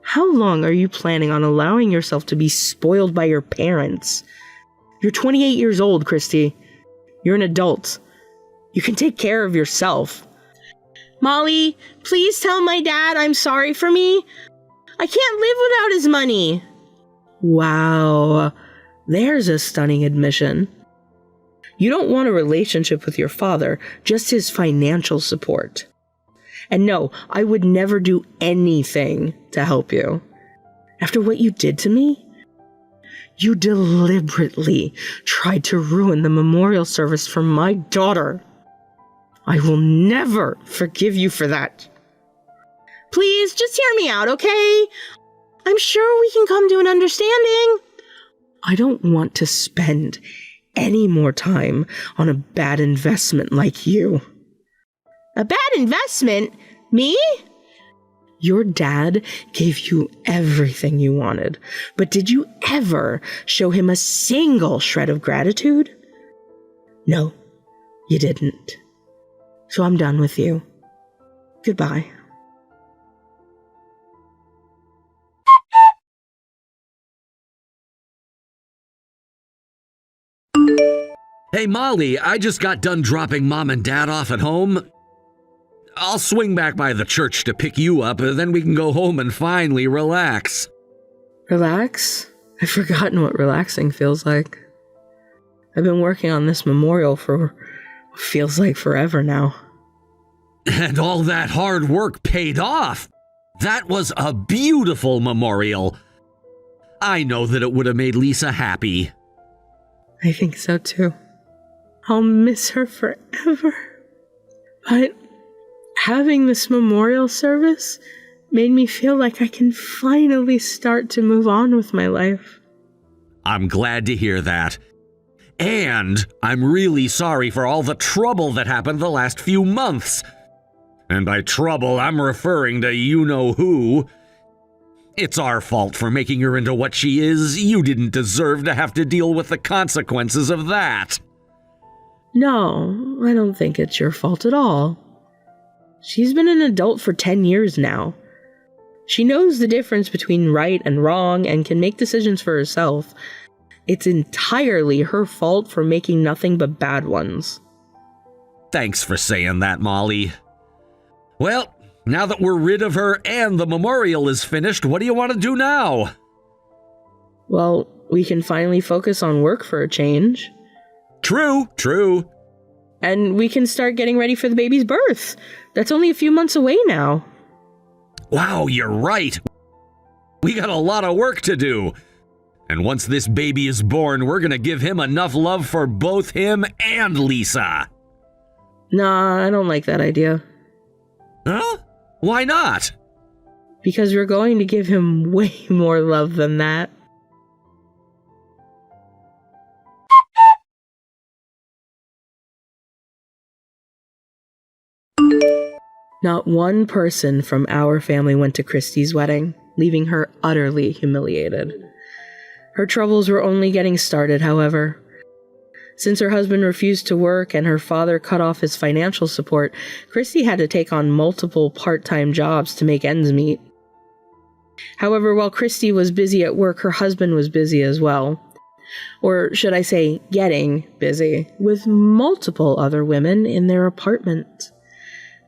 How long are you planning on allowing yourself to be spoiled by your parents? You're 28 years old, Christy. You're an adult. You can take care of yourself. Molly, please tell my dad I'm sorry for me. I can't live without his money. Wow, there's a stunning admission. You don't want a relationship with your father, just his financial support. And no, I would never do anything to help you. After what you did to me, you deliberately tried to ruin the memorial service for my daughter. I will never forgive you for that. Please, just hear me out, okay? I'm sure we can come to an understanding. I don't want to spend any more time on a bad investment like you. A bad investment? Me? Your dad gave you everything you wanted, but did you ever show him a single shred of gratitude? No, you didn't. So I'm done with you. Goodbye. Hey, Molly, I just got done dropping Mom and Dad off at home. I'll swing back by the church to pick you up, and then we can go home and finally relax. Relax? I've forgotten what relaxing feels like. I've been working on this memorial for what feels like forever now. And all that hard work paid off. That was a beautiful memorial. I know that it would have made Lisa happy. I think so too. I'll miss her forever. But having this memorial service made me feel like I can finally start to move on with my life. I'm glad to hear that. And I'm really sorry for all the trouble that happened the last few months. And by trouble, I'm referring to you-know-who. It's our fault for making her into what she is. You didn't deserve to have to deal with the consequences of that. No, I don't think it's your fault at all. She's been an adult for 10 years now. She knows the difference between right and wrong and can make decisions for herself. It's entirely her fault for making nothing but bad ones. Thanks for saying that, Molly. Well, now that we're rid of her and the memorial is finished, what do you want to do now? Well, we can finally focus on work for a change. True. And we can start getting ready for the baby's birth. That's only a few months away now. Wow, you're right. We got a lot of work to do. And once this baby is born, we're gonna give him enough love for both him and Lisa. Nah, I don't like that idea. Huh? Why not? Because we're going to give him way more love than that. Not one person from our family went to Christy's wedding, leaving her utterly humiliated. Her troubles were only getting started, however. Since her husband refused to work and her father cut off his financial support, Christy had to take on multiple part-time jobs to make ends meet. However, while Christy was busy at work, her husband was busy as well. Or should I say, getting busy, with multiple other women in their apartment.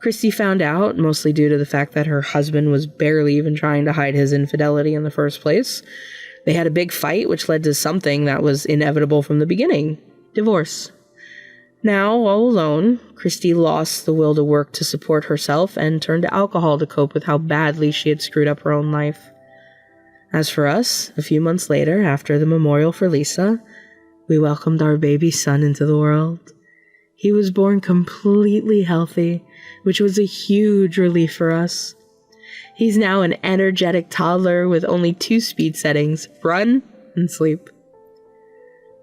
Christy found out, mostly due to the fact that her husband was barely even trying to hide his infidelity in the first place. They had a big fight, which led to something that was inevitable from the beginning: divorce. Now, all alone, Christy lost the will to work to support herself and turned to alcohol to cope with how badly she had screwed up her own life. As for us, a few months later, after the memorial for Lisa, we welcomed our baby son into the world. He was born completely healthy, which was a huge relief for us. He's now an energetic toddler with only 2 speed settings: run and sleep.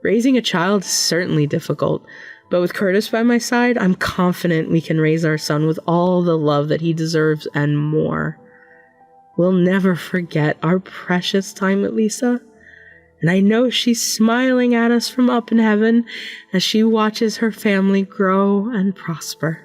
Raising a child is certainly difficult, but with Curtis by my side, I'm confident we can raise our son with all the love that he deserves and more. We'll never forget our precious time with Lisa, and I know she's smiling at us from up in heaven as she watches her family grow and prosper.